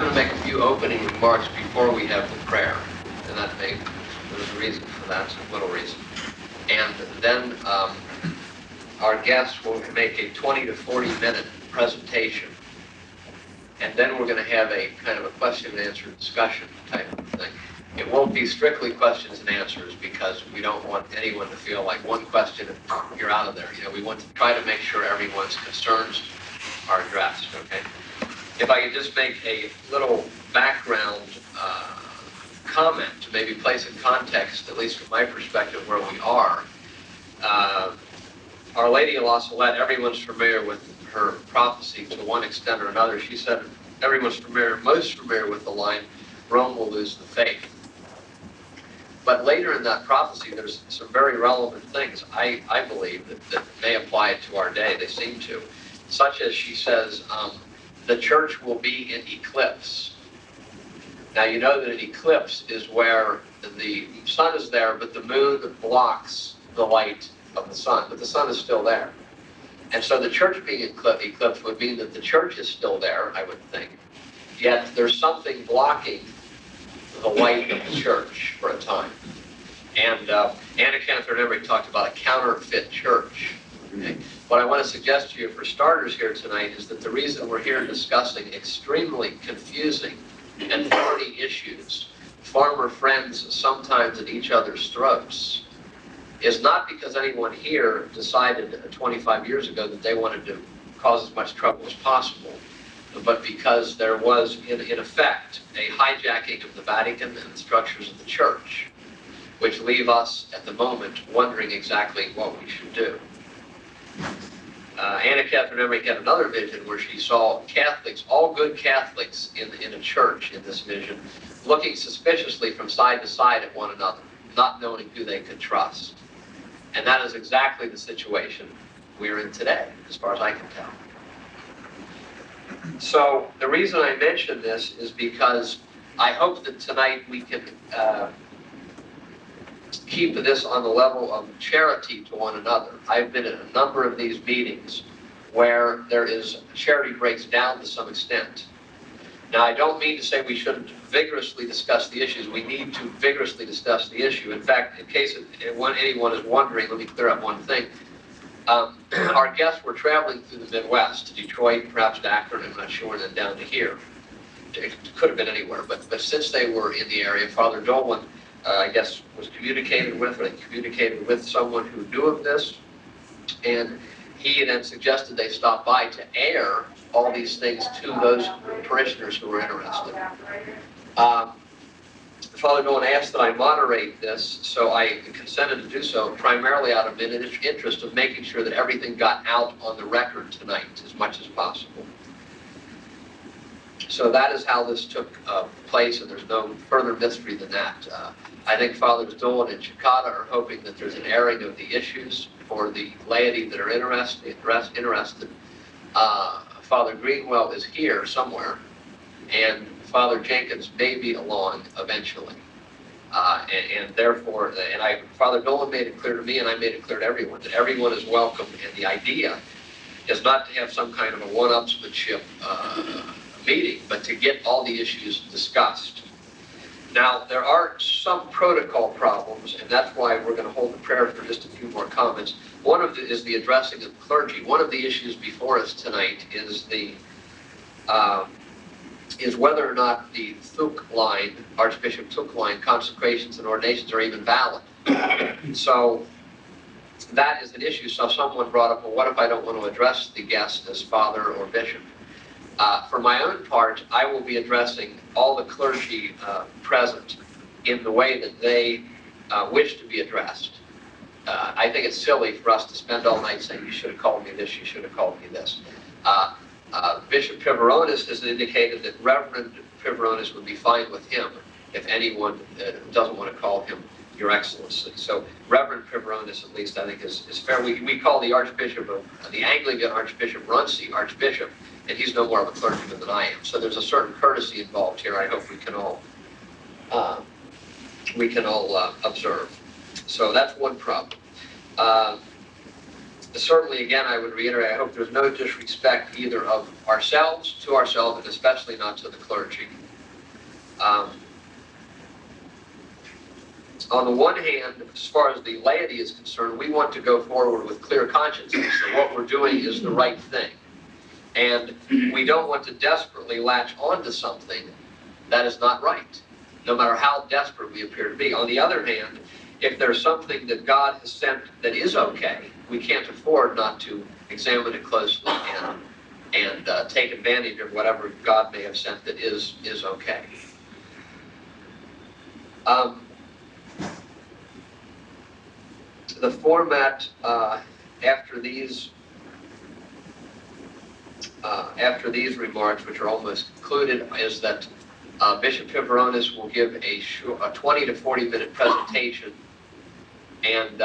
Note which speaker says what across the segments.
Speaker 1: going to make a few opening remarks before we have the prayer, and there's a reason for that, a little reason. And then our guests will make a 20 to 40 minute presentation, and then we're going to have a kind of a question and answer discussion type of thing. It won't be strictly questions and answers because we don't want anyone to feel like one question and you're out of there. You know, we want to try to make sure everyone's concerns are addressed, okay? If I could just make a little background comment to maybe place in context, at least from my perspective, where we are. Our Lady of La Salette, everyone's familiar with her prophecy to one extent or another. She said everyone's most familiar with the line, Rome will lose the faith. But later in that prophecy, there's some very relevant things, I believe, that may apply to our day. They seem to. Such as she says, the church will be in eclipse. Now, you know that an eclipse is where the sun is there, but the moon blocks the light of the sun, but the sun is still there. And so the church being eclipsed would mean that the church is still there, I would think. Yet there's something blocking the light of the church for a time. And Anna Catherine Emery talked about a counterfeit church. Okay? What I want to suggest to you for starters here tonight is that the reason we're here discussing extremely confusing and thorny issues, former friends sometimes at each other's throats, is not because anyone here decided 25 years ago that they wanted to cause as much trouble as possible, but because there was, in effect, a hijacking of the Vatican and the structures of the church, which leave us, at the moment, wondering exactly what we should do. Anna Catherine Emery had another vision where she saw Catholics, all good Catholics in a church in this vision, looking suspiciously from side to side at one another, not knowing who they could trust. And that is exactly the situation we're in today, as far as I can tell. So the reason I mention this is because I hope that tonight we can keep this on the level of charity to one another. I've been in a number of these meetings where charity breaks down to some extent. Now, I don't mean to say we shouldn't vigorously discuss the issues. We need to vigorously discuss the issue. In fact, in case anyone is wondering, let me clear up one thing. Our guests were traveling through the Midwest, to Detroit, perhaps to Akron, I'm not sure, and then down to here. It could have been anywhere, but since they were in the area, Father Dolan, I guess, was communicated with, or they communicated with someone who knew of this, and he then suggested they stop by to air all these things to those parishioners who were interested. Father Dolan asked that I moderate this, so I consented to do so, primarily out of an interest of making sure that everything got out on the record tonight as much as possible. So that is how this took place, and there's no further mystery than that. I think Fathers Dolan and Chicada are hoping that there's an airing of the issues for the laity that are interested. Father Greenwell is here somewhere, and Father Jenkins may be along eventually. And therefore, Father Dolan made it clear to me, and I made it clear to everyone, that everyone is welcome, and the idea is not to have some kind of a one-upsmanship meeting, but to get all the issues discussed. Now, there are some protocol problems, and that's why we're going to hold the prayer for just a few more comments. One of them is the addressing of clergy. One of the issues before us tonight is whether or not the Thuk line, Archbishop Thuk line, consecrations and ordinations are even valid. So that is an issue. So someone brought up, well, what if I don't want to address the guest as father or bishop? For my own part, I will be addressing all the clergy present in the way that they wish to be addressed. I think it's silly for us to spend all night saying, you should have called me this, you should have called me this. Bishop Pivarunas has indicated that Reverend Pivarunas would be fine with him if anyone doesn't want to call him Your Excellency. So Reverend Pivarunas, at least, I think is fair. We call the Archbishop of the Anglican Archbishop Runcie Archbishop, and he's no more of a clergyman than I am. So there's a certain courtesy involved here. I hope we can all observe. So that's one problem. certainly, again, I would reiterate, I hope there's no disrespect either of ourselves, to ourselves, and especially not to the clergy. On the one hand, as far as the laity is concerned, we want to go forward with clear consciences, that what we're doing is the right thing. And we don't want to desperately latch onto something that is not right, no matter how desperate we appear to be. On the other hand, if there's something that God has sent that is okay, we can't afford not to examine it closely and take advantage of whatever God may have sent that is okay. The format after these remarks, which are almost concluded, is that Bishop Pivarunas will give a 20 to 40 minute presentation, and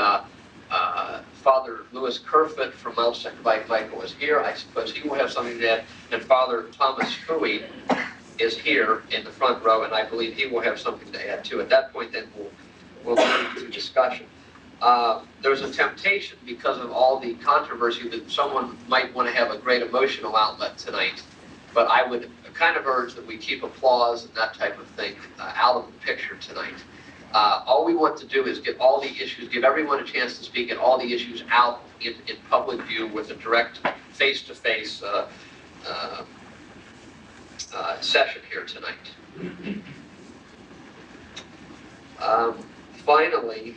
Speaker 1: Father Louis Kerfoot from Mount St. Michael is here. I suppose he will have something to add, and Father Thomas Fooey is here in the front row, and I believe he will have something to add too. At that point, then we'll move to discussion. There's a temptation, because of all the controversy, that someone might want to have a great emotional outlet tonight, but I would kind of urge that we keep applause and that type of thing out of the picture tonight. All we want to do is get all the issues, give everyone a chance to speak, and all the issues out in public view with a direct face-to-face session here tonight. Finally,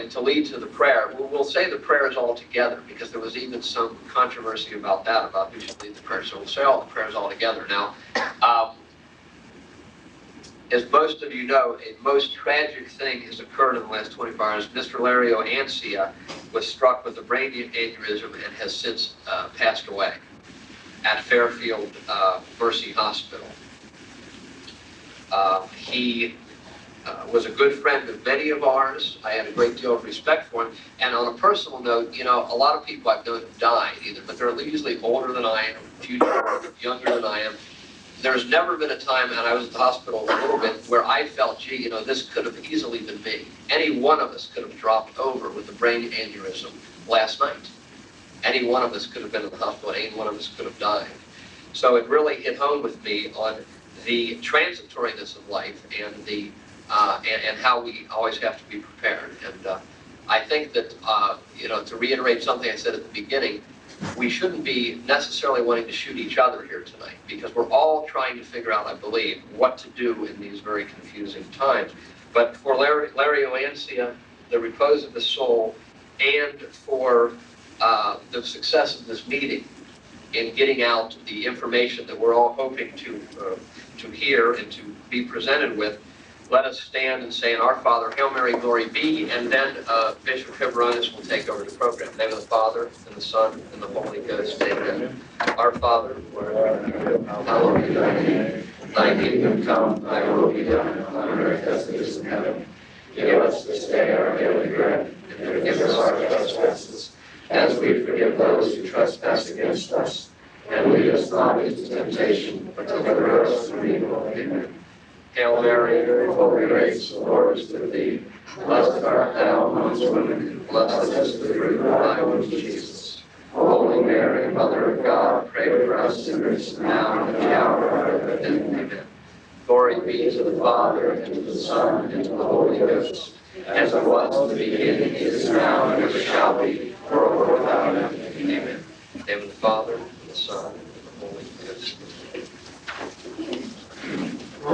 Speaker 1: to lead to the prayer, we'll say the prayers all together, because there was even some controversy about that, about who should lead the prayer. So we'll say all the prayers all together. Now, as most of you know, a most tragic thing has occurred in the last 24 hours. Mr. Lario Ancia was struck with a brain aneurysm and has since passed away at Fairfield Mercy Hospital. He was a good friend of many of ours. I had a great deal of respect for him. And on a personal note, you know, a lot of people I've known have died either, but they're usually older than I am, a few younger than I am. There's never been a time, and I was at the hospital a little bit, where I felt, gee, you know, this could have easily been me. Any one of us could have dropped over with a brain aneurysm last night. Any one of us could have been in the hospital. Any one of us could have died. So it really hit home with me on the transitoriness of life and the and how we always have to be prepared. And I think that, you know, to reiterate something I said at the beginning, we shouldn't be necessarily wanting to shoot each other here tonight, because we're all trying to figure out, I believe, what to do in these very confusing times. But for Lario Ancia, the repose of the soul, and for the success of this meeting in getting out the information that we're all hoping to hear and to be presented with, let us stand and say in our Father, Hail Mary, glory be, and then Bishop Pivarunas will take over the program. In the name of the Father, and the Son, and the Holy Ghost. Amen. Our Father, hallowed be thy name. Thy kingdom come, thy will be done, on earth as it is in heaven. Give us this day our daily bread, and forgive us our trespasses, as we forgive those who trespass against us. And lead us not into temptation, but deliver us from evil. Amen. Hail Mary, full of grace, the Lord is with thee. Blessed art thou amongst women, and blessed is the fruit of thy womb, Jesus. Holy Mary, Mother of God, pray for us sinners, now and at the hour of our death. Amen. Glory be to the Father, and to the Son, and to the Holy Ghost, as it was in the beginning, is now, and ever shall be, world without end. Amen. In the name of the Father, and the Son, and the Holy Ghost.
Speaker 2: I'd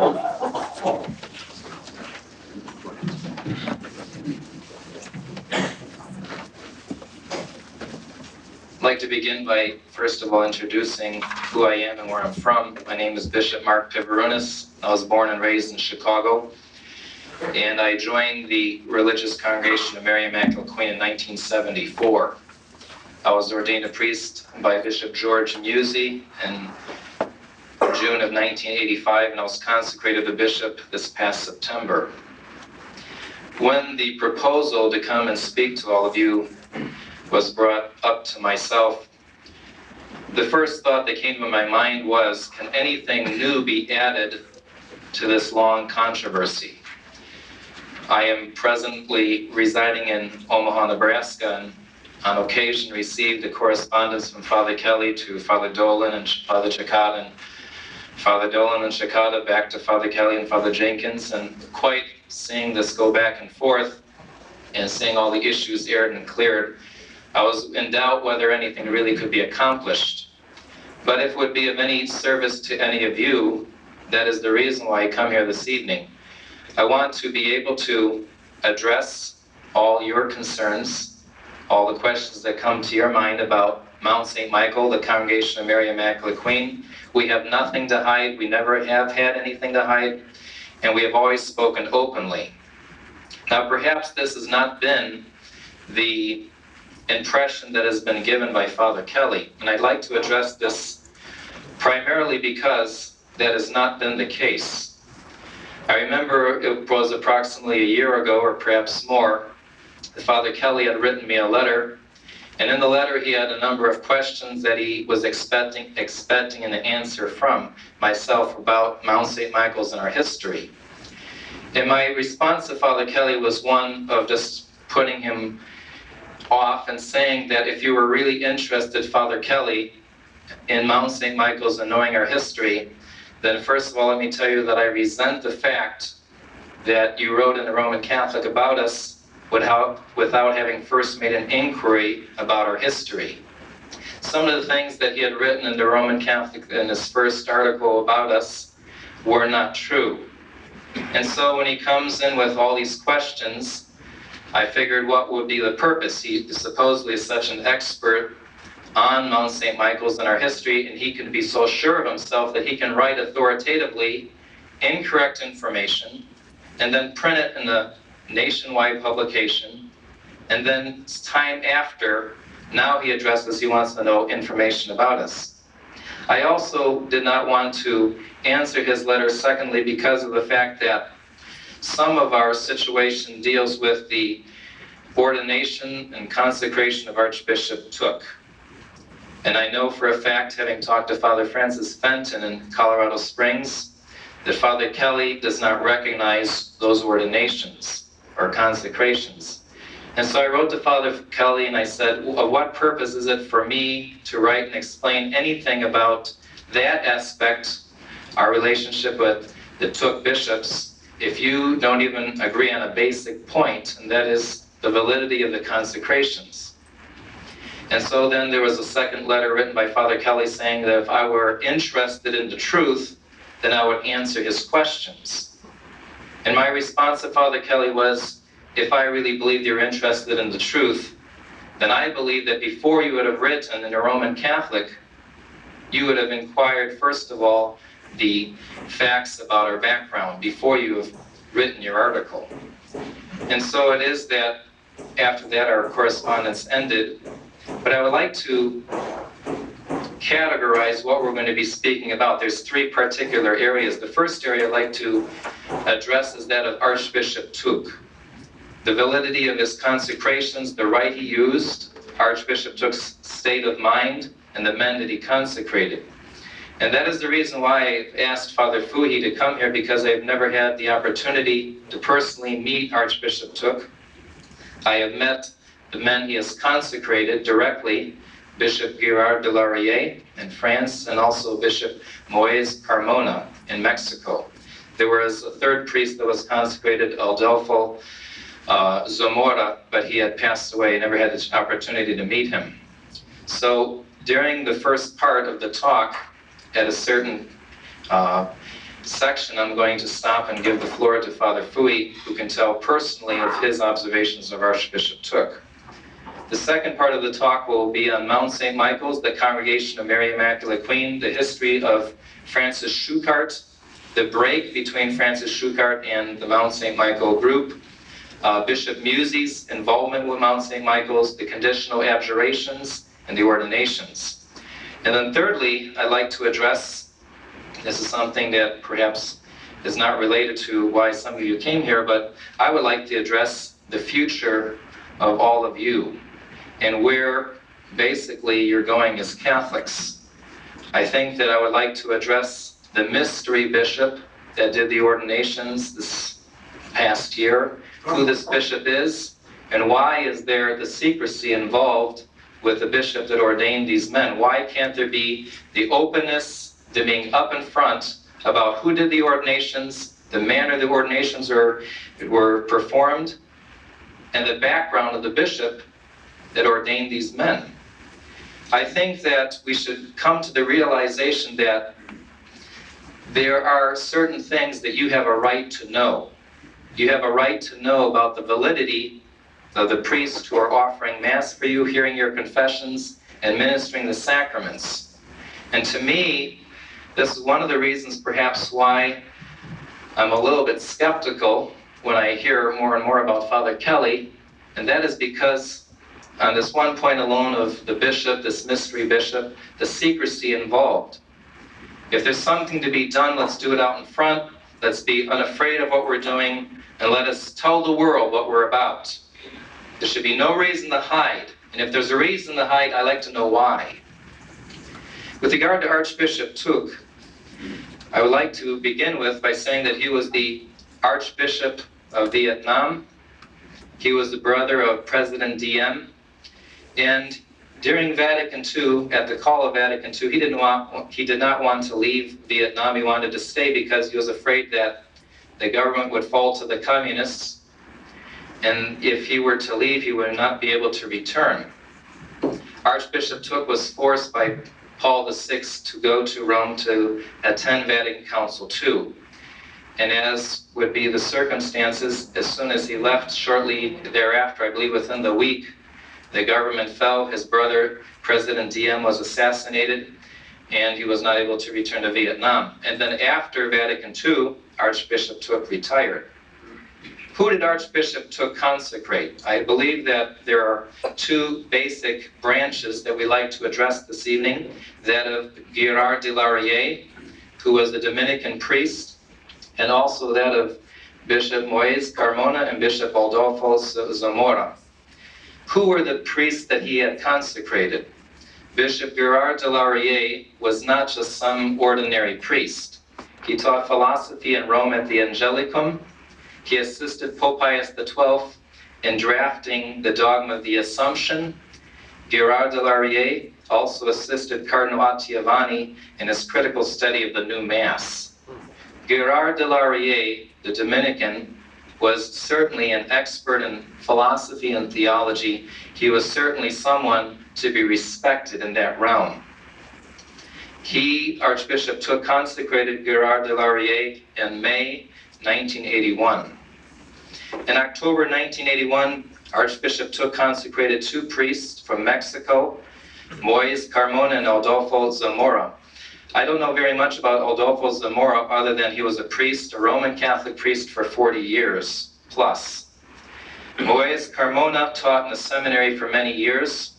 Speaker 2: like to begin by, first of all, introducing who I am and where I'm from. My name is Bishop Mark Pivarunas. I was born and raised in Chicago, and I joined the religious congregation of Mary Immaculate Queen in 1974. I was ordained a priest by Bishop George Musey in June of 1985, and I was consecrated a bishop this past September. When the proposal to come and speak to all of you was brought up to myself, the first thought that came to my mind was, can anything new be added to this long controversy? I am presently residing in Omaha, Nebraska, and on occasion received the correspondence from Father Kelly to Father Dolan and Father Chicada, and Father Dolan and Chicada back to Father Kelly and Father Jenkins, and quite seeing this go back and forth and seeing all the issues aired and cleared, I was in doubt whether anything really could be accomplished. But if it would be of any service to any of you, that is the reason why I come here this evening. I want to be able to address all your concerns, all the questions that come to your mind about Mount St. Michael, the Congregation of Mary Immaculate Queen. We have nothing to hide. We never have had anything to hide, and we have always spoken openly. Now, perhaps this has not been the impression that has been given by Father Kelly, and I'd like to address this primarily because that has not been the case. I remember it was approximately a year ago, or perhaps more, that Father Kelly had written me a letter, and in the letter he had a number of questions that he was expecting an answer from myself about Mount St. Michael's and our history. And my response to Father Kelly was one of just putting him off and saying that if you were really interested, Father Kelly, in Mount St. Michael's and knowing our history, then first of all, let me tell you that I resent the fact that you wrote in the Roman Catholic about us without having first made an inquiry about our history. Some of the things that he had written in the Roman Catholic in his first article about us were not true. And so when he comes in with all these questions, I figured what would be the purpose. He supposedly is such an expert on Mount St. Michael's and our history, and he can be so sure of himself that he can write authoritatively incorrect information and then print it in a nationwide publication, and then time after, now he wants to know information about us. I also did not want to answer his letter, secondly, because of the fact that some of our situation deals with the ordination and consecration of Archbishop Took. And I know for a fact, having talked to Father Francis Fenton in Colorado Springs, that Father Kelly does not recognize those ordinations or consecrations. And so I wrote to Father Kelly and I said, of what purpose is it for me to write and explain anything about that aspect, our relationship with the Took bishops, if you don't even agree on a basic point, and that is the validity of the consecrations? And so then there was a second letter written by Father Kelly saying that if I were interested in the truth, then I would answer his questions. And my response to Father Kelly was, if I really believe you're interested in the truth, then I believe that before you would have written in the Roman Catholic, you would have inquired, first of all, the facts about our background before you have written your article. And so it is that after that our correspondence ended. But I would like to categorize what we're going to be speaking about. There's three particular areas. The first area I'd like to address is that of Archbishop Took. The validity of his consecrations, the rite he used, Archbishop Took's state of mind, and the men that he consecrated. And that is the reason why I've asked Father Fuhi to come here, because I've never had the opportunity to personally meet Archbishop Took. I have met the men he has consecrated directly, Bishop Girard de Laurier in France, and also Bishop Moise Carmona in Mexico. There was a third priest that was consecrated, Adolfo Zamora, but he had passed away. I never had the opportunity to meet him. So during the first part of the talk, at a certain section, I'm going to stop and give the floor to Father Fuhi, who can tell personally of his observations of Archbishop Took. The second part of the talk will be on Mount St. Michael's, the Congregation of Mary Immaculate Queen, the history of Francis Schuchart, the break between Francis Schuchart and the Mount St. Michael group, Bishop Musey's involvement with Mount St. Michael's, the conditional abjurations, and the ordinations. And then thirdly, I'd like to address, this is something that perhaps is not related to why some of you came here, but I would like to address the future of all of you and where basically you're going as Catholics. I think that I would like to address the mystery bishop that did the ordinations this past year, who this bishop is, and why is there the secrecy involved with the bishop that ordained these men? Why can't there be the openness, the being up in front about who did the ordinations, the manner the ordinations were performed, and the background of the bishop that ordained these men? I think that we should come to the realization that there are certain things that you have a right to know. You have a right to know about the validity of the priests who are offering Mass for you, hearing your confessions, and ministering the sacraments. And to me, this is one of the reasons perhaps why I'm a little bit skeptical when I hear more and more about Father Kelly, and that is because on this one point alone of the bishop, this mystery bishop, the secrecy involved. If there's something to be done, let's do it out in front. Let's be unafraid of what we're doing, and let us tell the world what we're about. There should be no reason to hide. And if there's a reason to hide, I'd like to know why. With regard to Archbishop Tuc, I would like to begin with by saying that he was the Archbishop of Vietnam. He was the brother of President Diem. And during Vatican II, at the call of Vatican II, he did not want to leave Vietnam. He wanted to stay because he was afraid that the government would fall to the communists. And if he were to leave, he would not be able to return. Archbishop Tuc was forced by Paul VI to go to Rome to attend Vatican Council II. And as would be the circumstances, as soon as he left, shortly thereafter, I believe within the week, the government fell, his brother, President Diem, was assassinated, and he was not able to return to Vietnam. And then after Vatican II, Archbishop Tuc retired. Who did Archbishop Tuc consecrate? I believe that there are two basic branches that we like to address this evening. That of Gerard de Laurier, who was a Dominican priest, and also that of Bishop Moise Carmona and Bishop Adolfo Zamora. Who were the priests that he had consecrated? Bishop Gerard de Laurier was not just some ordinary priest. He taught philosophy in Rome at the Angelicum. He assisted Pope Pius XII in drafting the dogma of the Assumption. Gerard de Laurier also assisted Cardinal Ottiavani in his critical study of the New Mass. Gerard de Laurier, the Dominican, was certainly an expert in philosophy and theology. He was certainly someone to be respected in that realm. Archbishop Tuc, consecrated Gerard de Laurier in May 1981. In October 1981, Archbishop Tuc consecrated two priests from Mexico, Moise Carmona and Adolfo Zamora. I don't know very much about Adolfo Zamora other than he was a priest, a Roman Catholic priest for 40 years plus. Moise Carmona taught in the seminary for many years.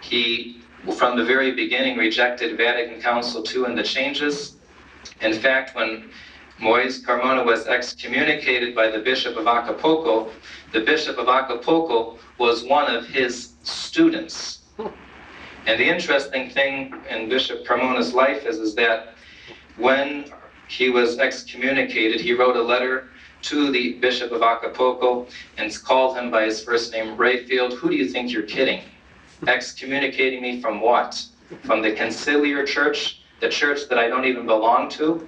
Speaker 2: He, from the very beginning, rejected Vatican Council II and the changes. In fact, when Moise Carmona was excommunicated by the Bishop of Acapulco, the Bishop of Acapulco was one of his students. And the interesting thing in Bishop Carmona's life is that when he was excommunicated, he wrote a letter to the Bishop of Acapulco and called him by his first name, Rayfield. Who do you think you're kidding? Excommunicating me from what? From the conciliar church, the church that I don't even belong to?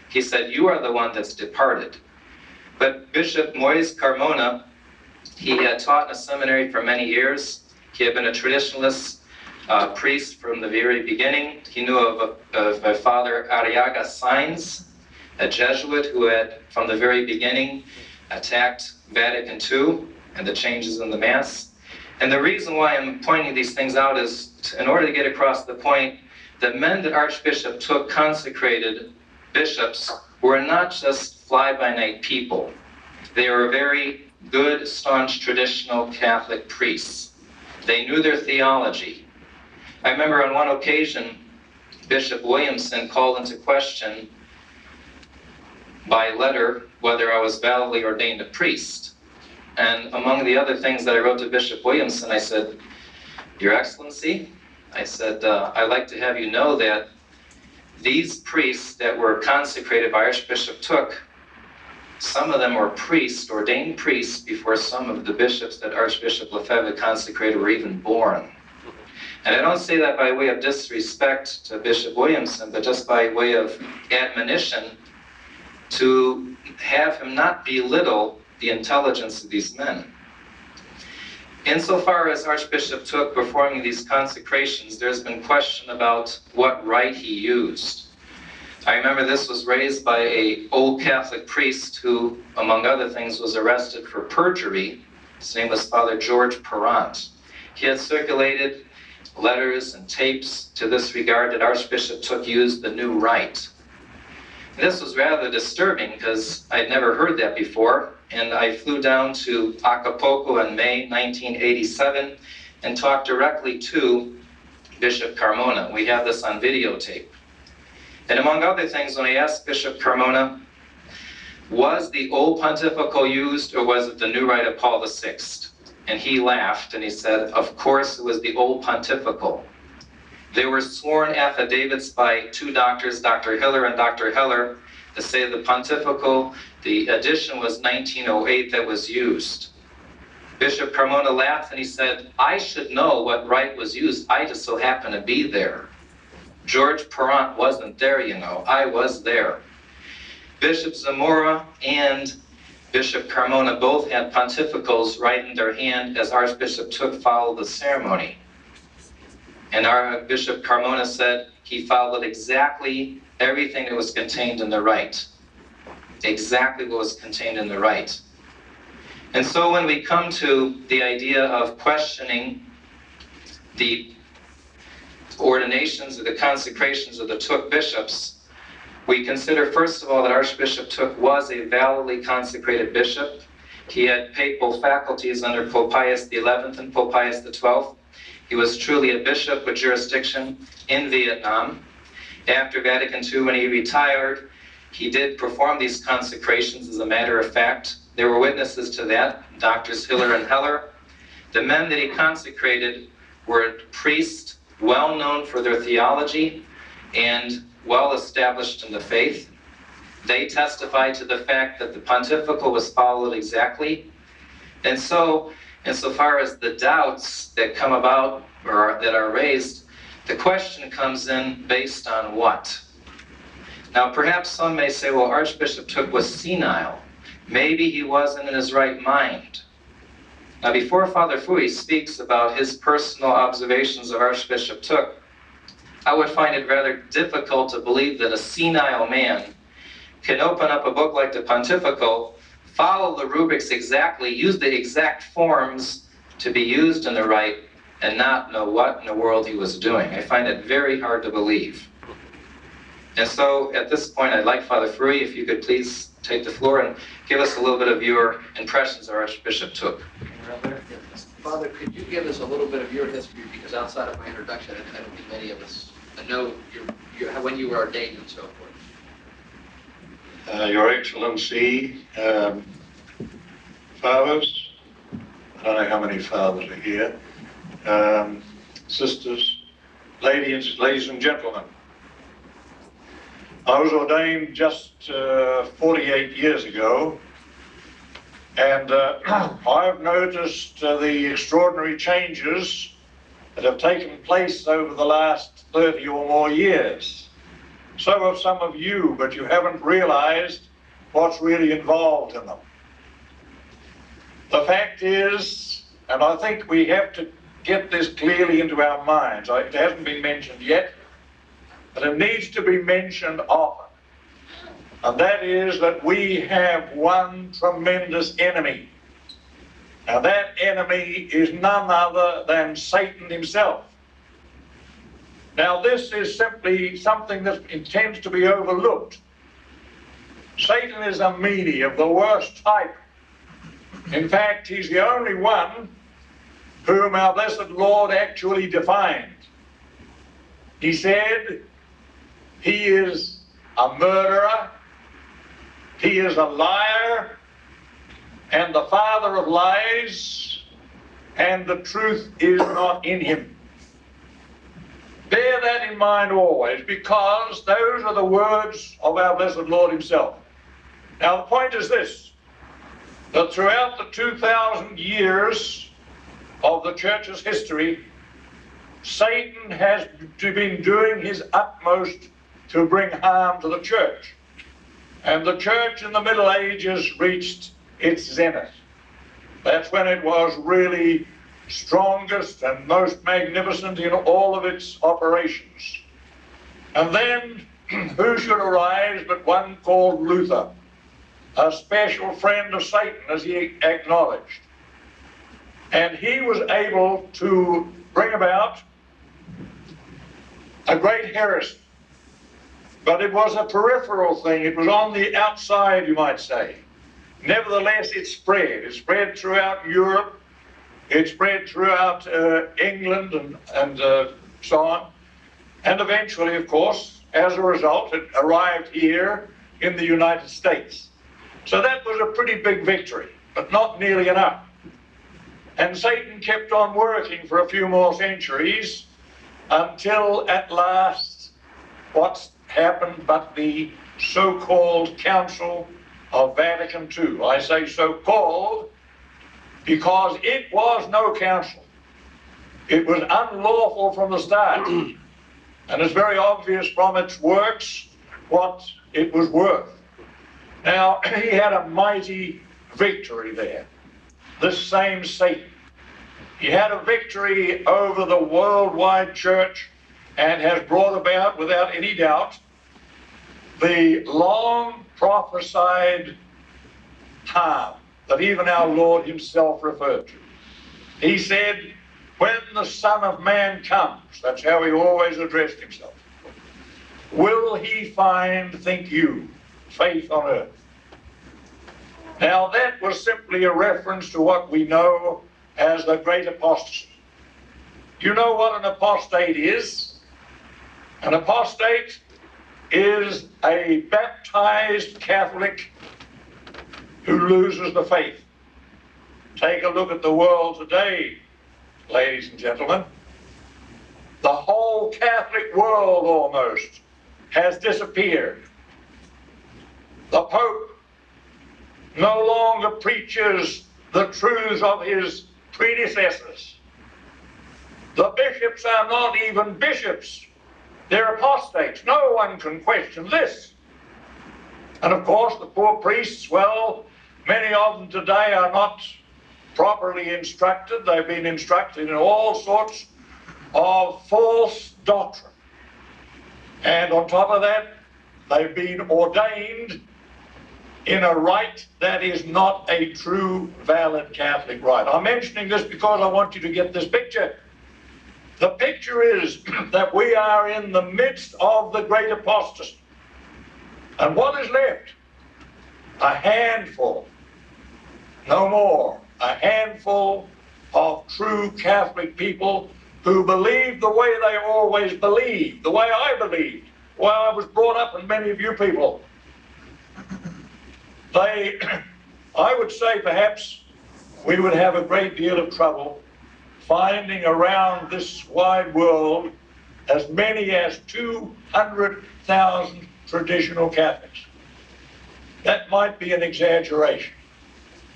Speaker 2: He said, you are the one that's departed. But Bishop Moise Carmona, he had taught in a seminary for many years. He had been a traditionalist priest from the very beginning. He knew of Father Arriaga Sainz, a Jesuit who had, from the very beginning, attacked Vatican II and the changes in the Mass. And the reason why I'm pointing these things out is in order to get across the point, the men that Archbishop Tuc consecrated, bishops, were not just fly-by-night people. They were very good, staunch, traditional Catholic priests. They knew their theology. I remember on one occasion, Bishop Williamson called into question by letter whether I was validly ordained a priest. And among the other things that I wrote to Bishop Williamson, I said, Your Excellency, I said, I'd like to have you know that these priests that were consecrated by Archbishop Tuc some of them were priests, ordained priests, before some of the bishops that Archbishop Lefebvre consecrated were even born. And I don't say that by way of disrespect to Bishop Williamson, but just by way of admonition to have him not belittle the intelligence of these men. Insofar as Archbishop took performing these consecrations, there's been question about what rite he used. I remember this was raised by an old Catholic priest who, among other things, was arrested for perjury. His name was Father George Perrant. He had circulated letters and tapes to this regard that Archbishop took used the new rite. And this was rather disturbing because I'd never heard that before, and I flew down to Acapulco in May 1987 and talked directly to Bishop Carmona. We have this on videotape. And among other things, when I asked Bishop Carmona, was the old pontifical used or was it the new rite of Paul VI? And he laughed and he said, of course it was the old pontifical. There were sworn affidavits by two doctors, Dr. Hiller and Dr. Heller, to say the pontifical, the edition was 1908 that was used. Bishop Carmona laughed and he said, I should know what rite was used. I just so happen to be there. George Perrant wasn't there, you know. I was there. Bishop Zamora and Bishop Carmona both had pontificals right in their hand as Archbishop Took followed the ceremony. And our Bishop Carmona said he followed exactly everything that was contained in the rite. Exactly what was contained in the rite. And so when we come to the idea of questioning the ordinations or the consecrations of the Took bishops, we consider first of all that Archbishop Took was a validly consecrated bishop. He had papal faculties under Pope Pius XI and Pope Pius XII. He was truly a bishop with jurisdiction in Vietnam. After Vatican II, when he retired, he did perform these consecrations. As a matter of fact, there were witnesses to that, Doctors Hiller and Heller. The men that he consecrated were priests well known for their theology and well established in the faith. They testified to the fact that the pontifical was followed exactly. And so, insofar as the doubts that come about or that are raised, the question comes in based on what? Now, perhaps some may say, well, Archbishop Took was senile. Maybe he wasn't in his right mind. Now, before Father Fouy speaks about his personal observations of Archbishop Took, I would find it rather difficult to believe that a senile man can open up a book like the Pontifical, follow the rubrics exactly, use the exact forms to be used in the rite, and not know what in the world he was doing. I find it very hard to believe. And so, at this point, I'd like Father Fouy, if you could please take the floor and give us a little bit of your impressions of Archbishop Took.
Speaker 1: Father, could you give us a little bit of your history, because outside of my introduction, I don't think many of us know when you were ordained and so forth.
Speaker 3: Your Excellency, fathers, I don't know how many fathers are here, sisters, ladies and gentlemen. I was ordained just 48 years ago, and I've noticed the extraordinary changes that have taken place over the last 30 or more years. So have some of you, but you haven't realized what's really involved in them. The fact is, and I think we have to get this clearly into our minds, it hasn't been mentioned yet, but it needs to be mentioned often. And that is that we have one tremendous enemy. Now that enemy is none other than Satan himself. Now this is simply something that intends to be overlooked. Satan is a meanie of the worst type. In fact, he's the only one whom our blessed Lord actually defined. He said, he is a murderer, he is a liar, and the father of lies, and the truth is not in him. Bear that in mind always, because those are the words of our blessed Lord himself. Now the point is this, that throughout the 2,000 years of the church's history, Satan has been doing his utmost to bring harm to the church. And the church in the Middle Ages reached its zenith. That's when it was really strongest and most magnificent in all of its operations. And then who should arise but one called Luther, a special friend of Satan, as he acknowledged. And he was able to bring about a great heresy. But it was a peripheral thing. It was on the outside, you might say. Nevertheless, it spread. It spread throughout Europe. It spread throughout England and so on. And eventually, of course, as a result, it arrived here in the United States. So that was a pretty big victory, but not nearly enough. And Satan kept on working for a few more centuries until at last what's happened but the so-called Council of Vatican II. I say so-called because it was no council. It was unlawful from the start. And it's very obvious from its works what it was worth. Now, he had a mighty victory there, this same Satan. He had a victory over the worldwide church and has brought about, without any doubt, the long prophesied harm that even our Lord himself referred to. He said, when the Son of Man comes, that's how he always addressed himself, will he find, think you, faith on earth? Now that was simply a reference to what we know as the great apostasy. You know what an apostate is? An apostate is a baptized Catholic who loses the faith. Take a look at the world today, ladies and gentlemen. The whole Catholic world almost has disappeared. The Pope no longer preaches the truths of his predecessors. The bishops are not even bishops. They're apostates. No one can question this. And of course, the poor priests, well, many of them today are not properly instructed. They've been instructed in all sorts of false doctrine. And on top of that, they've been ordained in a rite that is not a true, valid Catholic rite. I'm mentioning this because I want you to get this picture. The picture is that we are in the midst of the great apostasy. And what is left? A handful, no more, a handful of true Catholic people who believe the way they always believed, the way I believed, the way I was brought up, and many of you people. I would say perhaps we would have a great deal of trouble finding around this wide world as many as 200,000 traditional Catholics. That might be an exaggeration,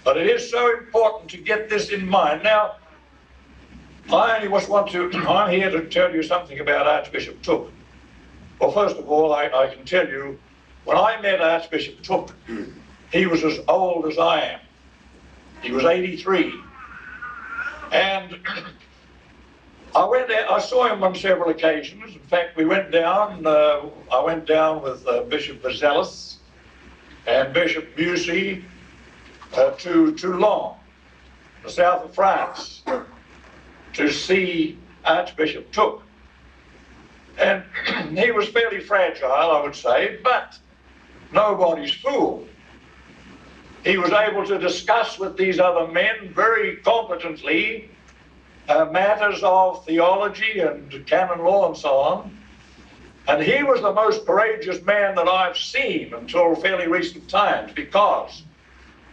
Speaker 3: but it is so important to get this in mind. Now, I'm here to tell you something about Archbishop Took. Well, first of all, I can tell you, when I met Archbishop Took, he was as old as I am. He was 83. And I saw him on several occasions. In fact, we went down, I went down with Bishop Vazelis and Bishop Busey to Toulon, the south of France, to see Archbishop Took. And he was fairly fragile, I would say, but nobody's fool. He was able to discuss with these other men very competently matters of theology and canon law and so on. And he was the most courageous man that I've seen until fairly recent times, because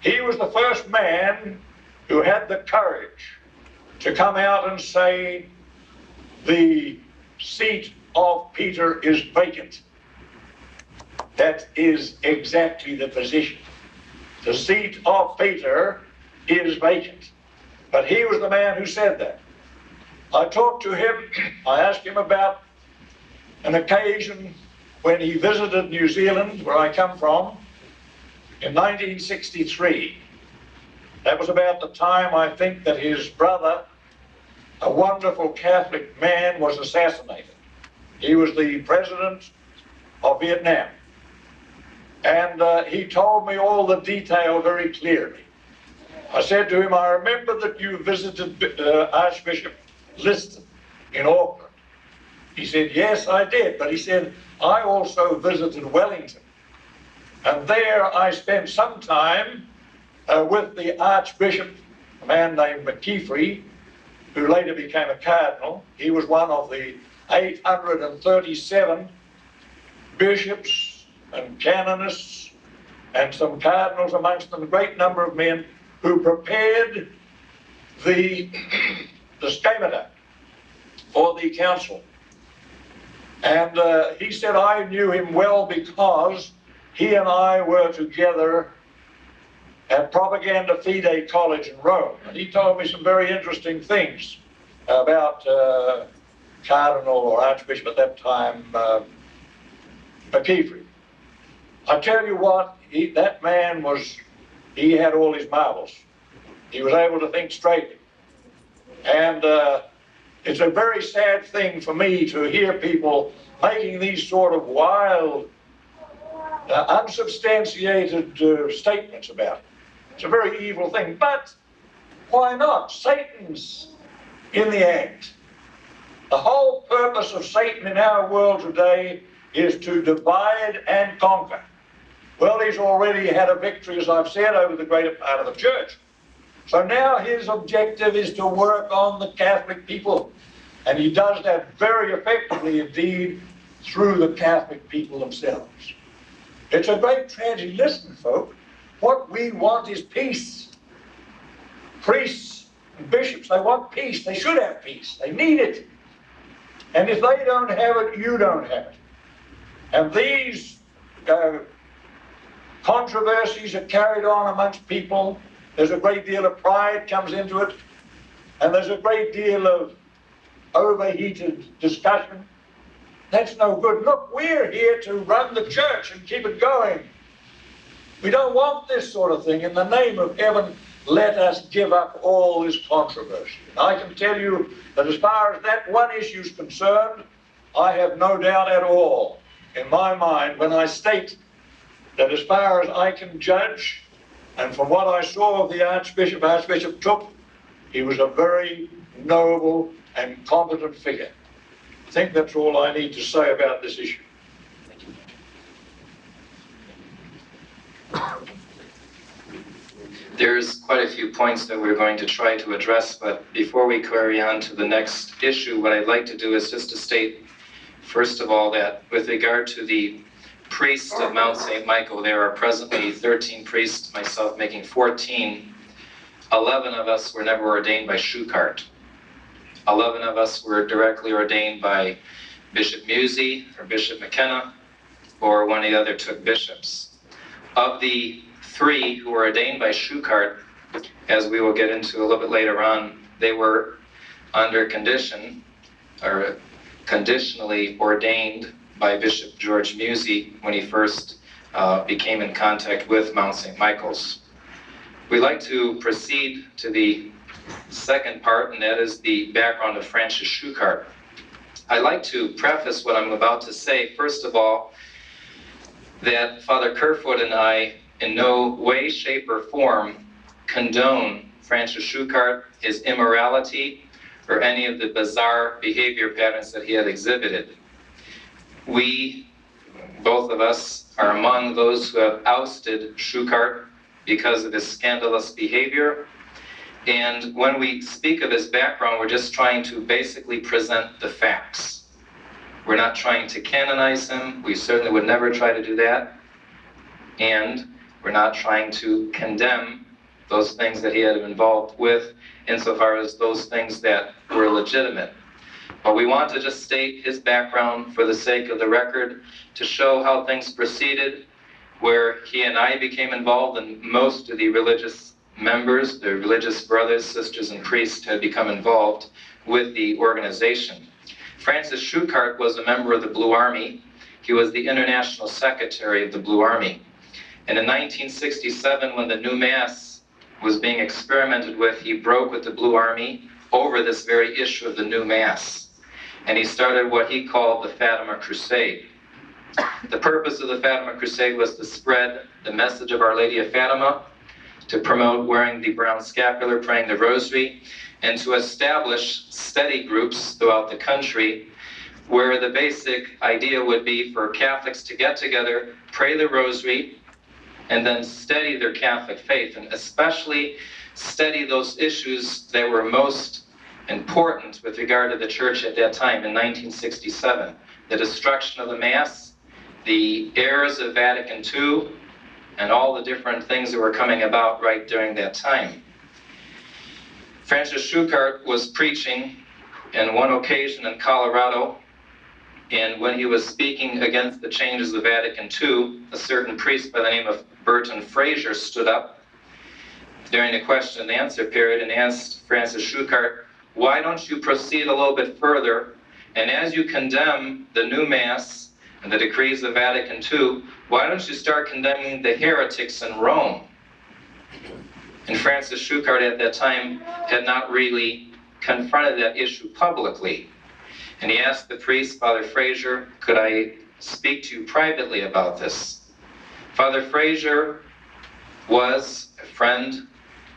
Speaker 3: he was the first man who had the courage to come out and say, the seat of Peter is vacant. That is exactly the position. the seat of Peter is vacant. But he was the man who said that. I talked to him, I asked him about an occasion when he visited New Zealand, where I come from, in 1963. That was about the time, I think, that his brother, a wonderful Catholic man, was assassinated. He was the president of Vietnam. And he told me all the detail very clearly. I said to him, I remember that you visited Archbishop Liston in Auckland. He said, yes, I did. But he said, I also visited Wellington. And there I spent some time with the Archbishop, a man named McKeefery, who later became a cardinal. He was one of the 837 bishops and canonists and some cardinals amongst them, a great number of men who prepared the schemata for the council. And he said I knew him well because he and I were together at Propaganda Fide College in Rome. And he told me some very interesting things about Cardinal or Archbishop at that time, McKeefery. I tell you what, that man he had all his marbles. He was able to think straight. And it's a very sad thing for me to hear people making these sort of wild, unsubstantiated statements about it. It's a very evil thing, but why not? Satan's in the act. The whole purpose of Satan in our world today is to divide and conquer. Well, he's already had a victory, as I've said, over the greater part of the church. So now his objective is to work on the Catholic people. And he does that very effectively indeed through the Catholic people themselves. It's a great tragedy. Listen, folk, what we want is peace. Priests and bishops, they want peace. They should have peace. They need it. And if they don't have it, you don't have it. And these controversies are carried on amongst people. There's a great deal of pride comes into it. And there's a great deal of overheated discussion. That's no good. Look, we're here to run the church and keep it going. We don't want this sort of thing. In the name of heaven, let us give up all this controversy. And I can tell you that as far as that one issue is concerned, I have no doubt at all in my mind when I state that as far as I can judge, and from what I saw of the Archbishop Took, he was a very noble and competent figure. I think that's all I need to say about this issue.
Speaker 2: There's quite a few points that we're going to try to address, but before we carry on to the next issue, what I'd like to do is just to state, first of all, that with regard to the priests of Mount St. Michael, there are presently 13 priests, myself making 14. 11 of us were never ordained by Schuchart. 11 of us were directly ordained by Bishop Musey or Bishop McKenna, or one of the other took bishops. Of the 3 who were ordained by Schuchart, as we will get into a little bit later on, they were under condition, or conditionally ordained by Bishop George Musey when he first became in contact with Mount St. Michael's. We'd like to proceed to the second part, and that is the background of Francis Schuchart. I'd like to preface what I'm about to say, first of all, that Father Kerfoot and I in no way, shape, or form condone Francis Schuchart, his immorality, or any of the bizarre behavior patterns that he had exhibited. We, both of us, are among those who have ousted Schuchart because of his scandalous behavior. And when we speak of his background, we're just trying to basically present the facts. We're not trying to canonize him. We certainly would never try to do that. And we're not trying to condemn those things that he had been involved with, insofar as those things that were legitimate. But we want to just state his background for the sake of the record, to show how things proceeded, where he and I became involved, and most of the religious members, the religious brothers, sisters, and priests had become involved with the organization. Francis Schuchart was a member of the Blue Army. He was the International Secretary of the Blue Army. And in 1967, when the new Mass was being experimented with, he broke with the Blue Army over this very issue of the new Mass. And he started what he called the Fatima Crusade. The purpose of the Fatima Crusade was to spread the message of Our Lady of Fatima, to promote wearing the brown scapular, praying the rosary, and to establish study groups throughout the country where the basic idea would be for Catholics to get together, pray the rosary, and then study their Catholic faith, and especially study those issues that were most important with regard to the Church at that time in 1967. The destruction of the Mass, the errors of Vatican II, and all the different things that were coming about right during that time. Francis Schuchart was preaching on one occasion in Colorado, and when he was speaking against the changes of Vatican II, a certain priest by the name of Burton Fraser stood up during the question and answer period and asked Francis Schuchart, "Why don't you proceed a little bit further, and as you condemn the new Mass and the decrees of Vatican II, why don't you start condemning the heretics in Rome?" And Francis Schuchart at that time had not really confronted that issue publicly. And he asked the priest, Father Fraser, "Could I speak to you privately about this?" Father Fraser was a friend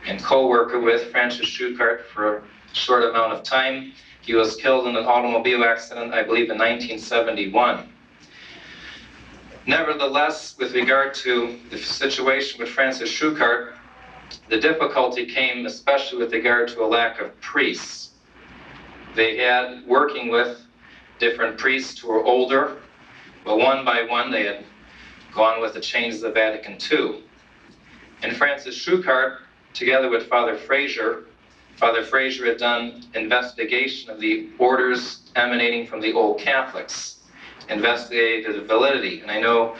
Speaker 2: and co-worker with Francis Schuchart for a short amount of time. He was killed in an automobile accident, I believe, in 1971. Nevertheless, with regard to the situation with Francis Schuchart, the difficulty came especially with regard to a lack of priests. They had, working with different priests who were older, but one by one they had gone with the changes of Vatican II. And Francis Schuchart, together with Father Fraser had done investigation of the orders emanating from the old Catholics, investigated the validity. And I know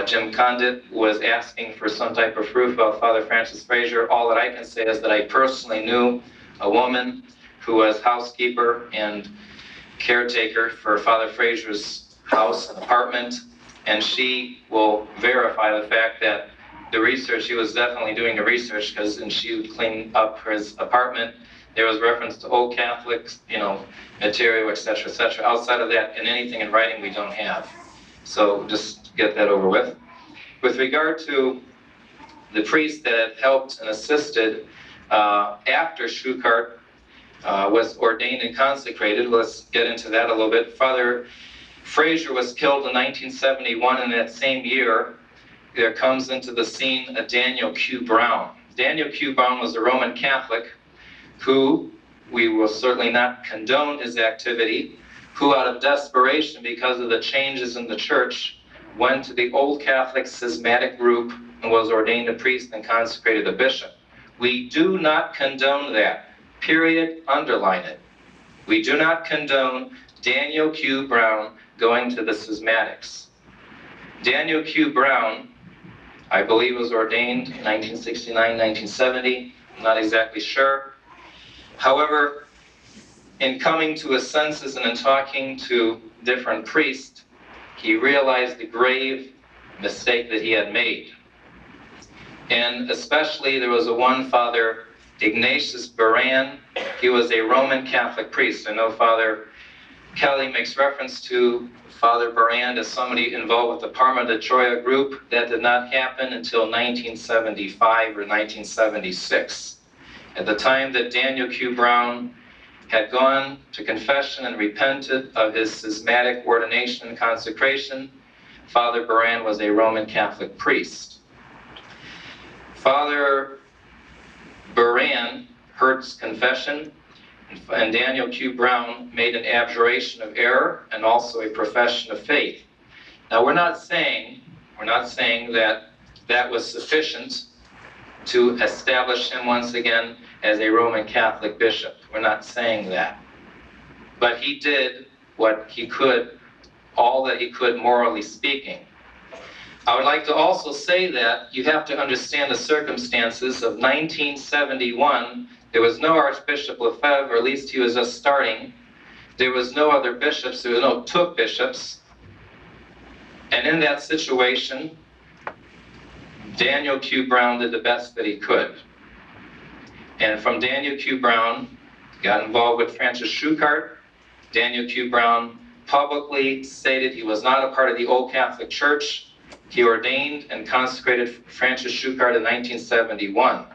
Speaker 2: Jim Condit was asking for some type of proof about Father Francis Fraser. All that I can say is that I personally knew a woman who was housekeeper and caretaker for Father Fraser's house and apartment, and she will verify the fact that the research, she was definitely doing the research, because when she would clean up his apartment, there was reference to old Catholics, material, etc., etc. Outside of that, and anything in writing we don't have. So just get that over with. With regard to the priest that had helped and assisted after Schuchart was ordained and consecrated, let's get into that a little bit. Father Fraser was killed in 1971, and that same year, there comes into the scene a Daniel Q. Brown. Daniel Q. Brown was a Roman Catholic who, we will certainly not condone his activity, who out of desperation because of the changes in the church, went to the old Catholic schismatic group and was ordained a priest and consecrated a bishop. We do not condone that. Period. Underline it. We do not condone Daniel Q. Brown going to the schismatics. Daniel Q. Brown, I believe, was ordained in 1969, 1970. I'm not exactly sure. However, in coming to his senses and in talking to different priests, he realized the grave mistake that he had made. And especially there was one Father Ignatius Baran. He was a Roman Catholic priest. I know Father Kelly makes reference to Father Baran as somebody involved with the Parma de Troia group. That did not happen until 1975 or 1976. At the time that Daniel Q. Brown had gone to confession and repented of his schismatic ordination and consecration, Father Baran was a Roman Catholic priest. Father Baran heard his confession, and Daniel Q. Brown made an abjuration of error and also a profession of faith. Now we're not saying that that was sufficient to establish him once again as a Roman Catholic bishop. We're not saying that. But he did what he could, all that he could morally speaking. I would like to also say that you have to understand the circumstances of 1971. There was no Archbishop Lefebvre, or at least he was just starting. There was no other bishops, there were no took bishops. And in that situation, Daniel Q. Brown did the best that he could. And from Daniel Q. Brown, got involved with Francis Schuchart. Daniel Q. Brown publicly stated he was not a part of the Old Catholic Church. He ordained and consecrated Francis Schuchart in 1971.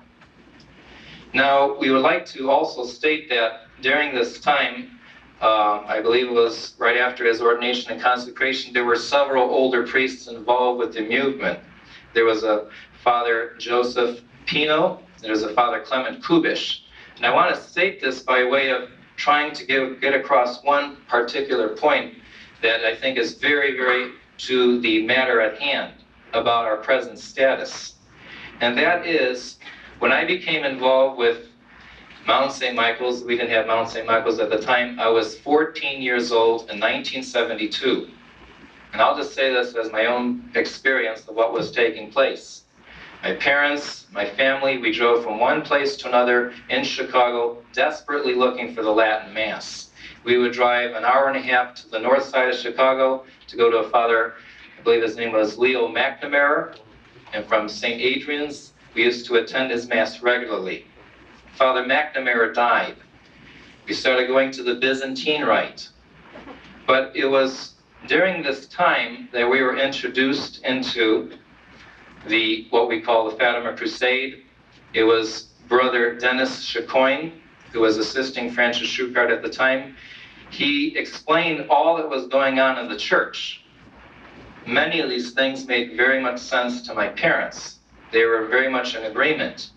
Speaker 2: Now, we would like to also state that during this time, I believe it was right after his ordination and consecration, there were several older priests involved with the movement. There was a Father Joseph Pino, there was a Father Clement Kubish. And I want to state this by way of trying to get across one particular point that I think is very, very to the matter at hand about our present status. And that is, when I became involved with Mount St. Michael's, we didn't have Mount St. Michael's at the time, I was 14 years old in 1972. And I'll just say this as my own experience of what was taking place. My parents, my family, we drove from one place to another in Chicago, desperately looking for the Latin Mass. We would drive an hour and a half to the north side of Chicago to go to a Father, I believe his name was Leo McNamara, and from St. Adrian's, we used to attend his Mass regularly. Father McNamara died. We started going to the Byzantine Rite. But it was during this time that we were introduced into what we call the Fatima Crusade. It was Brother Dennis Chicoine, who was assisting Francis Schuchart at the time. He explained all that was going on in the church. Many of these things made very much sense to my parents. They were very much in agreement.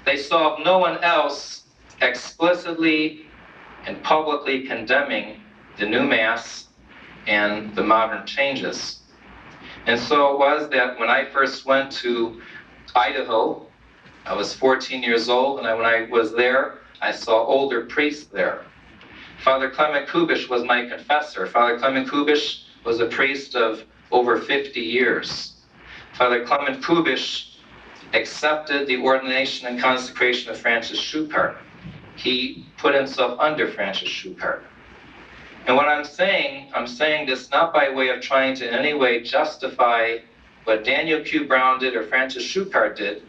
Speaker 2: They saw no one else explicitly and publicly condemning the new Mass and the modern changes. And so it was that when I first went to Idaho, I was 14 years old, and when I was there, I saw older priests there. Father Clement Kubish was my confessor. Father Clement Kubish was a priest of over 50 years. Father Clement Kubish accepted the ordination and consecration of Francis Schuchart. He put himself under Francis Schuchart. And what I'm saying this not by way of trying to in any way justify what Daniel Q. Brown did or Francis Schuchart did,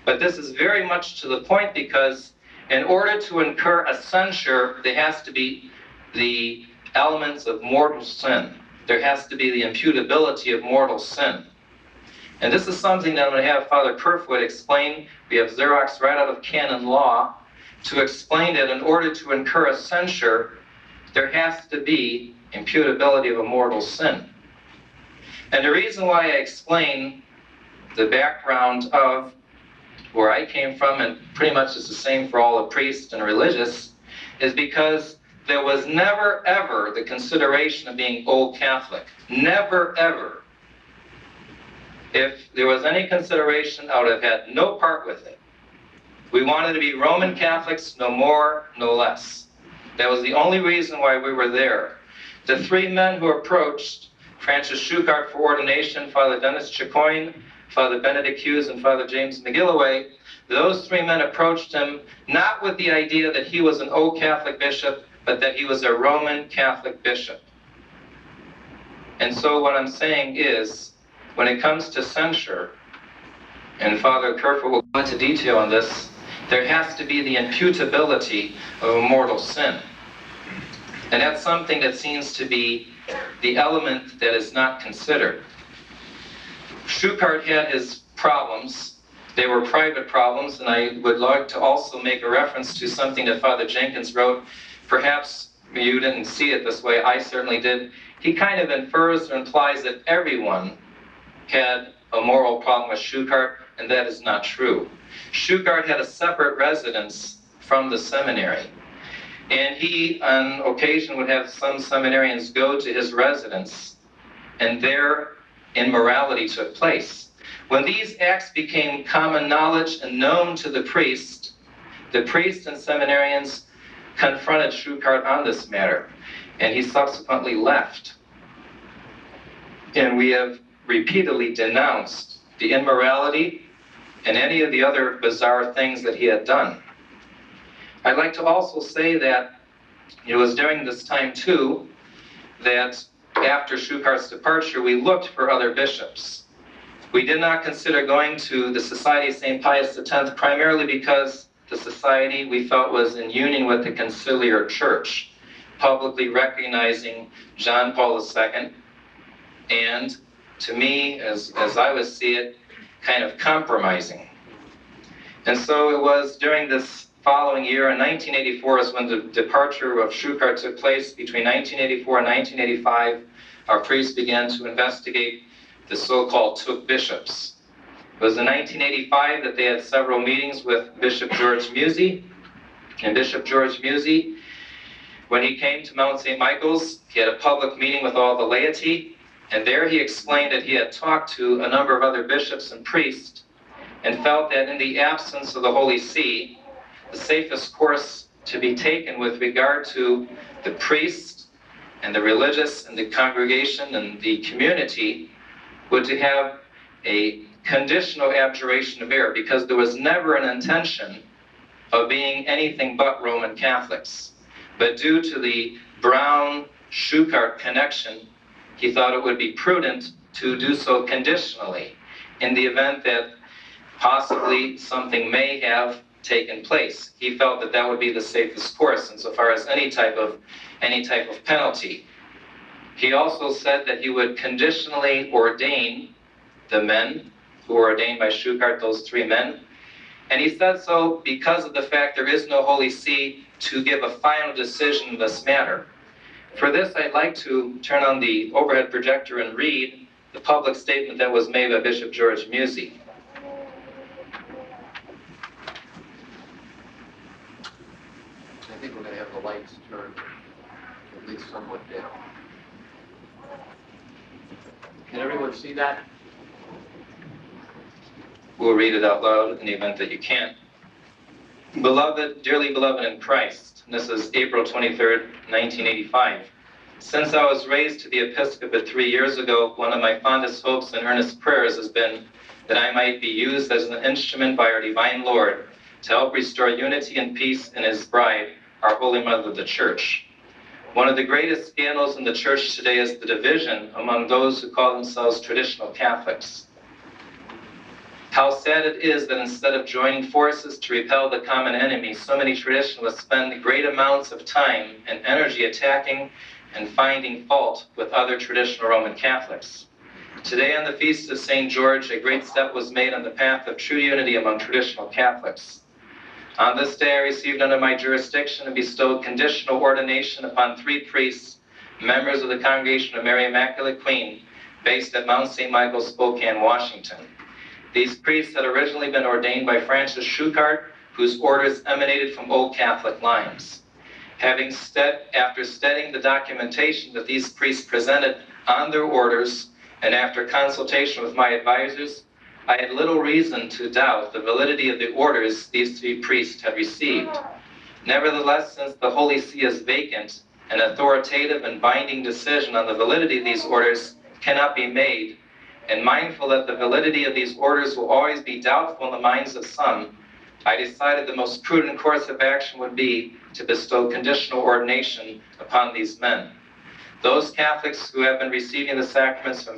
Speaker 2: but this is very much to the point because in order to incur a censure, there has to be the elements of mortal sin. There has to be the imputability of mortal sin. And this is something that I'm going to have Father Kerfoot explain. We have Xerox right out of canon law to explain that in order to incur a censure, there has to be imputability of a mortal sin. And the reason why I explain the background of where I came from, and pretty much it's the same for all the priests and religious, is because there was never ever the consideration of being Old Catholic. Never ever. If there was any consideration, I would have had no part with it. We wanted to be Roman Catholics, no more, no less. That was the only reason why we were there. The three men who approached Francis Schuchart for ordination, Father Dennis Chicoine, Father Benedict Hughes, and Father James McGilloway, those three men approached him not with the idea that he was an Old Catholic bishop, but that he was a Roman Catholic bishop. And so what I'm saying is, when it comes to censure, and Father Kerfoot will go into detail on this, there has to be the imputability of a mortal sin. And that's something that seems to be the element that is not considered. Schuchart had his problems. They were private problems, and I would like to also make a reference to something that Father Jenkins wrote. Perhaps you didn't see it this way, I certainly did. He kind of infers or implies that everyone had a moral problem with Schuchart, and that is not true. Schuchart had a separate residence from the seminary, and he on occasion would have some seminarians go to his residence, and there immorality took place. When these acts became common knowledge and known to the priest and seminarians confronted Schuchart on this matter, and he subsequently left. And we have repeatedly denounced the immorality and any of the other bizarre things that he had done. I'd like to also say that it was during this time, too, that after Schuckart's departure, we looked for other bishops. We did not consider going to the Society of St. Pius X primarily because the society we felt was in union with the Conciliar Church, publicly recognizing John Paul II, and to me, as I would see it, kind of compromising. And so it was during this following year, in 1984, is when the departure of Schuckart took place. Between 1984 and 1985, our priests began to investigate the so-called Took bishops. It was in 1985 that they had several meetings with Bishop George Musey. And Bishop George Musey, when he came to Mount St. Michael's, he had a public meeting with all the laity, and there he explained that he had talked to a number of other bishops and priests and felt that in the absence of the Holy See, the safest course to be taken with regard to the priest and the religious and the congregation and the community would to have a conditional abjuration of error, because there was never an intention of being anything but Roman Catholics. But due to the Brown-Schuckart connection, he thought it would be prudent to do so conditionally in the event that possibly something may have taken place. He felt that that would be the safest course insofar as any type of penalty. He also said that he would conditionally ordain the men who were ordained by Schuckart, those 3 men. And he said so because of the fact there is no Holy See to give a final decision in this matter. For this, I'd like to turn on the overhead projector and read the public statement that was made by Bishop George Musey.
Speaker 1: I think we're going to have the lights turned at least somewhat down. Can everyone see that?
Speaker 2: We'll read it out loud in the event that you can't. Beloved, dearly beloved in Christ, this is April 23rd, 1985. Since I was raised to the episcopate 3 years ago, one of my fondest hopes and earnest prayers has been that I might be used as an instrument by our divine Lord to help restore unity and peace in his bride, our Holy Mother, the Church. One of the greatest scandals in the Church today is the division among those who call themselves traditional Catholics. How sad it is that instead of joining forces to repel the common enemy, so many traditionalists spend great amounts of time and energy attacking and finding fault with other traditional Roman Catholics. Today, on the Feast of St. George, a great step was made on the path of true unity among traditional Catholics. On this day, I received under my jurisdiction and bestowed conditional ordination upon 3 priests, members of the Congregation of Mary Immaculate Queen, based at Mount St. Michael's, Spokane, Washington. These priests had originally been ordained by Francis Schuckart, whose orders emanated from Old Catholic lines. After studying the documentation that these priests presented on their orders, and after consultation with my advisors, I had little reason to doubt the validity of the orders these 3 priests had received. Nevertheless, since the Holy See is vacant, an authoritative and binding decision on the validity of these orders cannot be made, and mindful that the validity of these orders will always be doubtful in the minds of some, I decided the most prudent course of action would be to bestow conditional ordination upon these men. Those Catholics who have been receiving the sacraments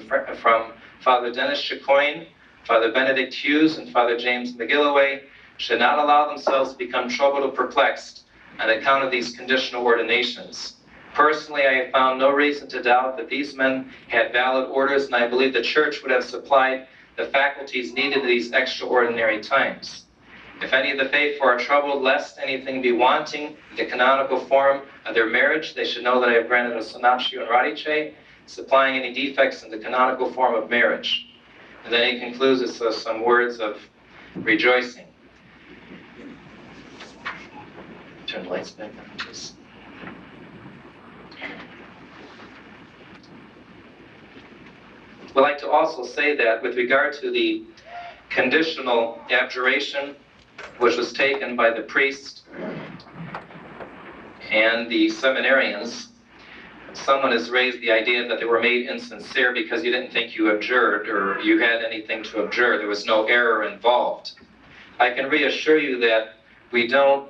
Speaker 2: from Father Dennis Chicoine, Father Benedict Hughes, and Father James McGilloway should not allow themselves to become troubled or perplexed on account of these conditional ordinations. Personally, I have found no reason to doubt that these men had valid orders, and I believe the Church would have supplied the faculties needed in these extraordinary times. If any of the faithful are troubled, lest anything be wanting in the canonical form of their marriage, they should know that I have granted a sonatio in radice, supplying any defects in the canonical form of marriage. And then he concludes with some words of rejoicing. Turn the lights back on, please. I'd like to also say that with regard to the conditional abjuration, which was taken by the priests and the seminarians, someone has raised the idea that they were made insincere because you didn't think you abjured or you had anything to abjure. There was no error involved. I can reassure you that we don't,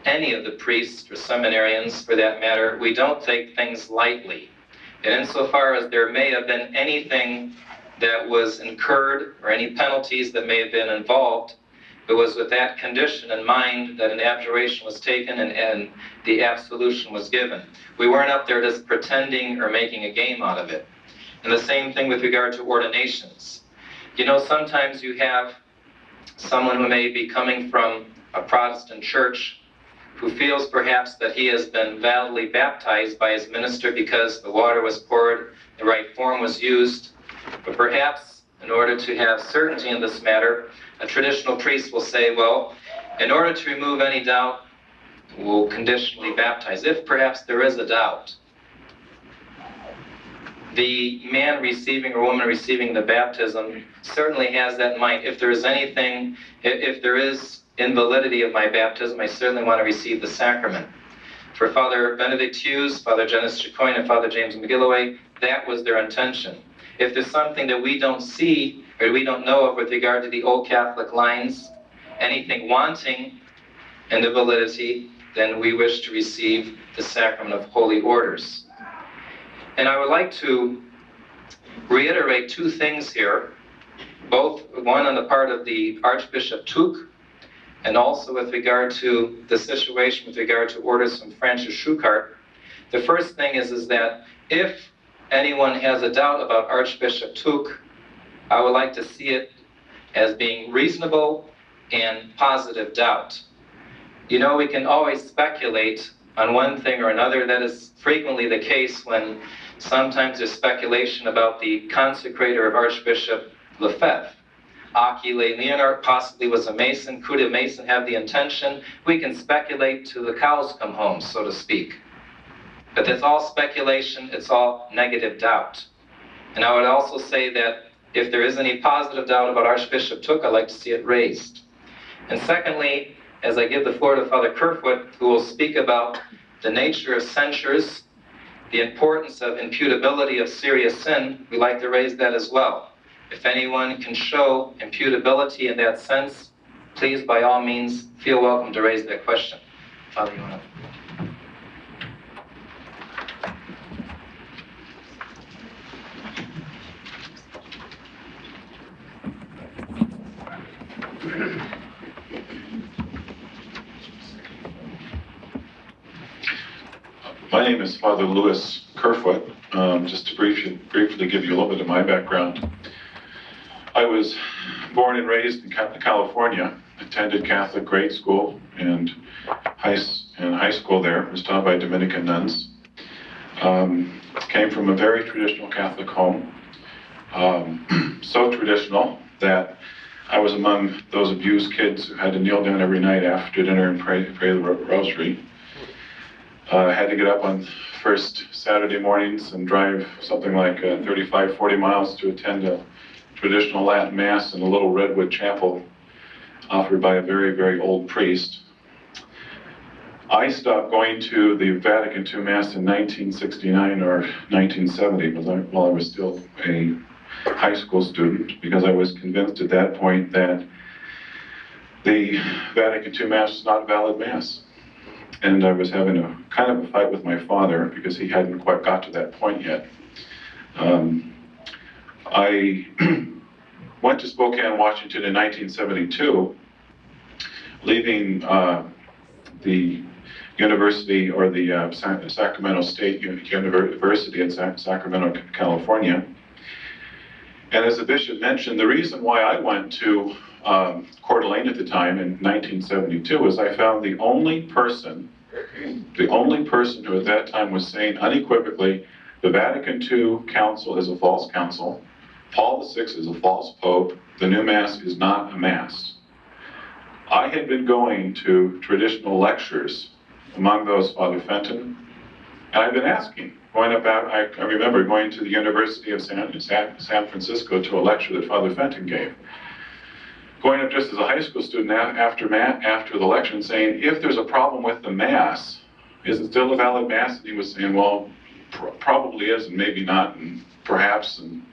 Speaker 2: any of the priests or seminarians for that matter, we don't take things lightly. And insofar as there may have been anything that was incurred or any penalties that may have been involved, it was with that condition in mind that an abjuration was taken and the absolution was given. We weren't up there just pretending or making a game out of it. And the same thing with regard to ordinations. You know, sometimes you have someone who may be coming from a Protestant church who feels perhaps that he has been validly baptized by his minister because the water was poured, the right form was used, but perhaps in order to have certainty in this matter, a traditional priest will say, well, in order to remove any doubt, we'll conditionally baptize, if perhaps there is a doubt. The man receiving or woman receiving the baptism certainly has that in mind. If there is anything, if there is invalidity of my baptism, I certainly want to receive the sacrament. For Father Benedict Hughes, Father Dennis Chicoine, and Father James McGilloway, that was their intention. If there's something that we don't see or we don't know of with regard to the old Catholic lines, anything wanting in the validity, then we wish to receive the sacrament of holy orders. And I would like to reiterate two things here, both one on the part of the Archbishop Tuch, and also with regard to the situation with regard to orders from Francis Schuchart. The first thing is that if anyone has a doubt about Archbishop Tuch, I would like to see it as being reasonable and positive doubt. You know, we can always speculate on one thing or another. That is frequently the case when sometimes there's speculation about the consecrator of Archbishop Lefebvre. Achille Leonard possibly was a Mason. Could a Mason have the intention? We can speculate till the cows come home, so to speak. But that's all speculation, it's all negative doubt. And I would also say that if there is any positive doubt about Archbishop Tuch, I'd like to see it raised. And secondly, as I give the floor to Father Kerfoot, who will speak about the nature of censures, the importance of imputability of serious sin, we'd like to raise that as well. If anyone can show imputability in that sense, please, by all means, feel welcome to raise that question. Father, you want to?
Speaker 4: My name is Father Louis Kerfoot. Just to briefly give you a little bit of my background. I was born and raised in California, attended Catholic grade school and high school there, was taught by Dominican nuns. Came from a very traditional Catholic home, so traditional that I was among those abused kids who had to kneel down every night after dinner and pray the rosary. I had to get up on first Saturday mornings and drive something like 35, 40 miles to attend a traditional Latin Mass in a little redwood chapel offered by a very, very old priest. I stopped going to the Vatican II Mass in 1969 or 1970 while I was still a high school student, because I was convinced at that point that the Vatican II Mass was not a valid Mass. And I was having a kind of a fight with my father because he hadn't quite got to that point yet. I went to Spokane, Washington in 1972, leaving the university, or the Sacramento State University in Sacramento, California. And as the bishop mentioned, the reason why I went to Coeur d'Alene at the time in 1972 was I found the only person who at that time was saying unequivocally, the Vatican II Council is a false council, Paul VI is a false pope, the new Mass is not a Mass. I had been going to traditional lectures, among those Father Fenton, and I've been asking, I remember going to the University of San Francisco to a lecture that Father Fenton gave. Going up just as a high school student after the lecture and saying, if there's a problem with the Mass, Is it still a valid Mass? And he was saying, well, probably is, and maybe not, and perhaps, and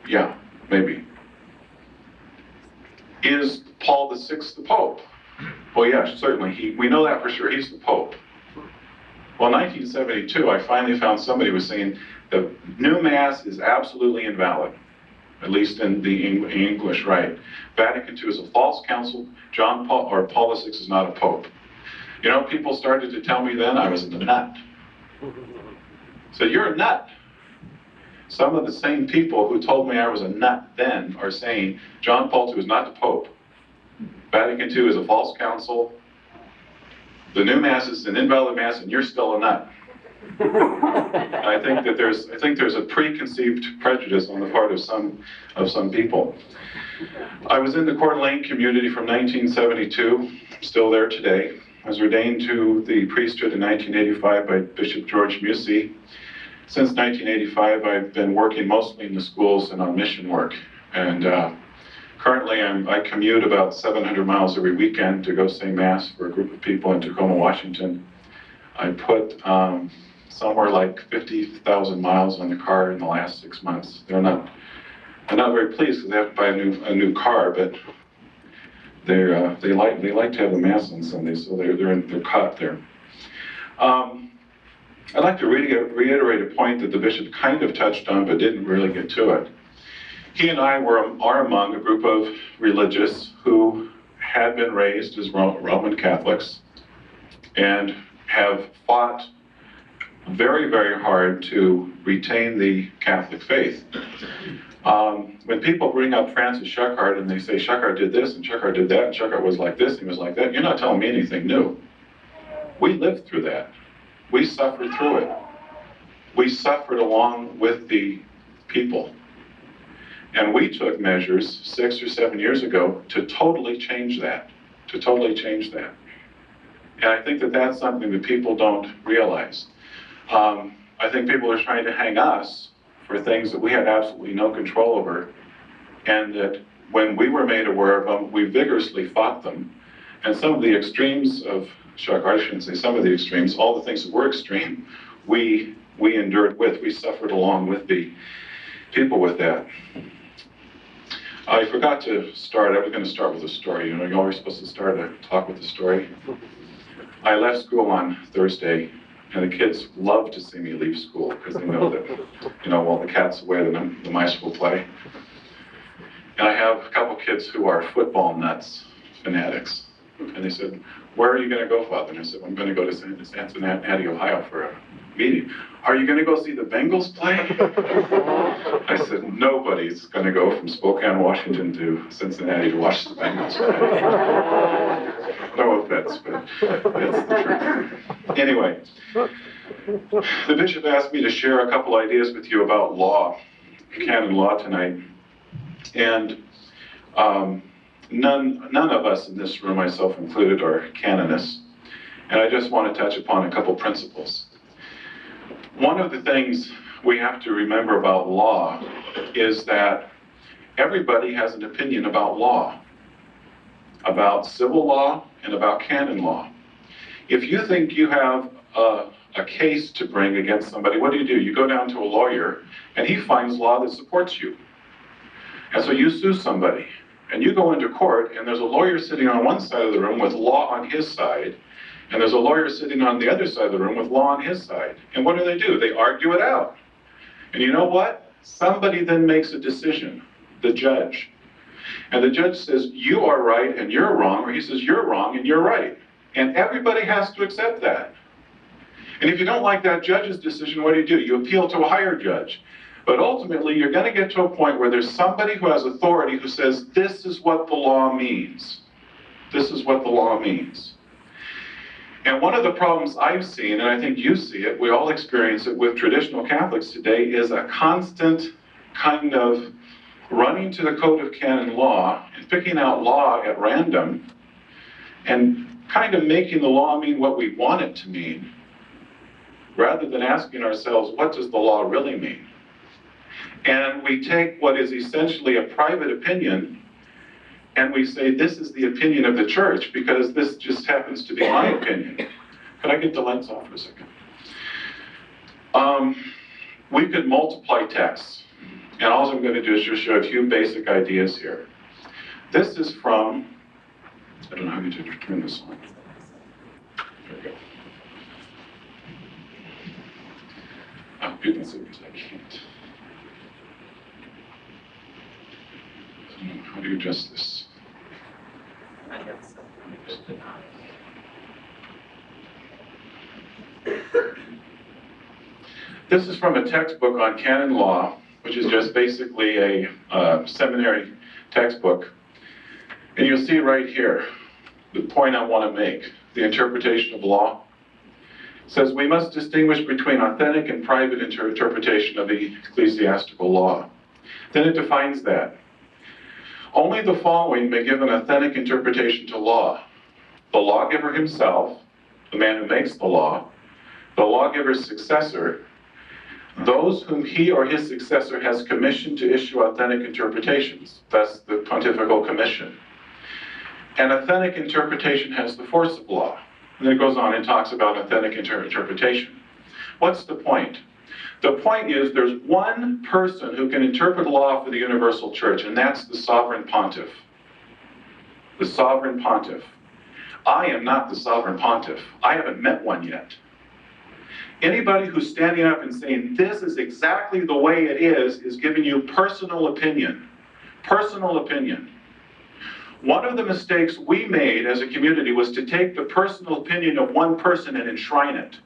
Speaker 4: yeah, maybe. Is Paul VI the Pope? Well, yeah, certainly. We know that for sure. He's the Pope. Well, in 1972, I finally found somebody who was saying the new Mass is absolutely invalid, at least in the English Rite. Vatican II is a false council. Paul VI is not a Pope. You know, people started to tell me then I was a nut. So you're a nut. Some of the same people who told me I was a nut then are saying John Paul II is not the Pope. Vatican II is a false council. The new Mass is an invalid Mass, and you're still a nut. I think that there's a preconceived prejudice on the part of some people. I was in the Coeur d'Alene community from 1972, still there today. I was ordained to the priesthood in 1985 by Bishop George Musey. Since 1985, I've been working mostly in the schools and on mission work. And currently, I commute about 700 miles every weekend to go say Mass for a group of people in Tacoma, Washington. I put somewhere like 50,000 miles on the car in the last 6 months. They're not very pleased because they have to buy a new car, but they like to have the Mass on Sunday, so they're caught there. I'd like to reiterate a point that the bishop kind of touched on, but didn't really get to it. He and I are among a group of religious who had been raised as Roman Catholics and have fought very, very hard to retain the Catholic faith. When people bring up Francis Schuckardt and they say Schuckardt did this and Schuckardt did that and Schuckardt was like this and he was like that, you're not telling me anything new. We lived through that. We suffered through it. We suffered along with the people. And we took measures 6 or 7 years ago to totally change that, And I think that that's something that people don't realize. I think people are trying to hang us for things that we had absolutely no control over, and that when we were made aware of them, we vigorously fought them. And some of the extremes of Schuckardt, I shouldn't say some of the extremes, all the things that were extreme, we endured with, we suffered along with the people with that. I forgot to start. I was going to start with a story. You know, you're always supposed to start a talk with a story. I left school on Thursday, and the kids love to see me leave school because they know that, you know, while the cat's away, the mice will play. And I have a couple kids who are football nuts, fanatics. And they said, "Where are you going to go, Father?" And I said, "I'm going to go to Cincinnati, Ohio for a meeting." "Are you going to go see the Bengals play?" I said, "Nobody's going to go from Spokane, Washington to Cincinnati to watch the Bengals play." No offense, but that's the truth. Anyway, the bishop asked me to share a couple ideas with you about law, canon law tonight. And none of us in this room, myself included, are canonists. And I just want to touch upon a couple principles. One of the things we have to remember about law is that everybody has an opinion about law, about civil law and about canon law. If you think you have a case to bring against somebody, what do? You go down to a lawyer and he finds law that supports you. And so you sue somebody and you go into court and there's a lawyer sitting on one side of the room with law on his side, and there's a lawyer sitting on the other side of the room with law on his side. And what do? They argue it out. And you know what? Somebody then makes a decision, the judge. And the judge says, "You are right and you're wrong," or he says, "You're wrong and you're right." And everybody has to accept that. And if you don't like that judge's decision, what do? You appeal to a higher judge. But ultimately, you're going to get to a point where there's somebody who has authority who says, this is what the law means. This is what the law means. And one of the problems I've seen, and I think you see it, we all experience it with traditional Catholics today, is a constant kind of running to the code of canon law and picking out law at random and kind of making the law mean what we want it to mean, rather than asking ourselves, what does the law really mean? And we take what is essentially a private opinion and we say, this is the opinion of the church because this just happens to be my opinion. Could I get the lights off for a second? We could multiply texts. And all I'm going to do is just show a few basic ideas here. This is from, I don't know how you turn this on. There we go. I hope you can see because I can't. How do you adjust this? This is from a textbook on canon law, which is just basically a seminary textbook. And you'll see right here the point I want to make, the interpretation of law. It says we must distinguish between authentic and private interpretation of the ecclesiastical law. Then it defines that. Only the following may give an authentic interpretation to law: the lawgiver himself, the man who makes the law, the lawgiver's successor, those whom he or his successor has commissioned to issue authentic interpretations, thus the pontifical commission. An authentic interpretation has the force of law. And then it goes on and talks about authentic interpretation. What's the point? The point is there's one person who can interpret law for the universal church, and that's the sovereign pontiff. The sovereign pontiff. I am not the sovereign pontiff. I haven't met one yet. Anybody who's standing up and saying this is exactly the way it is giving you personal opinion. Personal opinion. One of the mistakes we made as a community was to take the personal opinion of one person and enshrine it.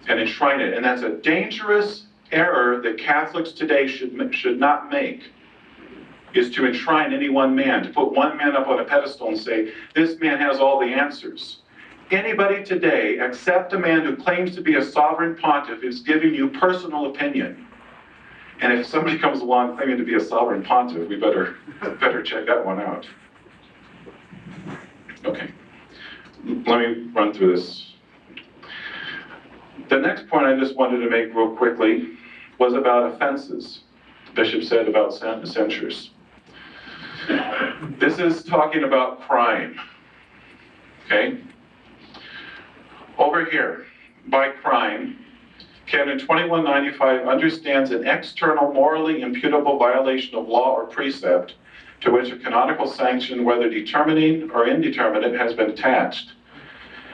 Speaker 4: And that's a dangerous error that Catholics today should not make, is to enshrine any one man, to put one man up on a pedestal and say, this man has all the answers. Anybody today, except a man who claims to be a sovereign pontiff, is giving you personal opinion. And if somebody comes along claiming to be a sovereign pontiff, we better check that one out. Okay, let me run through this. The next point I just wanted to make real quickly was about offenses. The bishop said about censures. This is talking about crime, okay? Over here, by crime, Canon 2195 understands an external morally imputable violation of law or precept to which a canonical sanction, whether determining or indeterminate, has been attached.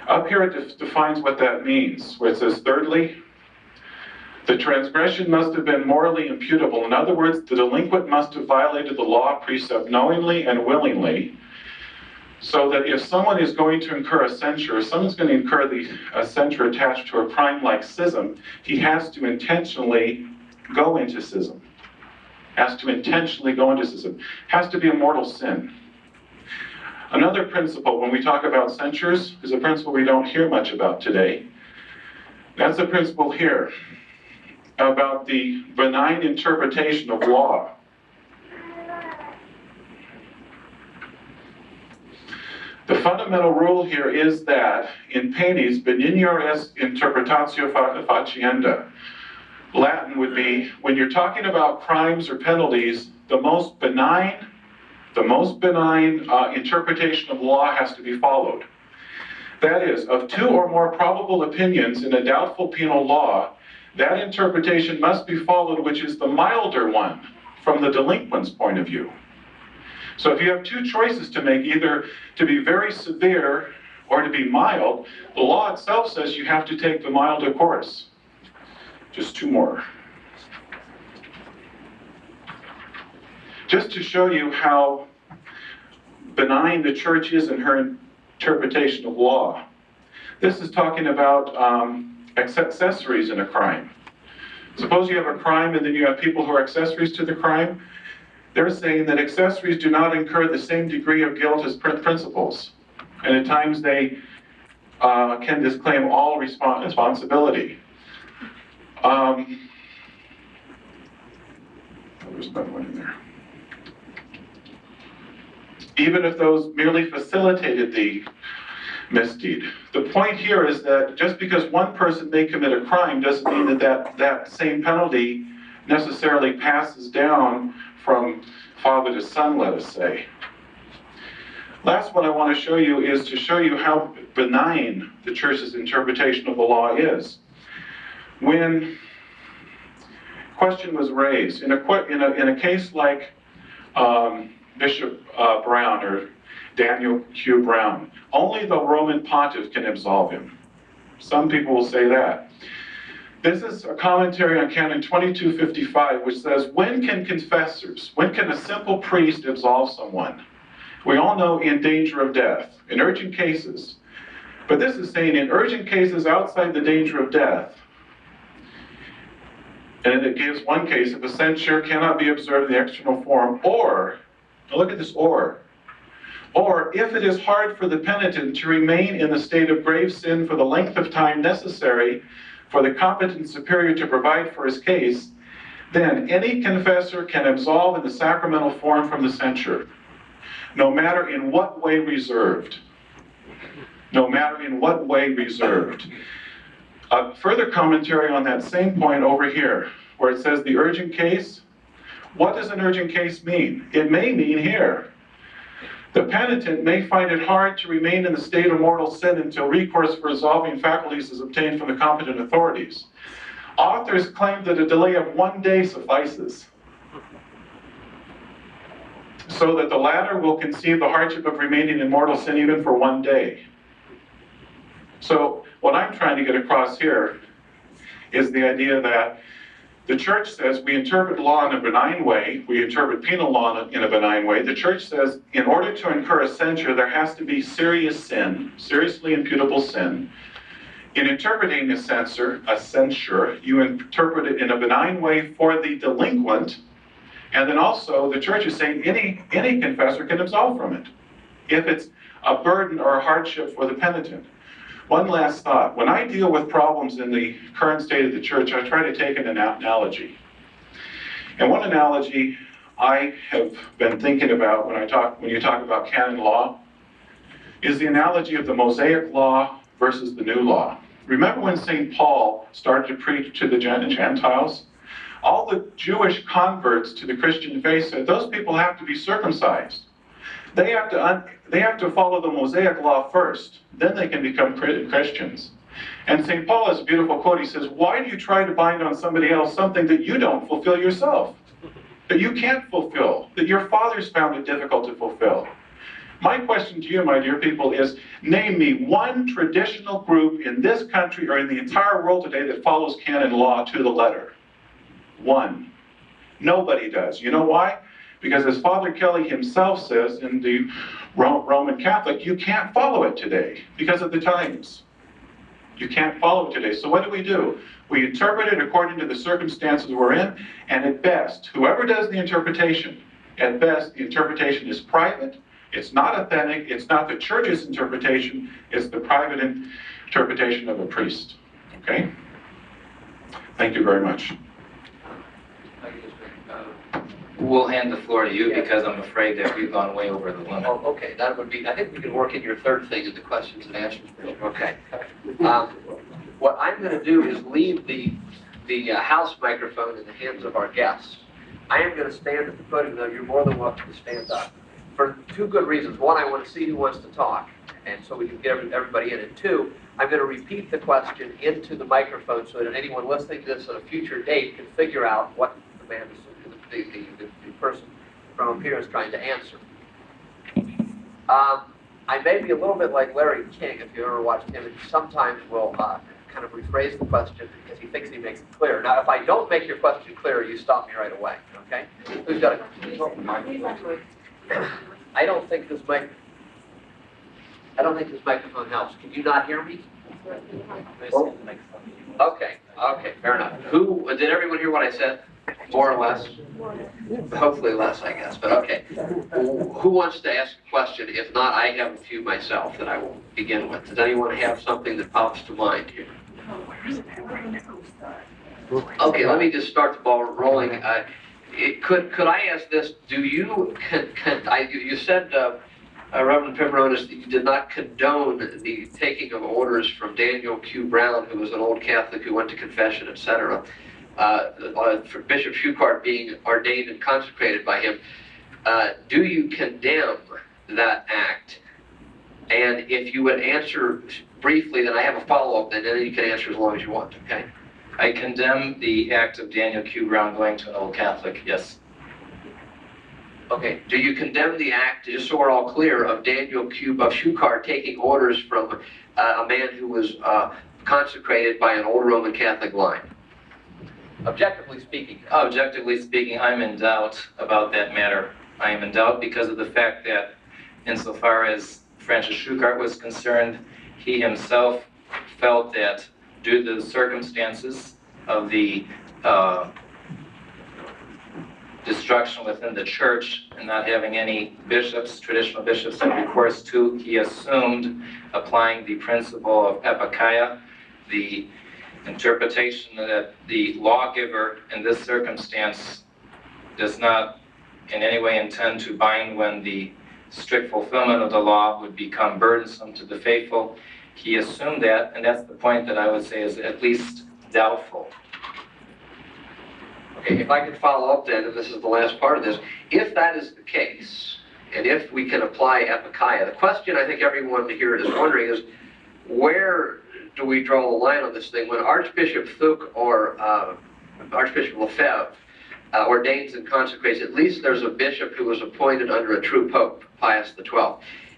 Speaker 4: Up here it defines what that means, where it says, thirdly, the transgression must have been morally imputable. In other words, the delinquent must have violated the law or precept knowingly and willingly, so that if someone is going to incur a censure, if someone's going to incur a censure attached to a crime like schism, he has to intentionally go into schism. Has to intentionally go into schism. Has to be a mortal sin. Another principle when we talk about censures is a principle we don't hear much about today. That's the principle here about the benign interpretation of law. The fundamental rule here is that in penis benignor est interpretatio facienda. Latin would be, when you're talking about crimes or penalties, the most benign interpretation of law has to be followed. That is, of two or more probable opinions in a doubtful penal law, that interpretation must be followed, which is the milder one from the delinquent's point of view. So if you have two choices to make, either to be very severe or to be mild, the law itself says you have to take the milder course. Just two more. Just to show you how benign the church is in her interpretation of law. This is talking about accessories in a crime. Suppose you have a crime and then you have people who are accessories to the crime. They're saying that accessories do not incur the same degree of guilt as principals. And at times they can disclaim all responsibility. There's another one in there. Even if those merely facilitated the misdeed. The point here is that just because one person may commit a crime doesn't mean that same penalty necessarily passes down from father to son, let us say. Last one I want to show you is to show you how benign the church's interpretation of the law is. When question was raised, in a case like Bishop Brown or Daniel Q. Brown, only the Roman pontiff can absolve him. Some people will say that. This is a commentary on Canon 2255, which says, when can a simple priest absolve someone? We all know in danger of death, in urgent cases. But this is saying in urgent cases outside the danger of death. And it gives one case, if a censure cannot be observed in the external form, or, now look at this or if it is hard for the penitent to remain in the state of grave sin for the length of time necessary for the competent superior to provide for his case, then any confessor can absolve in the sacramental form from the censure, no matter in what way reserved. No matter in what way reserved. A further commentary on that same point over here, where it says the urgent case. What does an urgent case mean? It may mean here, the penitent may find it hard to remain in the state of mortal sin until recourse for resolving faculties is obtained from the competent authorities. Authors claim that a delay of 1 day suffices, so that the latter will conceive the hardship of remaining in mortal sin even for 1 day. So what I'm trying to get across here is the idea that the church says we interpret law in a benign way, we interpret penal law in a benign way. The church says in order to incur a censure, there has to be serious sin, seriously imputable sin. In interpreting a censure, you interpret it in a benign way for the delinquent, and then also the church is saying any confessor can absolve from it if it's a burden or a hardship for the penitent. One last thought. When I deal with problems in the current state of the church, I try to take an analogy. And one analogy I have been thinking about when you talk about canon law is the analogy of the Mosaic law versus the new law. Remember when St. Paul started to preach to the Gentiles? All the Jewish converts to the Christian faith said those people have to be circumcised. They have to follow the Mosaic law first, then they can become Christians. And St. Paul has a beautiful quote. He says, why do you try to bind on somebody else something that you don't fulfill yourself? That you can't fulfill, that your fathers found it difficult to fulfill. My question to you, my dear people, is name me one traditional group in this country or in the entire world today that follows canon law to the letter. One. Nobody does. You know why? Because as Father Kelly himself says in the Roman Catholic, you can't follow it today because of the times. You can't follow it today. So what do? We interpret it according to the circumstances we're in, and at best, whoever does the interpretation, at best, the interpretation is private, it's not authentic, it's not the church's interpretation, it's the private interpretation of a priest. Okay? Thank you very much.
Speaker 2: We'll hand the floor to you because I'm afraid that we've gone way over the limit.
Speaker 1: Oh, okay, that would be, I think we can work in your third thing in the questions and answers. Okay. What I'm going to do is leave the house microphone in the hands of our guests. I am going to stand at the podium, though you're more than welcome to stand up. For two good reasons. One, I want to see who wants to talk, and so we can get everybody in. And two, I'm going to repeat the question into the microphone so that anyone listening to this at a future date can figure out what the man is, the person from up here is trying to answer. I may be a little bit like Larry King, if you ever watched him, and sometimes will kind of rephrase the question because he thinks he makes it clear. Now, if I don't make your question clear, you stop me right away, okay? Who's got a... I don't think this microphone helps. Can you not hear me? Okay, fair enough. Did everyone hear what I said? More or less? Hopefully less, I guess, but okay. Who wants to ask a question? If not, I have a few myself that I will begin with. Does anyone have something that pops to mind here? Okay, let me just start the ball rolling. Could I ask this? Do you, you said, Reverend Pivarunas, that you did not condone the taking of orders from Daniel Q. Brown, who was an old Catholic who went to confession, etc., for Bishop Schuchart being ordained and consecrated by him. Do you condemn that act? And if you would answer briefly, then I have a follow-up, and then you can answer as long as you want, okay?
Speaker 2: I condemn the act of Daniel Q. Brown going to an old Catholic, yes.
Speaker 1: Okay, do you condemn the act, just so we're all clear, of Daniel Q. Schuchart taking orders from a man who was consecrated by an old Roman Catholic line? Objectively speaking.
Speaker 2: Objectively speaking, I'm in doubt about that matter. I am in doubt because of the fact that insofar as Francis Schuchart was concerned, he himself felt that due to the circumstances of the destruction within the church and not having any bishops, traditional bishops, to recourse to, he assumed applying the principle of epikeia, the interpretation that the lawgiver in this circumstance does not in any way intend to bind when the strict fulfillment of the law would become burdensome to the faithful. He assumed that, and that's the point that I would say is at least doubtful.
Speaker 1: Okay, if I could follow up then, and this is the last part of this, if that is the case, and if we can apply epikeia, the question I think everyone here is wondering is, where do we draw the line on this thing? When Archbishop Thuc or Archbishop Lefebvre ordains and consecrates, at least there's a bishop who was appointed under a true pope, Pius XII.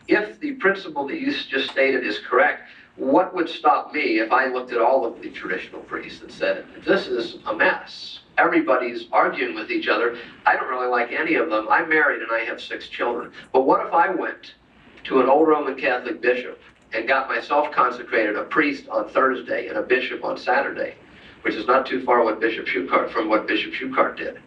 Speaker 1: If the principle that you just stated is correct, what would stop me if I looked at all of the traditional priests and said, this is a mess. Everybody's arguing with each other. I don't really like any of them. I'm married and I have 6 children. But what if I went to an old Roman Catholic bishop and got myself consecrated a priest on Thursday and a bishop on Saturday, which is not too far from what Bishop Schuchart did.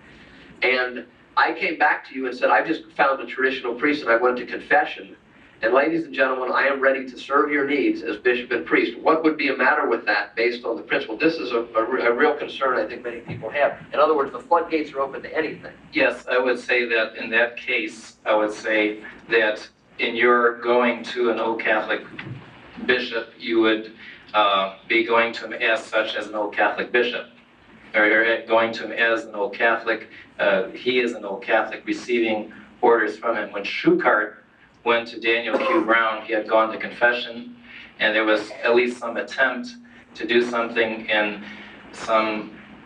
Speaker 1: And I came back to you and said, I've just found a traditional priest and I went to confession. And ladies and gentlemen, I am ready to serve your needs as bishop and priest. What would be a matter with that based on the principle? This is a real concern I think many people have. In other words, the floodgates are open to anything.
Speaker 2: Yes, I would say that in that case, I would say that in your going to an old Catholic bishop, you would be going to him as such as an old Catholic bishop, or going to him as an old Catholic. He is an old Catholic receiving orders from him. When Schuchart went to Daniel Q. Brown, he had gone to confession, and there was at least some attempt to do something in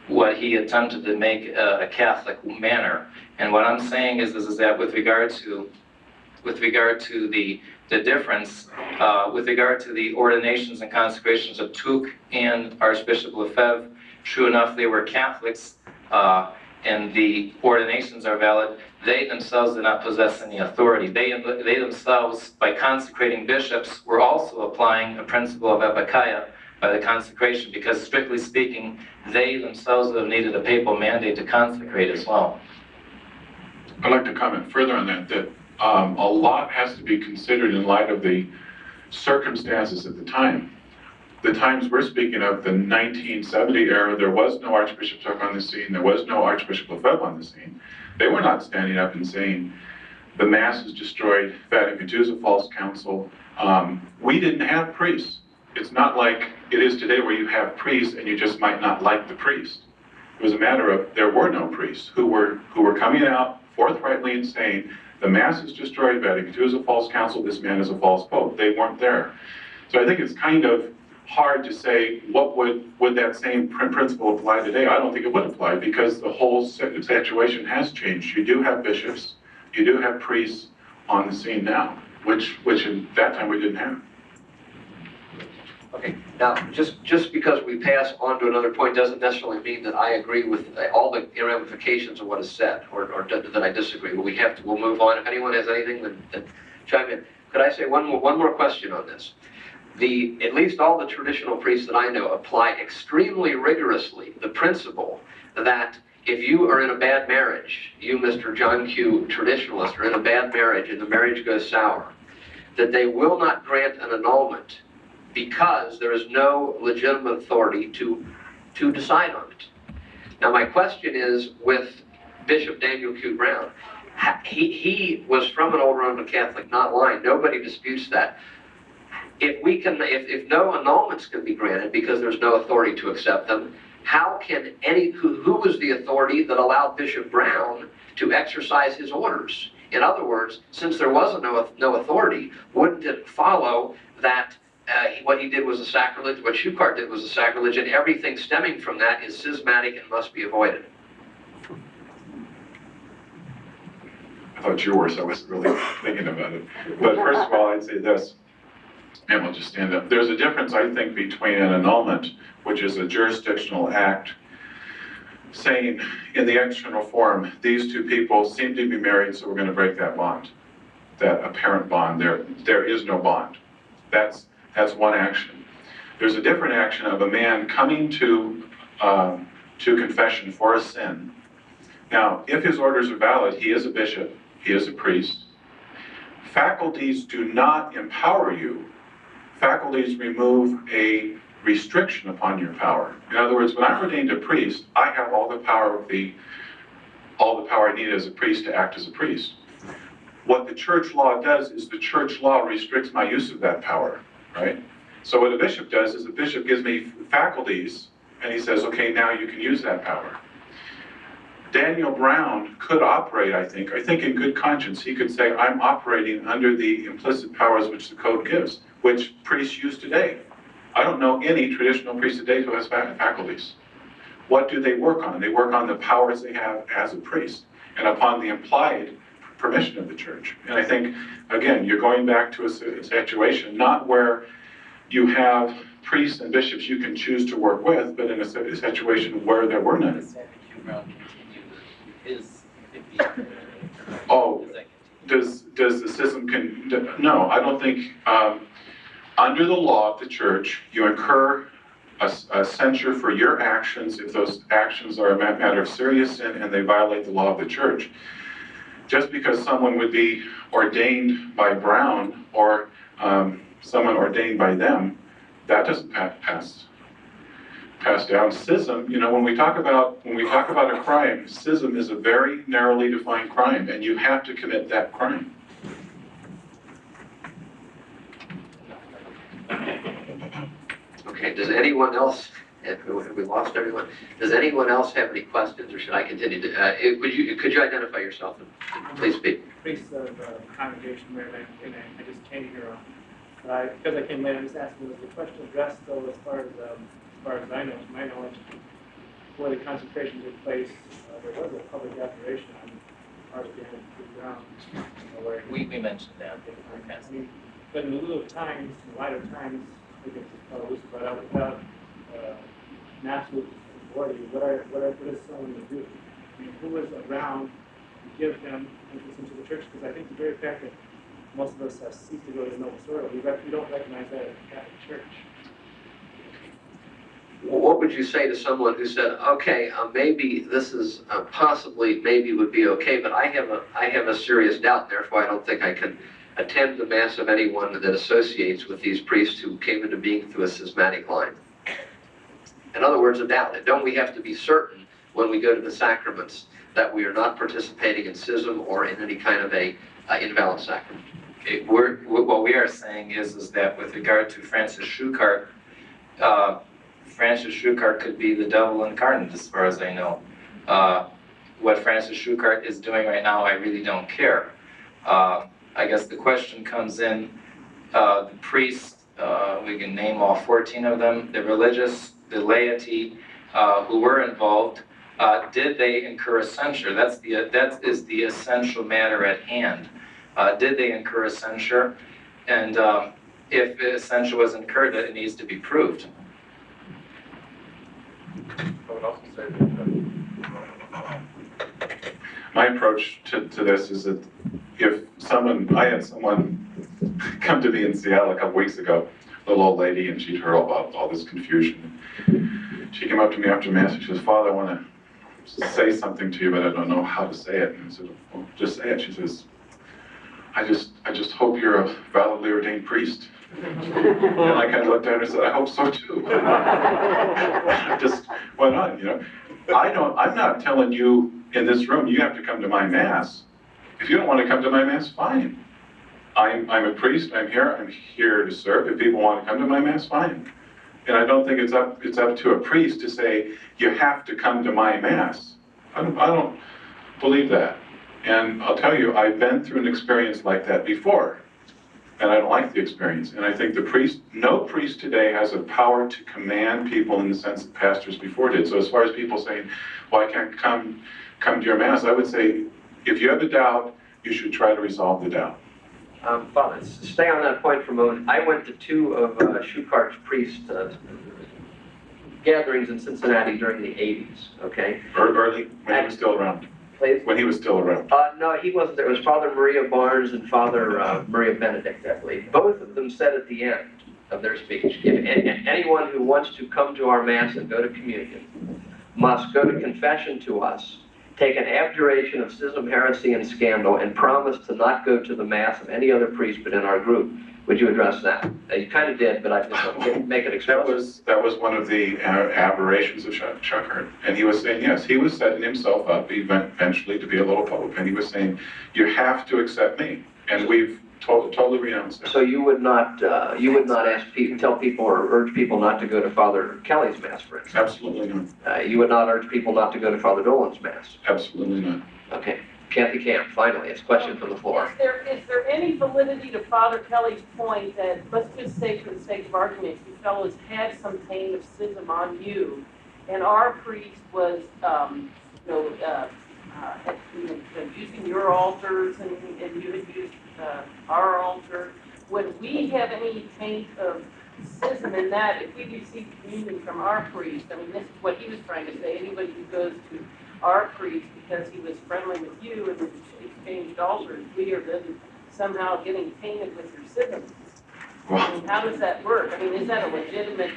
Speaker 2: what he attempted to make a Catholic manner. And what I'm saying is that with regard to the difference, with regard to the ordinations and consecrations of Thuc and Archbishop Lefebvre, true enough, they were Catholics, and the ordinations are valid. They themselves did not possess any authority. They themselves, by consecrating bishops, were also applying a principle of epikeia by the consecration, because strictly speaking, they themselves would have needed a papal mandate to consecrate as well.
Speaker 4: I'd like to comment further on that a lot has to be considered in light of the circumstances at the time. The times we're speaking of, the 1970 era, there was no Archbishop Thuc on the scene, there was no Archbishop Lefebvre on the scene. They were not standing up and saying, the Mass is destroyed, Vatican II is a false council. We didn't have priests. It's not like it is today where you have priests and you just might not like the priest. It was a matter of, there were no priests who were coming out forthrightly and saying, the Mass is destroyed, Vatican II is a false council, this man is a false pope. They weren't there. So I think it's kind of hard to say, what would that same principle apply today? I don't think it would apply, because the whole situation has changed. You do have bishops, you do have priests on the scene now, which in that time we didn't have.
Speaker 1: Okay, now, just because we pass on to another point doesn't necessarily mean that I agree with all the ramifications of what is said, or that I disagree. But we'll move on. If anyone has anything, then chime in. Could I say one more question on this? At least all the traditional priests that I know apply extremely rigorously the principle that if you are in a bad marriage, you, Mr. John Q. traditionalist, are in a bad marriage and the marriage goes sour, that they will not grant an annulment because there is no legitimate authority to decide on it. Now my question is, with Bishop Daniel Q. Brown, he was from an old Roman Catholic, not lying. Nobody disputes that. If no annulments can be granted because there's no authority to accept them, how can who was the authority that allowed Bishop Brown to exercise his orders? In other words, since there was no authority, wouldn't it follow that what he did was a sacrilege, what Schuchart did was a sacrilege, and everything stemming from that is schismatic and must be avoided?
Speaker 4: I thought you were, so I wasn't really thinking about it. But first of all, I'd say this, and we'll just stand up. There's a difference, I think, between an annulment, which is a jurisdictional act, saying in the external form, these two people seem to be married, so we're going to break that bond, that apparent bond. There is no bond. That's one action. There's a different action of a man coming to confession for a sin. Now, if his orders are valid, he is a bishop, he is a priest. Faculties do not empower you. Faculties remove a restriction upon your power. In other words, when I'm ordained a priest, I have all the power I need as a priest to act as a priest. What the church law does is the church law restricts my use of that power, right? So what a bishop does is a bishop gives me faculties, and he says, okay, now you can use that power. Daniel Brown could operate, I think in good conscience, he could say, I'm operating under the implicit powers which the code gives, which priests use today. I don't know any traditional priest today who has faculties. What do they work on? They work on the powers they have as a priest and upon the implied permission of the church. And I think, again, you're going back to a situation not where you have priests and bishops you can choose to work with, but in a situation where there were none. Oh, does the system no, I don't think, under the law of the church, you incur a censure for your actions if those actions are a matter of serious sin and they violate the law of the church. Just because someone would be ordained by Brown or someone ordained by them, that doesn't pass down. Schism, when we talk about a crime, schism is a very narrowly defined crime, and you have to commit that crime.
Speaker 1: Okay, does anyone else, have we lost everyone? Does anyone else have any questions, or should I continue to, could you identify yourself and please speak?
Speaker 5: Priest of congregation where I just came here on. Because I came late, I'm just asking, was the question addressed though as far as I know, to my knowledge, before the consecration took place, there was a public declaration on part of the ground.
Speaker 2: We mentioned that.
Speaker 5: But in lieu of times, in light of times, we can but without an absolute authority, what is someone to do? I mean, who is around to give them interest into the church? Because I think the very fact that most of us have ceased to go to the Novus Ordo, we don't recognize that as a Catholic Church.
Speaker 1: What would you say to someone who said, okay, maybe this is possibly, maybe would be okay, but I have a serious doubt, therefore I don't think I can attend the Mass of anyone that associates with these priests who came into being through a schismatic line? In other words, a doubt. And don't we have to be certain when we go to the sacraments that we are not participating in schism or in any kind of a invalid sacrament?
Speaker 2: What we are saying is that with regard to Francis Schuchart, Francis Schuchart could be the devil incarnate as far as I know. What Francis Schuchart is doing right now, I really don't care. I guess the question comes in, the priests, we can name all 14 of them, the religious, the laity who were involved, did they incur a censure? That is the essential matter at hand. Did they incur a censure? And if a censure was incurred, it needs to be proved.
Speaker 4: I would also say that my approach to this is that I had someone come to me in Seattle a couple weeks ago, a little old lady, and she'd heard about all this confusion. She came up to me after Mass and she says, Father, I want to say something to you, but I don't know how to say it. And I said, well, just say it. She says, I just hope you're a validly ordained priest. And I kind of looked at her and said, I hope so too. Just went on, I'm not telling you in this room, you have to come to my Mass. If you don't want to come to my Mass, fine. I'm a priest, I'm here to serve. If people want to come to my Mass, fine. And I don't think it's up to a priest to say, you have to come to my Mass. I don't believe that. And I'll tell you, I've been through an experience like that before, and I don't like the experience. And I think no priest today has a power to command people in the sense that pastors before did. So as far as people saying, well, I can't come to your Mass, I would say, if you have a doubt, you should try to resolve the doubt.
Speaker 1: Father, stay on that point for a moment. I went to two of Schuckart's priest gatherings in Cincinnati during the 80s, okay?
Speaker 4: Early, when he was still around.
Speaker 1: Please?
Speaker 4: When he was still around.
Speaker 1: No, he wasn't there. It was Father Maria Barnes and Father Maria Benedict, I believe. Both of them said at the end of their speech, if anyone who wants to come to our Mass and go to communion must go to confession to us, take an abjuration of schism, heresy, and scandal, and promise to not go to the Mass of any other priest but in our group. Would you address that? You kind of did, but I just want to make it explicit.
Speaker 4: That was one of the aberrations of Schuckart. And he was saying, yes, he was setting himself up eventually to be a little pope. And he was saying, you have to accept me. And we've totally renounced it.
Speaker 1: So you would not ask people, tell people or urge people not to go to Father Kelly's Mass, for instance?
Speaker 4: Absolutely not.
Speaker 1: You would not urge people not to go to Father Dolan's Mass?
Speaker 4: Absolutely not.
Speaker 1: Okay. Kathy Camp, finally, it's a question from the floor.
Speaker 6: Is there any validity to Father Kelly's point that, let's just say for the sake of argument, you fellows had some taint of schism on you, and our priest was, using your altars, and you had used our altar? Would we have any taint of schism in that if we received communion from our priest? I mean, this is what he was trying to say. Anybody who goes to our priest because he was friendly with you and exchanged altars, we are then somehow getting tainted with your schism. I mean, how does that work? I mean, is that a legitimate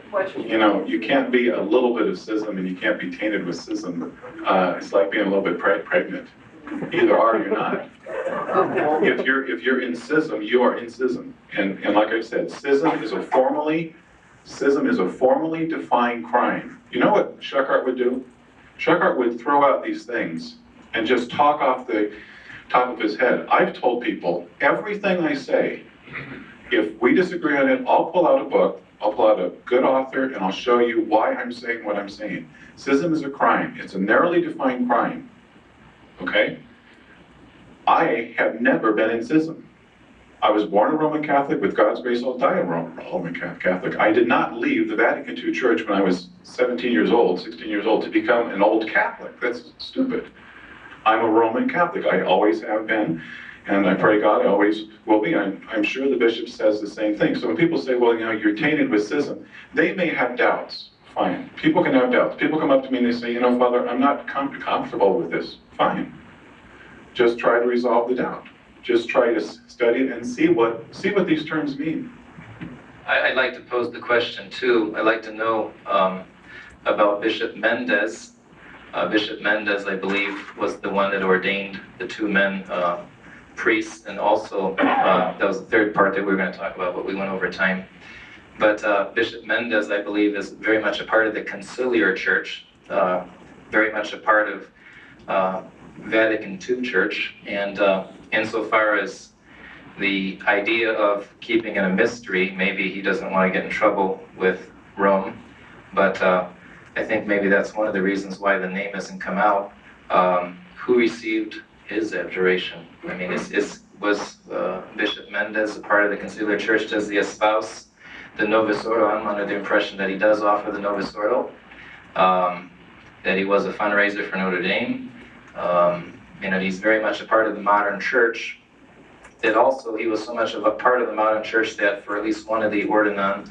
Speaker 6: question?
Speaker 4: You know, you can't be a little bit of schism and you can't be tainted with schism. It's like being a little bit pregnant. Either are or you're not. If you're in schism, you are in schism. And like I said, schism is a formally defined crime. You know what Schuckart would do? Schuckart would throw out these things and just talk off the top of his head. I've told people, everything I say, if we disagree on it, I'll pull out a book, I'll pull out a good author, and I'll show you why I'm saying what I'm saying. Schism is a crime. It's a narrowly defined crime. Okay? I have never been in schism. I was born a Roman Catholic. With God's grace, I'll die a Roman Catholic. I did not leave the Vatican II Church when I was 16 years old, to become an old Catholic. That's stupid. I'm a Roman Catholic. I always have been, and I pray God I always will be. I'm sure the bishop says the same thing. So when people say, well, you know, you're tainted with schism, they may have doubts. Fine. People can have doubts. People come up to me and they say, you know, Father, I'm not comfortable with this. Fine. Just try to resolve the doubt. Just try to study it and see what these terms mean.
Speaker 2: I'd like to pose the question too. I'd like to know about Bishop Mendez. Bishop Mendez, I believe, was the one that ordained the two men priests, and also that was the third part that we were going to talk about, but we went over time. But Bishop Mendez, I believe, is very much a part of the conciliar church, very much a part of Vatican II Church, and insofar as the idea of keeping it a mystery, maybe he doesn't want to get in trouble with Rome, but I think maybe that's one of the reasons why the name hasn't come out. Who received his abjuration? I mean, was Bishop Mendez a part of the conciliar church? Does he espouse the Novus Ordo? I'm under the impression that he does offer the Novus Ordo, that he was a fundraiser for Notre Dame. You know, he's very much a part of the modern church. That also, he was so much of a part of the modern church that for at least one of the ordinan,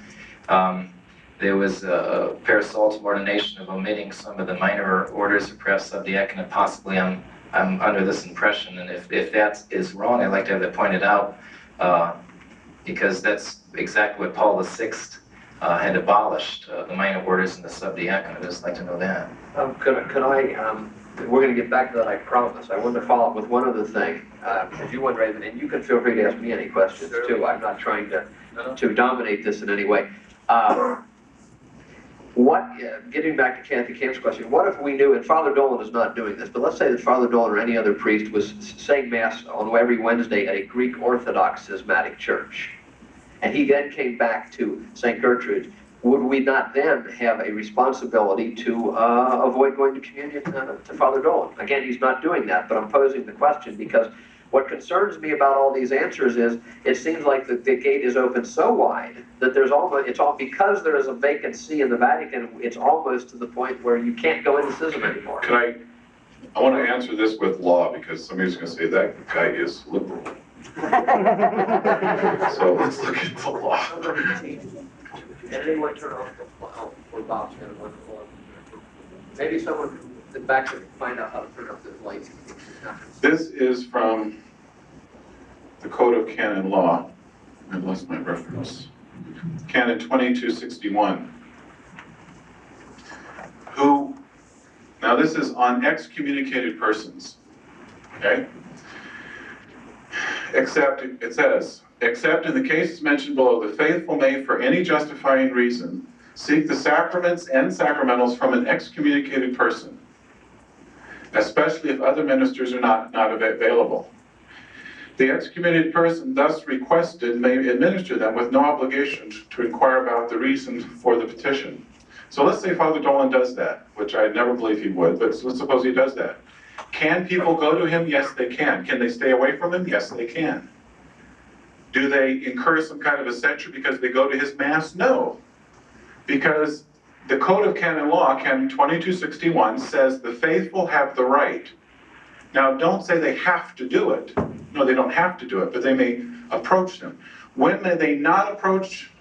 Speaker 2: there was a parasaltum ordination of omitting some of the minor orders, or perhaps subdiaconate. Possibly, I'm under this impression, and if that is wrong, I'd like to have that pointed out, because that's exactly what Paul VI had abolished, the minor orders and the subdiaconate. I'd just like to know that.
Speaker 1: Could I, we're going to get back to that, I promise. I wanted to follow up with one other thing, because you went right, and you can feel free to ask me any questions too. I'm not trying to dominate this in any way. Getting back to Kathy Camp's question, what if we knew, and Father Dolan is not doing this, but let's say that Father Dolan or any other priest was saying Mass on every Wednesday at a Greek Orthodox schismatic church, and he then came back to St. Gertrude. would we not then have a responsibility to avoid going to communion to Father Dolan? Again, he's not doing that, but I'm posing the question because what concerns me about all these answers is it seems like the gate is open so wide that there's almost, it's all because there is a vacancy in the Vatican, it's almost to the point where you can't go into schism anymore.
Speaker 4: Can I want to answer this with law because somebody's going to say that guy is liberal. So let's look at the law.
Speaker 1: Anyone turn off or Bob's going to want to. Maybe someone in the back could find out how to turn off those lights.
Speaker 4: This is from the Code of Canon Law. I lost my reference. Canon 2261. Now this is on excommunicated persons, okay? Except, it says, except in the cases mentioned below, the faithful may, for any justifying reason, seek the sacraments and sacramentals from an excommunicated person, especially if other ministers are not available. The excommunicated person thus requested may administer them with no obligation to inquire about the reason for the petition. So let's say Father Dolan does that, which I never believe he would, but let's suppose he does that. Can people go to him? Yes, they can. Can they stay away from him? Yes, they can. Do they incur some kind of a censure because they go to his Mass? No. Because the Code of Canon Law, Canon 2261, says the faithful have the right. Now, don't say they have to do it. No, they don't have to do it, but they may approach them. When may they not approach?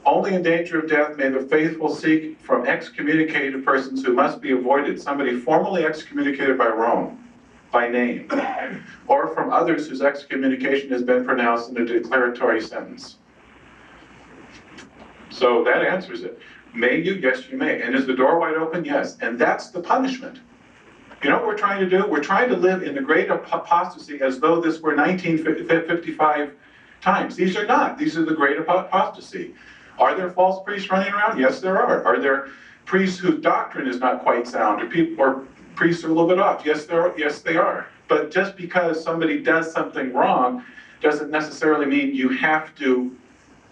Speaker 4: Only in danger of death may the faithful seek from excommunicated persons who must be avoided, somebody formally excommunicated by Rome, by name, or from others whose excommunication has been pronounced in a declaratory sentence. So that answers it. May you? Yes, you may. And is the door wide open? Yes. And that's the punishment. You know what we're trying to do? We're trying to live in the great apostasy as though this were 1955 times. These are not. These are the great apostasy. Are there false priests running around? Yes, there are. Are there priests whose doctrine is not quite sound, or priests are a little bit off? Yes, there are. Yes, they are. But just because somebody does something wrong doesn't necessarily mean you have to,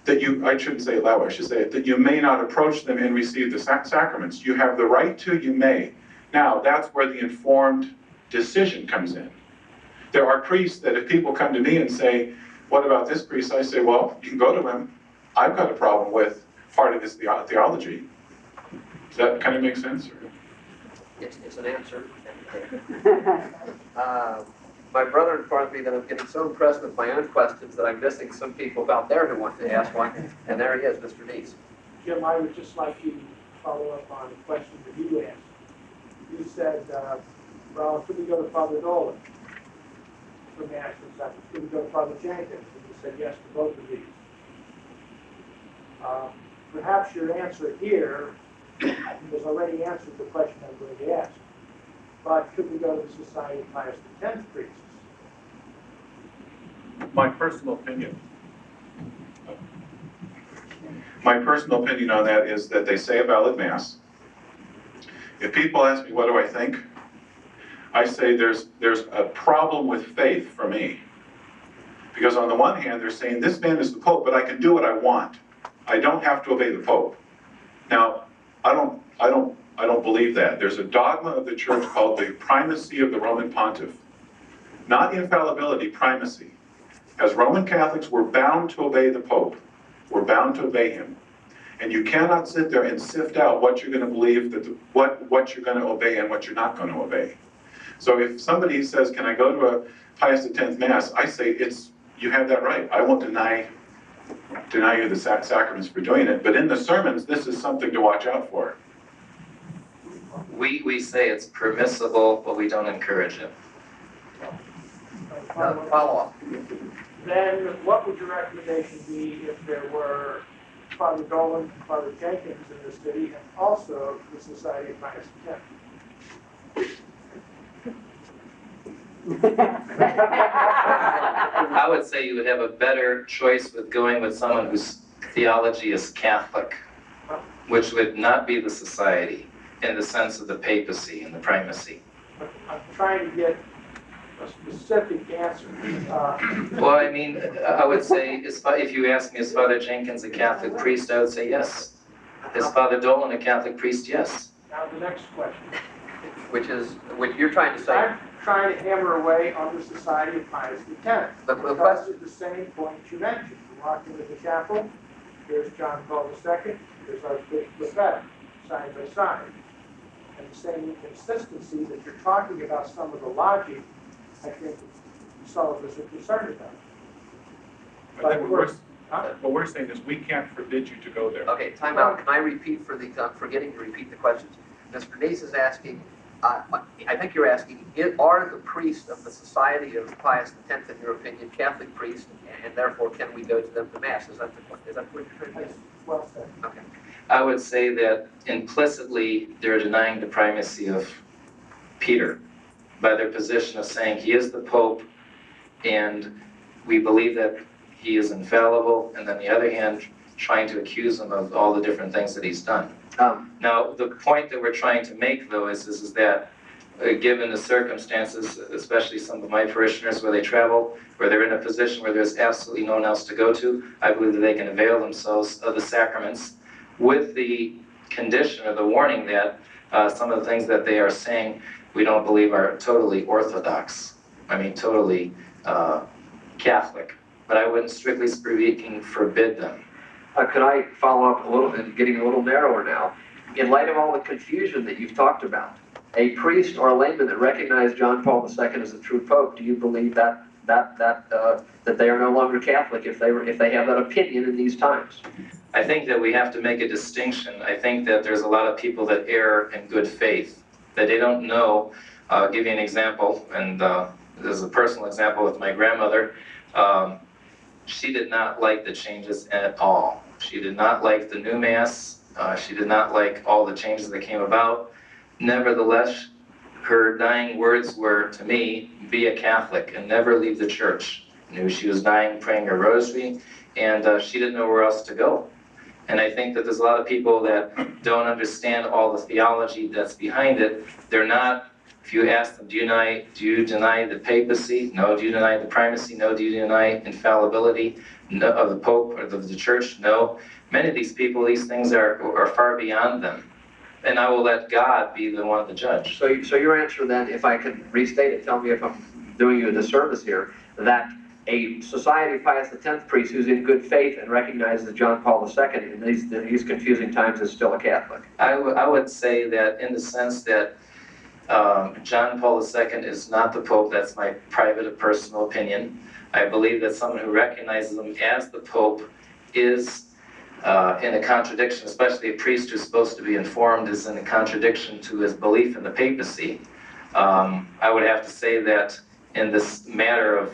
Speaker 4: I shouldn't say it that way, I should say it, that you may not approach them and receive the sacraments. You have the right to, you may. Now, that's where the informed decision comes in. There are priests that if people come to me and say, what about this priest? I say, well, you can go to him. I've got a problem with part of his theology. Does that kind of make sense?
Speaker 1: It's an answer. My brother informed me that I'm getting so impressed with my own questions that I'm missing some people out there who want to ask one. And there he is, Mr. Neese.
Speaker 5: Jim, I would just like you to follow up on the question that you asked. You said, well, should we go to Father Dolan for Mass and such? Should we go to Father Jenkins? And you said yes to both of these. Perhaps your answer here has already answered the question I'm going to ask. But should we go to the Society of Pius X priests?
Speaker 4: My personal opinion. My personal opinion on that is that they say a valid Mass. If people ask me what do I think, I say there's a problem with faith for me. Because on the one hand, they're saying this man is the Pope, but I can do what I want. I don't have to obey the Pope. Now, I don't believe that. There's a dogma of the Church called the primacy of the Roman Pontiff. Not infallibility, primacy. As Roman Catholics, we're bound to obey the Pope. We're bound to obey him. And you cannot sit there and sift out what you're going to believe, what you're going to obey and what you're not going to obey. So if somebody says, can I go to a Pius X Mass, I say, you have that right. I won't deny you the sacraments for doing it, but in the sermons, this is something to watch out for.
Speaker 2: We say it's permissible, but we don't encourage it.
Speaker 1: Follow up.
Speaker 5: Then what would your recommendation be if there were Father Dolan and Father Jenkins in the city and also the Society of Pius X?
Speaker 2: I would say you would have a better choice with going with someone whose theology is Catholic, which would not be the society in the sense of the papacy and the primacy.
Speaker 5: I'm trying to get a specific answer.
Speaker 2: Well, I mean, I would say, if you ask me, is Father Jenkins a Catholic priest, I would say yes. Is Father Dolan a Catholic priest? Yes.
Speaker 7: Now, the next question.
Speaker 1: Which you're trying to say.
Speaker 7: I'm trying to hammer away on the Society of Pius X.
Speaker 1: The
Speaker 7: Because of the same point you mentioned. You walk into the chapel, there's John Paul II, there's Archbishop Lefebvre, side by side. And the same inconsistency that you're talking about, some of the logic, I think some of us are concerned about.
Speaker 8: I think what we're saying is we can't forbid you to go there.
Speaker 1: Okay, time out. Can I repeat I'm forgetting to repeat the questions. Mr. Neese is asking, I think you're asking, are the priests of the Society of Pius X, in your opinion, Catholic priests, and therefore can we go to them to Mass? Is that what you're trying to say?
Speaker 7: Well said.
Speaker 1: Okay.
Speaker 2: I would say that implicitly they're denying the primacy of Peter by their position of saying he is the Pope and we believe that he is infallible, and on the other hand, trying to accuse him of all the different things that he's done. Now, the point that we're trying to make, though, is that given the circumstances, especially some of my parishioners where they travel, where they're in a position where there's absolutely no one else to go to, I believe that they can avail themselves of the sacraments with the condition or the warning that some of the things that they are saying we don't believe are totally orthodox. I mean, totally Catholic. But I wouldn't, strictly speaking, forbid them.
Speaker 1: Could I follow up a little bit, getting a little narrower now? In light of all the confusion that you've talked about, a priest or a layman that recognized John Paul II as the true Pope, do you believe that they are no longer Catholic if they have that opinion in these times?
Speaker 2: I think that we have to make a distinction. I think that there's a lot of people that err in good faith, that they don't know. I'll give you an example, and this is a personal example with my grandmother. She did not like the changes at all. She did not like the new Mass. She did not like all the changes that came about. Nevertheless, her dying words were, to me, be a Catholic and never leave the church. Knew she was dying praying her rosary, and she didn't know where else to go. And I think that there's a lot of people that don't understand all the theology that's behind it. They're not, if you ask them, do you deny the papacy? No. Do you deny the primacy? No. Do you deny infallibility of the Pope or of the Church? No. Many of these people, these things are far beyond them. And I will let God be the one to judge.
Speaker 1: So your answer then, if I can restate it, tell me if I'm doing you a disservice here, that a Society of Pius X priest who's in good faith and recognizes John Paul II in these confusing times is still a Catholic.
Speaker 2: I would say that in the sense that John Paul II is not the Pope. That's my private and personal opinion. I believe that someone who recognizes him as the Pope is in a contradiction, especially a priest who's supposed to be informed is in a contradiction to his belief in the papacy. I would have to say that in this matter of,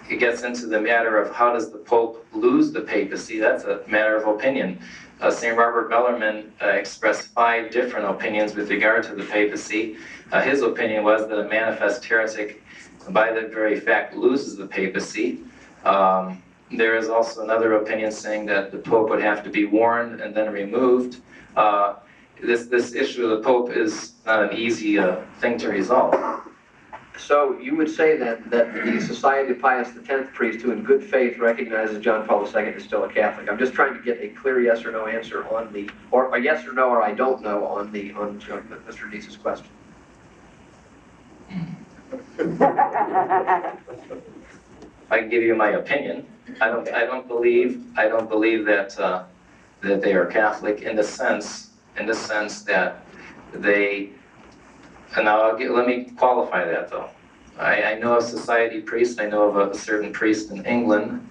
Speaker 2: it gets into the matter of how does the Pope lose the papacy. That's a matter of opinion. St. Robert Bellarmine expressed 5 different opinions with regard to the papacy. His opinion was that a manifest heretic, by that very fact, loses the papacy. There is also another opinion saying that the Pope would have to be warned and then removed. This issue of the Pope is not an easy thing to resolve.
Speaker 1: So you would say that the Society of Pius X priest who in good faith recognizes John Paul II is still a Catholic. I'm just trying to get a clear yes or no answer on or a yes or no or I don't know on Mr. Neese's question.
Speaker 2: I can give you my opinion. I don't believe that that they are Catholic in the sense that they. And now let me qualify that though. I know of society priests. I know of a certain priest in England,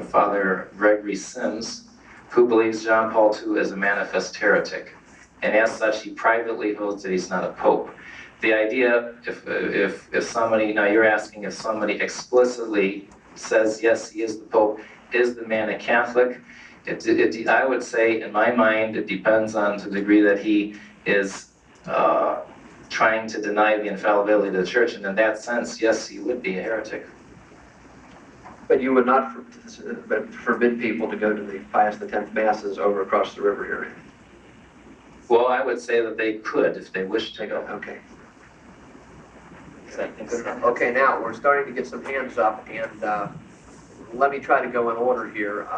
Speaker 2: Father Gregory Sims, who believes John Paul II is a manifest heretic, and as such, he privately holds that he's not a pope. The idea, if somebody, now you're asking if somebody explicitly says yes, he is the pope, is the man a Catholic? I would say, in my mind, it depends on to the degree that he is trying to deny the infallibility of the church, and in that sense, yes, he would be a heretic.
Speaker 1: But you would not forbid people to go to the Pius X masses over across the river here?
Speaker 2: Well, I would say that they could if they wished to go.
Speaker 1: Okay.
Speaker 2: I think so.
Speaker 1: Okay, now we're starting to get some hands up, and let me try to go in order here.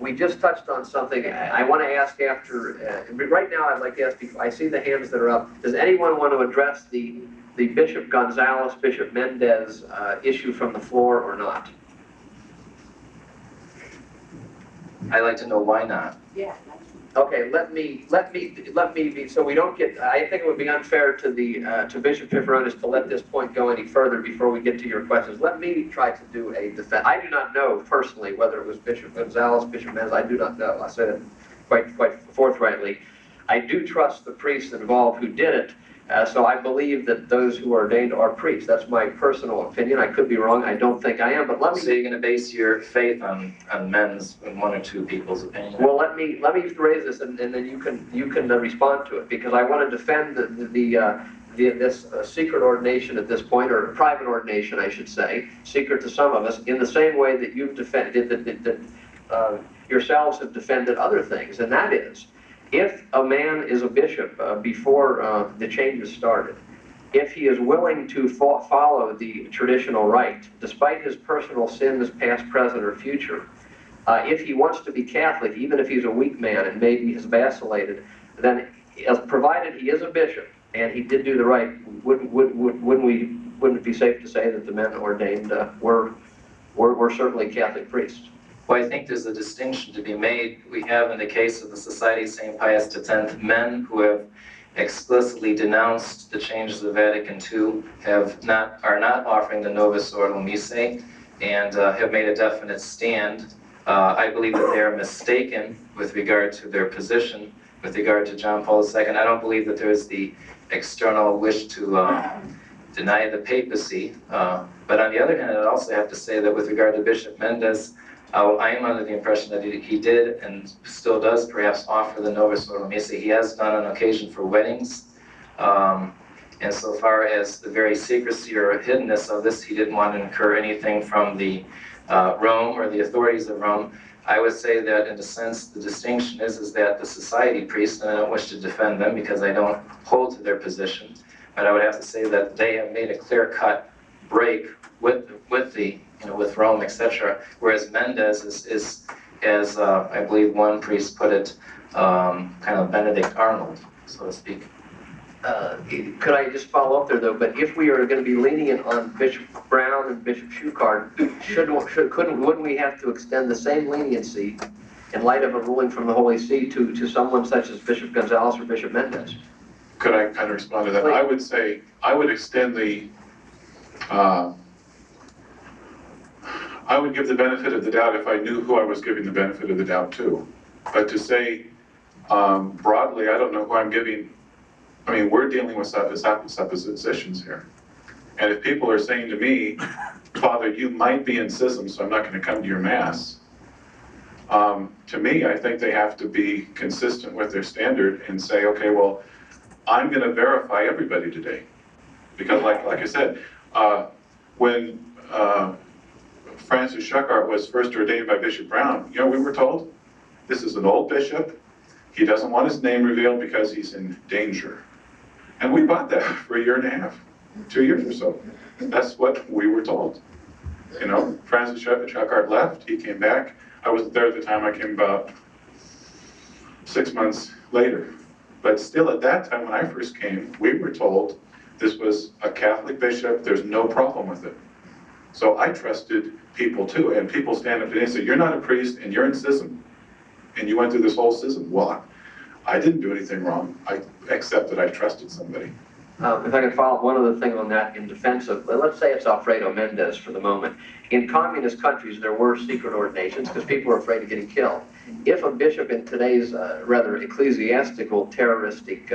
Speaker 1: we just touched on something. I want to ask after, right now I'd like to ask, I see the hands that are up. Does anyone want to address the Bishop Gonzalez, Bishop Mendez issue from the floor or not?
Speaker 2: I'd like to know why not.
Speaker 6: Yeah.
Speaker 1: Okay, let me be, so we don't get, I think it would be unfair to to Bishop Pivarunas to let this point go any further before we get to your questions. Let me try to do a defense. I do not know personally whether it was Bishop Gonzalez, Bishop Mendez, I do not know. I said it quite forthrightly. I do trust the priests involved who did it, so I believe that those who are ordained are priests. That's my personal opinion. I could be wrong. I don't think I am, but let me...
Speaker 2: So you're going to base your faith on men's and one or two people's opinion?
Speaker 1: Well, let me raise this, and then you can respond to it, because I want to defend this secret ordination at this point, or private ordination, I should say, secret to some of us, in the same way that you've defended that yourselves have defended other things, and that is, if a man is a bishop before the changes started, if he is willing to follow the traditional rite, despite his personal sins, past, present, or future, if he wants to be Catholic, even if he's a weak man and maybe has vacillated, then, provided he is a bishop and he did do the right, wouldn't it be safe to say that the men ordained were certainly Catholic priests?
Speaker 2: Well, I think there's a distinction to be made. We have, in the case of the Society of St. Pius X, men who have explicitly denounced the changes of Vatican II, are not offering the Novus Ordo Missae, and have made a definite stand. I believe that they are mistaken with regard to their position, with regard to John Paul II. I don't believe that there is the external wish to deny the papacy. But on the other hand, I'd also have to say that with regard to Bishop Mendez, I am under the impression that he did and still does perhaps offer the Novus Ordo Missae. He has done on occasion for weddings. And so far as the very secrecy or hiddenness of this, he didn't want to incur anything from the Rome or the authorities of Rome. I would say that in a sense the distinction is that the society priests, and I don't wish to defend them because I don't hold to their position, but I would have to say that they have made a clear-cut break with Rome, etc. Whereas Mendez is, as I believe one priest put it, kind of Benedict Arnold, so to speak.
Speaker 1: Could I just follow up there, though? But if we are going to be lenient on Bishop Brown and Bishop Schuchard, wouldn't we have to extend the same leniency in light of a ruling from the Holy See to someone such as Bishop Gonzalez or Bishop Mendez?
Speaker 4: Could I kind of respond to that?
Speaker 1: Please.
Speaker 4: I would say, I would extend the, I would give the benefit of the doubt if I knew who I was giving the benefit of the doubt to. But to say broadly, I don't know who I'm giving. I mean, we're dealing with suppositions here. And if people are saying to me, Father, you might be in schism, so I'm not going to come to your Mass, to me, I think they have to be consistent with their standard and say, okay, well, I'm going to verify everybody today. Because like I said, when Francis Schuchard was first ordained by Bishop Brown, we were told, this is an old bishop. He doesn't want his name revealed because he's in danger. And we bought that for a year and a half, 2 years or so. That's what we were told. Francis Schuchard left, he came back. I wasn't there at the time, I came about 6 months later. But still at that time when I first came, we were told this was a Catholic bishop, there's no problem with it. So I trusted people too, and people stand up today and say, you're not a priest and you're in schism. And you went through this whole schism. Well, I didn't do anything wrong, except that I trusted somebody.
Speaker 1: If I can follow up one other thing on that in defense of, let's say it's Alfredo Mendez for the moment. In communist countries, there were secret ordinations because people were afraid of getting killed. If a bishop in today's rather ecclesiastical, terroristic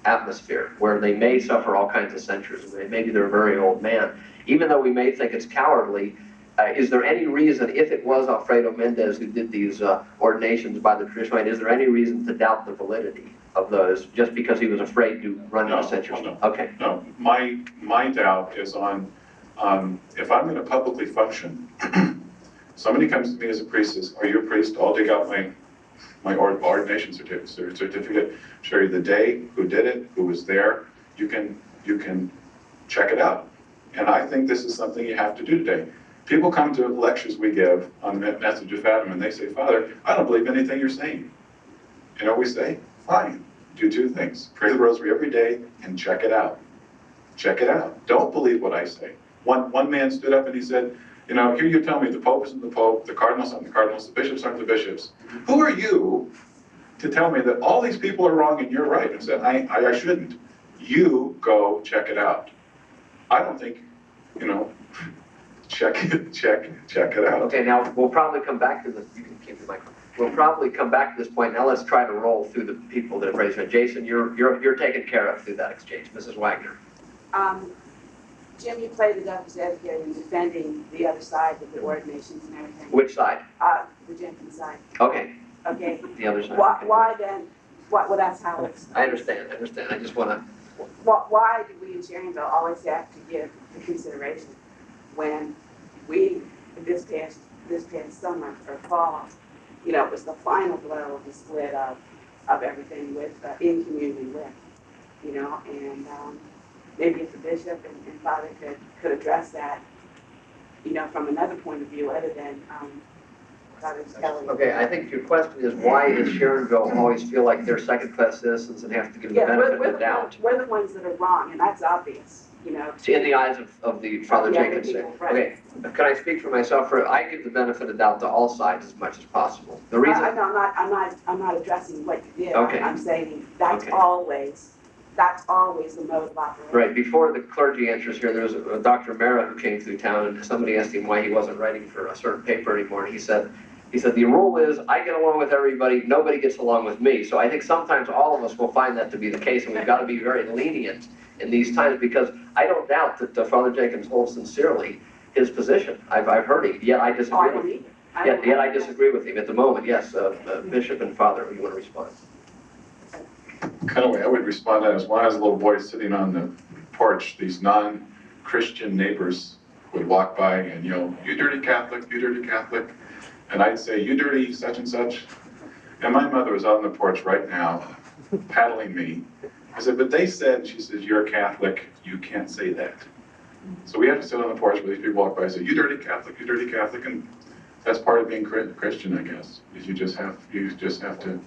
Speaker 1: atmosphere, where they may suffer all kinds of censures, maybe they're a very old man, even though we may think it's cowardly, is there any reason, if it was Alfredo Mendez who did these ordinations by the traditional rite, is there any reason to doubt the validity of those just because he was afraid to run into censorship?
Speaker 4: No.
Speaker 1: Okay.
Speaker 4: No, my doubt is on if I'm going to publicly function, somebody comes to me as a priest, says, are you a priest? I'll dig out my ordination certificate, show you the day, who did it, who was there. You can check it out. And I think this is something you have to do today. People come to lectures we give on the message of Fatima, and they say, Father, I don't believe anything you're saying. You know what we say? Fine, do two things. Pray the rosary every day and check it out. Check it out. Don't believe what I say. One man stood up and he said, you know, here you tell me the Pope isn't the Pope, the Cardinals aren't the Cardinals, the bishops aren't the bishops. Who are you to tell me that all these people are wrong and you're right? I said, I shouldn't. You go check it out. I don't think, you know, check it out.
Speaker 1: Okay, now we'll probably come back to this. You can keep the microphone. We'll probably come back to this point. Now let's try to roll through the people that have raised their hand. Jason, you're taken care of through that exchange. Mrs. Wagner.
Speaker 9: Jim, you played the devil's advocate in defending the other side with the ordinations and everything.
Speaker 1: Which side?
Speaker 9: The Jenkins side.
Speaker 1: Okay.
Speaker 9: Okay.
Speaker 1: The other side.
Speaker 9: Why then? Well, that's how it's.
Speaker 1: I understand. I just want to.
Speaker 9: Why do we in Sharonville always have to give the consideration when we this past summer or fall, you know, it was the final blow of the split of everything with in community with, you know, and maybe if the bishop and father could address that, you know, from another point of view other than Father Kelly.
Speaker 1: Okay, I think your question is why does Sharonville always feel like they're second-class citizens and have to give the benefit of the doubt?
Speaker 9: We're the ones that are wrong, and that's obvious, you know.
Speaker 1: In the eyes of the Father
Speaker 9: Yeah,
Speaker 1: Jenkins.
Speaker 9: right.
Speaker 1: Okay, can I speak for myself? I give the benefit of doubt to all sides as much as possible. The reason.
Speaker 9: I'm not addressing what you did.
Speaker 1: Okay.
Speaker 9: I'm saying that's
Speaker 1: Okay.
Speaker 9: always the mode of operation.
Speaker 1: Right, before the clergy answers here, there was a Dr. Mara who came through town, and somebody asked him why he wasn't writing for a certain paper anymore, and he said, the rule is, I get along with everybody, nobody gets along with me. So I think sometimes all of us will find that to be the case, and we've got to be very lenient in these times, because I don't doubt that Father Jenkins holds sincerely his position. I've heard him, yet I disagree with him. Yet I disagree with him at the moment. Yes, Bishop and Father, you want to respond?
Speaker 4: Kind of way I would respond to that is when I was a little boy sitting on the porch, these non-Christian neighbors would walk by and yell, you dirty Catholic, you dirty Catholic. And I'd say, you dirty such and such. And my mother was on the porch right now, paddling me. I said, but they said, she says, you're a Catholic, you can't say that. So we have to sit on the porch where these people walk by and say, you dirty Catholic, and that's part of being Christian, I guess. Is you just have to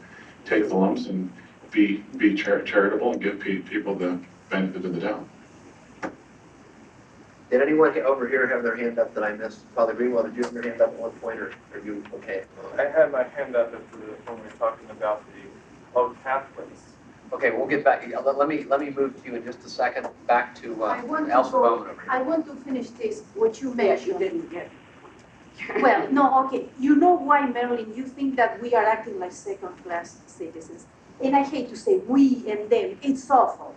Speaker 4: take the lumps and be charitable and give people the benefit of the doubt.
Speaker 1: Did anyone over here have their hand up that I missed? Father Greenwell, did you have your hand up at one point, or are you okay?
Speaker 10: I had my hand up when we were talking about the old Catholics.
Speaker 1: Okay, we'll get back. Let me move to you in just a second. Back to Elsa Bowman over here.
Speaker 11: I want to finish this, what you
Speaker 9: Yes, you
Speaker 11: mentioned.
Speaker 9: didn't get.
Speaker 11: Well, no, okay. You know why, Marilyn, you think that we are acting like second-class citizens. And I hate to say we and them, it's awful.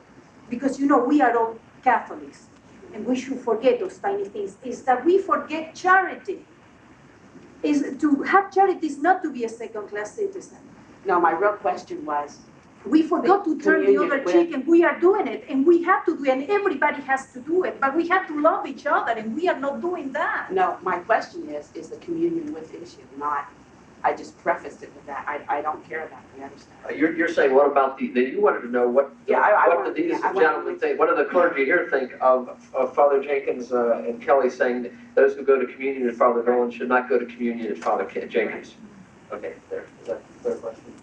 Speaker 11: Because, you know, we are all Catholics. And we should forget those tiny things. Is that we forget charity. Is to have charity is not to be a second-class citizen.
Speaker 9: No, my real question was,
Speaker 11: We forgot to turn the other cheek, and we are doing it, and we have to do it, and everybody has to do it, but we have to love each other, and we are not doing that.
Speaker 9: no, my question is the communion with issue, not, I just prefaced it with that. I don't care about the other stuff.
Speaker 1: You're saying, what about you wanted to know what do these gentlemen think, what do the clergy here think of Father Jenkins and Kelly saying that those who go to communion with Father Nolan should not go to communion with Father Jenkins? Okay, there. Is that a clear question?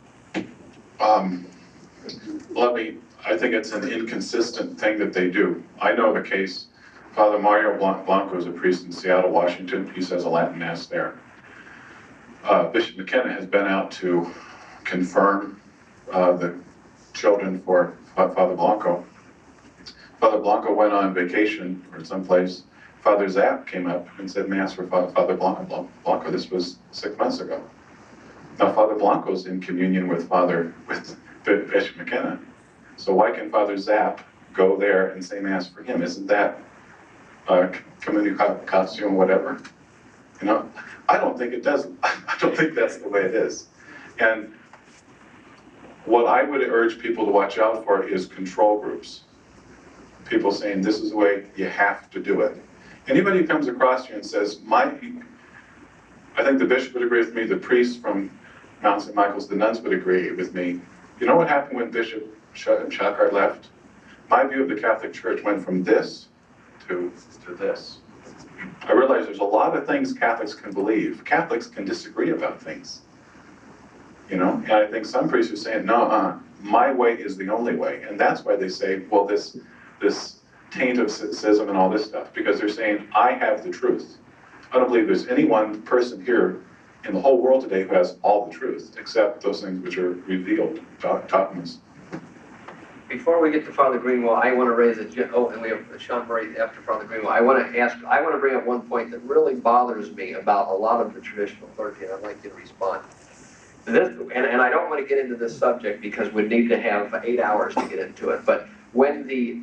Speaker 4: I think it's an inconsistent thing that they do. I know the case, Father Mario Blanco is a priest in Seattle, Washington. He says a Latin Mass there. Bishop McKenna has been out to confirm the children for Father Blanco. Father Blanco went on vacation or someplace. Father Zapp came up and said Mass for Father Blanco. This was 6 months ago. Now Father Blanco's in communion with Bishop McKenna. So why can Father Zapp go there and say Mass for him? Isn't that communication, whatever? You know, I don't think it does. I don't think that's the way it is. And what I would urge people to watch out for is control groups. People saying this is the way you have to do it. Anybody who comes across you and says, I think the bishop would agree with me, the priests from Mount St. Michael's, the nuns would agree with me. You know what happened when Bishop Shakard left? My view of the Catholic Church went from this to this. I realize there's a lot of things Catholics can believe. Catholics can disagree about things. You know, and I think some priests are saying, no, my way is the only way. And that's why they say, well, this taint of schism and all this stuff, because they're saying, I have the truth. I don't believe there's any one person here in the whole world today who has all the truth, except those things which are revealed, taught in us.
Speaker 1: Before we get to Father Greenwell, I want to raise and we have Sean Murray after Father Greenwell. I want to bring up one point that really bothers me about a lot of the traditional clergy, and I'd like you to respond. And I don't want to get into this subject because we'd need to have 8 hours to get into it, but when the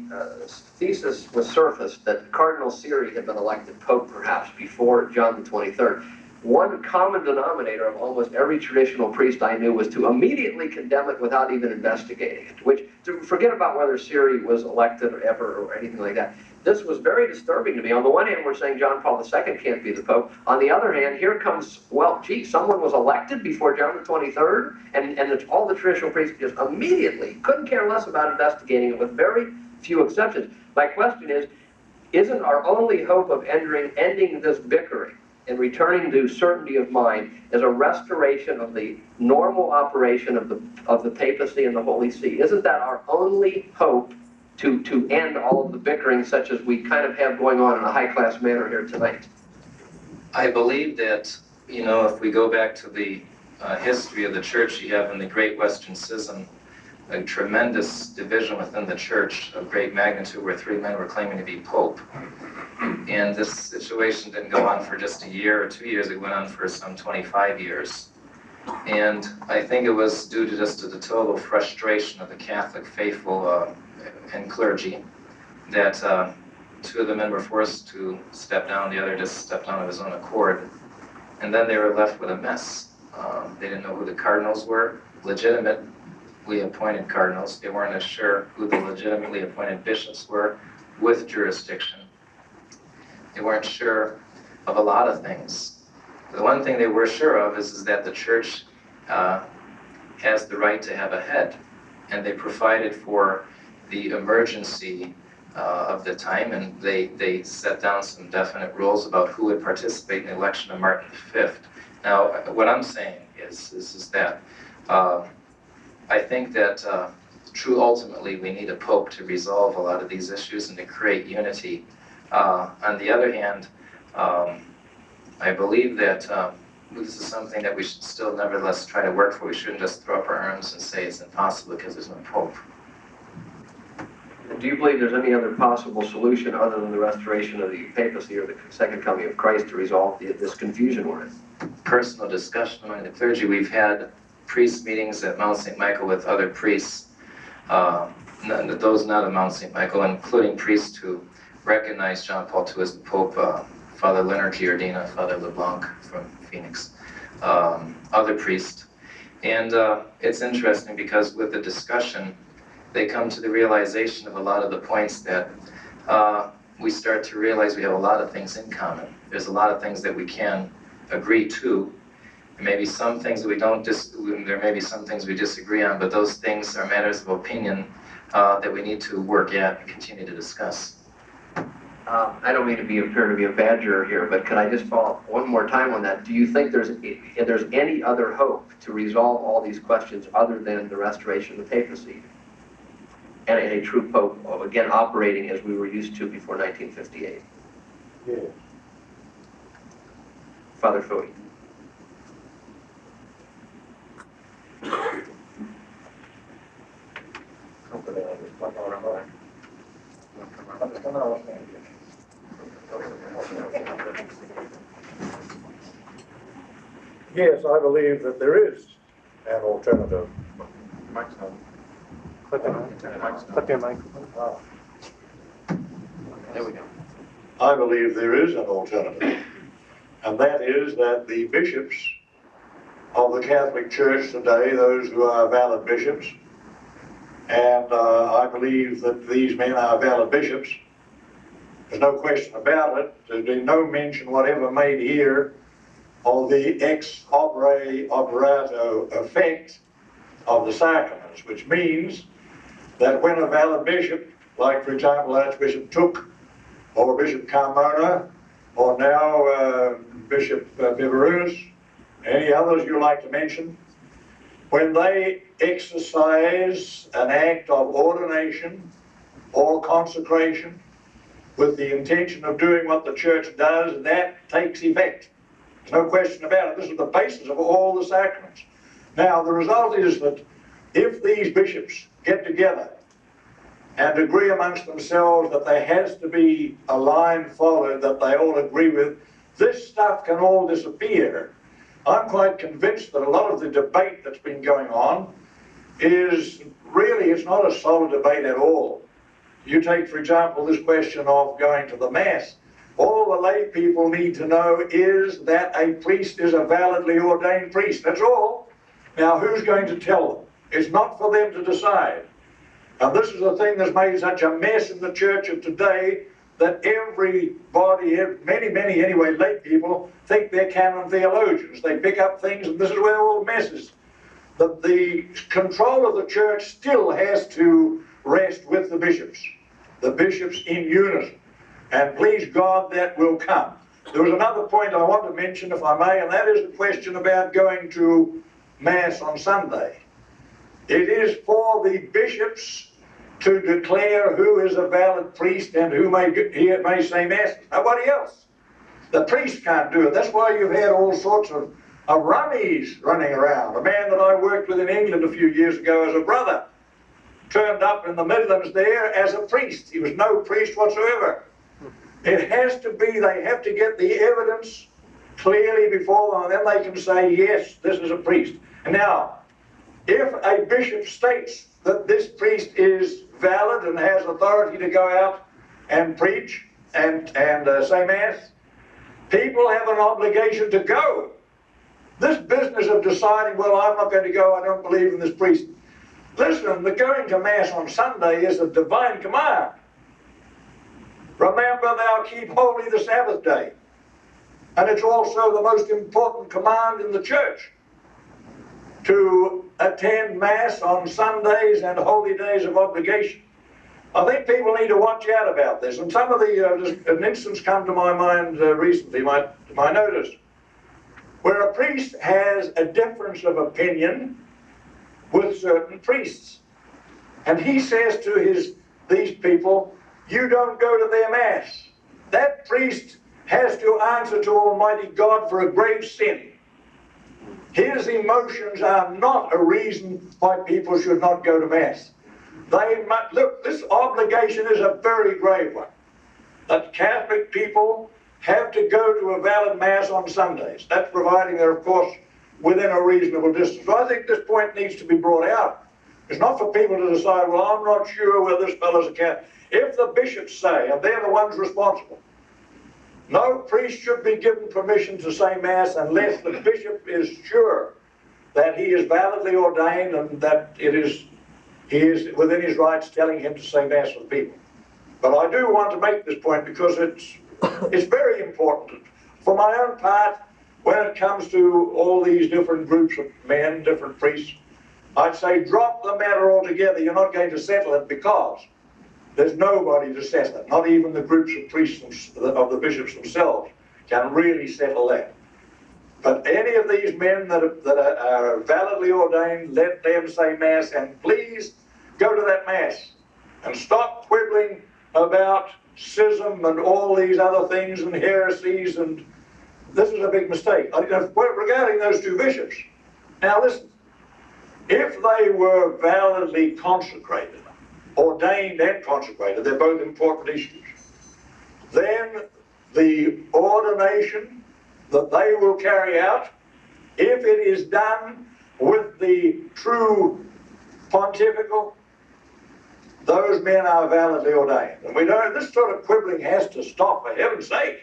Speaker 1: thesis was surfaced that Cardinal Siri had been elected Pope perhaps before John the 23rd, one common denominator of almost every traditional priest I knew was to immediately condemn it without even investigating it, which, to forget about whether Siri was elected or ever or anything like that. This was very disturbing to me. On the one hand, we're saying John Paul II can't be the Pope. On the other hand, here comes, well, gee, someone was elected before John the 23rd, and all the traditional priests just immediately couldn't care less about investigating it with very few exceptions. My question is, isn't our only hope of ending this bickering and returning to certainty of mind as a restoration of the normal operation of the papacy and the Holy See? Isn't that our only hope to end all of the bickering such as we kind of have going on in a high-class manner here tonight?
Speaker 2: I believe that, you know, if we go back to the history of the church, you have in the Great Western Schism a tremendous division within the church of great magnitude where 3 men were claiming to be Pope. And this situation didn't go on for just a year or 2 years, it went on for some 25 years. And I think it was due to just the total frustration of the Catholic faithful and clergy that 2 of the men were forced to step down, the other just stepped down of his own accord. And then they were left with a mess. They didn't know who the cardinals were, legitimately appointed cardinals. They weren't as sure who the legitimately appointed bishops were with jurisdiction. They weren't sure of a lot of things. The one thing they were sure of is that the church has the right to have a head, and they provided for the emergency of the time, and they set down some definite rules about who would participate in the election of Martin V. Now, what I'm saying is that I think that ultimately we need a pope to resolve a lot of these issues and to create unity. On the other hand, I believe that this is something that we should still nevertheless try to work for. We shouldn't just throw up our arms and say it's impossible because there's no pope.
Speaker 1: Do you believe there's any other possible solution other than the restoration of the papacy or the second coming of Christ to resolve this confusion we're in?
Speaker 2: Personal discussion among the clergy. We've had priest meetings at Mount St. Michael with other priests, those not at Mount St. Michael, including priests who recognize John Paul II as the Pope, Father Leonard Giordina, Father LeBlanc from Phoenix, other priests. And it's interesting because with the discussion, they come to the realization of a lot of the points that we start to realize we have a lot of things in common. There's a lot of things that we can agree to. There may be some things that there may be some things we disagree on, but those things are matters of opinion that we need to work at and continue to discuss.
Speaker 1: I don't mean to appear to be a badger here, but could I just follow up one more time on that? Do you think there's any other hope to resolve all these questions other than the restoration of the papacy and a true pope, again, operating as we were used to before 1958?
Speaker 7: Yeah.
Speaker 1: Father Fouey.
Speaker 3: Yes, I believe that there is an alternative.
Speaker 10: Mike's on.
Speaker 5: Clip your microphone.
Speaker 1: There we go.
Speaker 3: I believe there is an alternative, and that is that the bishops of the Catholic Church today, those who are valid bishops, and I believe that these men are valid bishops, there's no question about it. There's been no mention whatever made here of the ex operato effect of the sacraments, which means that when a valid bishop, like for example Archbishop Took or Bishop Carmona, or now Bishop Pivarunas, any others you like to mention, when they exercise an act of ordination or consecration with the intention of doing what the church does, that takes effect. There's no question about it. This is the basis of all the sacraments. Now, the result is that if these bishops get together and agree amongst themselves that there has to be a line followed that they all agree with, this stuff can all disappear. I'm quite convinced that a lot of the debate that's been going on is really, it's not a solid debate at all. You take, for example, this question of going to the Mass. All the lay people need to know is that a priest is a validly ordained priest. That's all. Now, who's going to tell them? It's not for them to decide. And this is the thing that's made such a mess in the church of today, that everybody, many anyway, lay people, think they're canon theologians. They pick up things, and this is where all the mess is. The control of the church still has to rest with the bishops in unison. And please God, that will come. There was another point I want to mention, if I may, and that is the question about going to Mass on Sunday. It is for the bishops to declare who is a valid priest and who may say Mass. Nobody else. The priest can't do it. That's why you've had all sorts of rummies running around. A man that I worked with in England a few years ago as a brother turned up in the Midlands there as a priest. He was no priest whatsoever. It has to be, they have to get the evidence clearly before them, and then they can say, yes, this is a priest. And now, if a bishop states that this priest is valid and has authority to go out and preach and say Mass, people have an obligation to go. This business of deciding, well, I'm not going to go, I don't believe in this priest. Listen, the going to Mass on Sunday is a divine command. Remember, thou keep holy the Sabbath day. And it's also the most important command in the church, to attend Mass on Sundays and holy days of obligation. I think people need to watch out about this. And some of an instance come to my mind recently, to my notice, where a priest has a difference of opinion with certain priests. And he says to these people, you don't go to their Mass. That priest has to answer to Almighty God for a grave sin. His emotions are not a reason why people should not go to Mass. Look, this obligation is a very grave one. That Catholic people have to go to a valid Mass on Sundays. That's providing they're, of course, within a reasonable distance. So I think this point needs to be brought out. It's not for people to decide, well, I'm not sure whether this fellow's a Catholic. If the bishops say, and they're the ones responsible, no priest should be given permission to say Mass unless the bishop is sure that he is validly ordained and that he is within his rights telling him to say Mass for people. But I do want to make this point because it's very important. For my own part, when it comes to all these different groups of men, different priests, I'd say drop the matter altogether. You're not going to settle it because there's nobody to settle it. Not even the groups of priests, of the bishops themselves, can really settle that. But any of these men that are validly ordained, let them say Mass, and please go to that Mass and stop quibbling about schism and all these other things and heresies, and this is a big mistake. Regarding those two bishops, now listen, if they were validly consecrated, ordained and consecrated, they're both important issues, then the ordination that they will carry out, if it is done with the true pontifical, those men are validly ordained. And we don't, this sort of quibbling has to stop, for heaven's sake.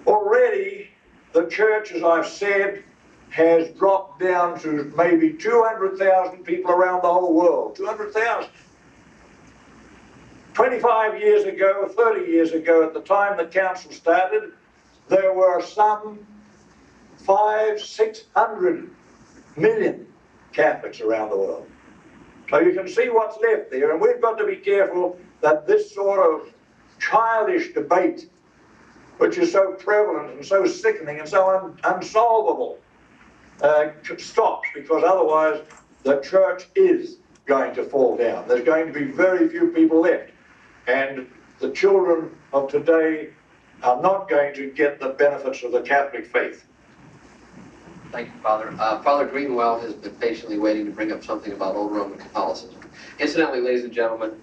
Speaker 3: Already, the church, as I've said, has dropped down to maybe 200,000 people around the whole world. 200,000. 25 years ago, 30 years ago, at the time the council started, there were some 500-600 million Catholics around the world. So you can see what's left there, and we've got to be careful that this sort of childish debate which is so prevalent and so sickening and so unsolvable, stops, because otherwise the church is going to fall down. There's going to be very few people left, and the children of today are not going to get the benefits of the Catholic faith.
Speaker 1: Thank you, Father. Father Greenwell has been patiently waiting to bring up something about Old Roman Catholicism. Incidentally, ladies and gentlemen,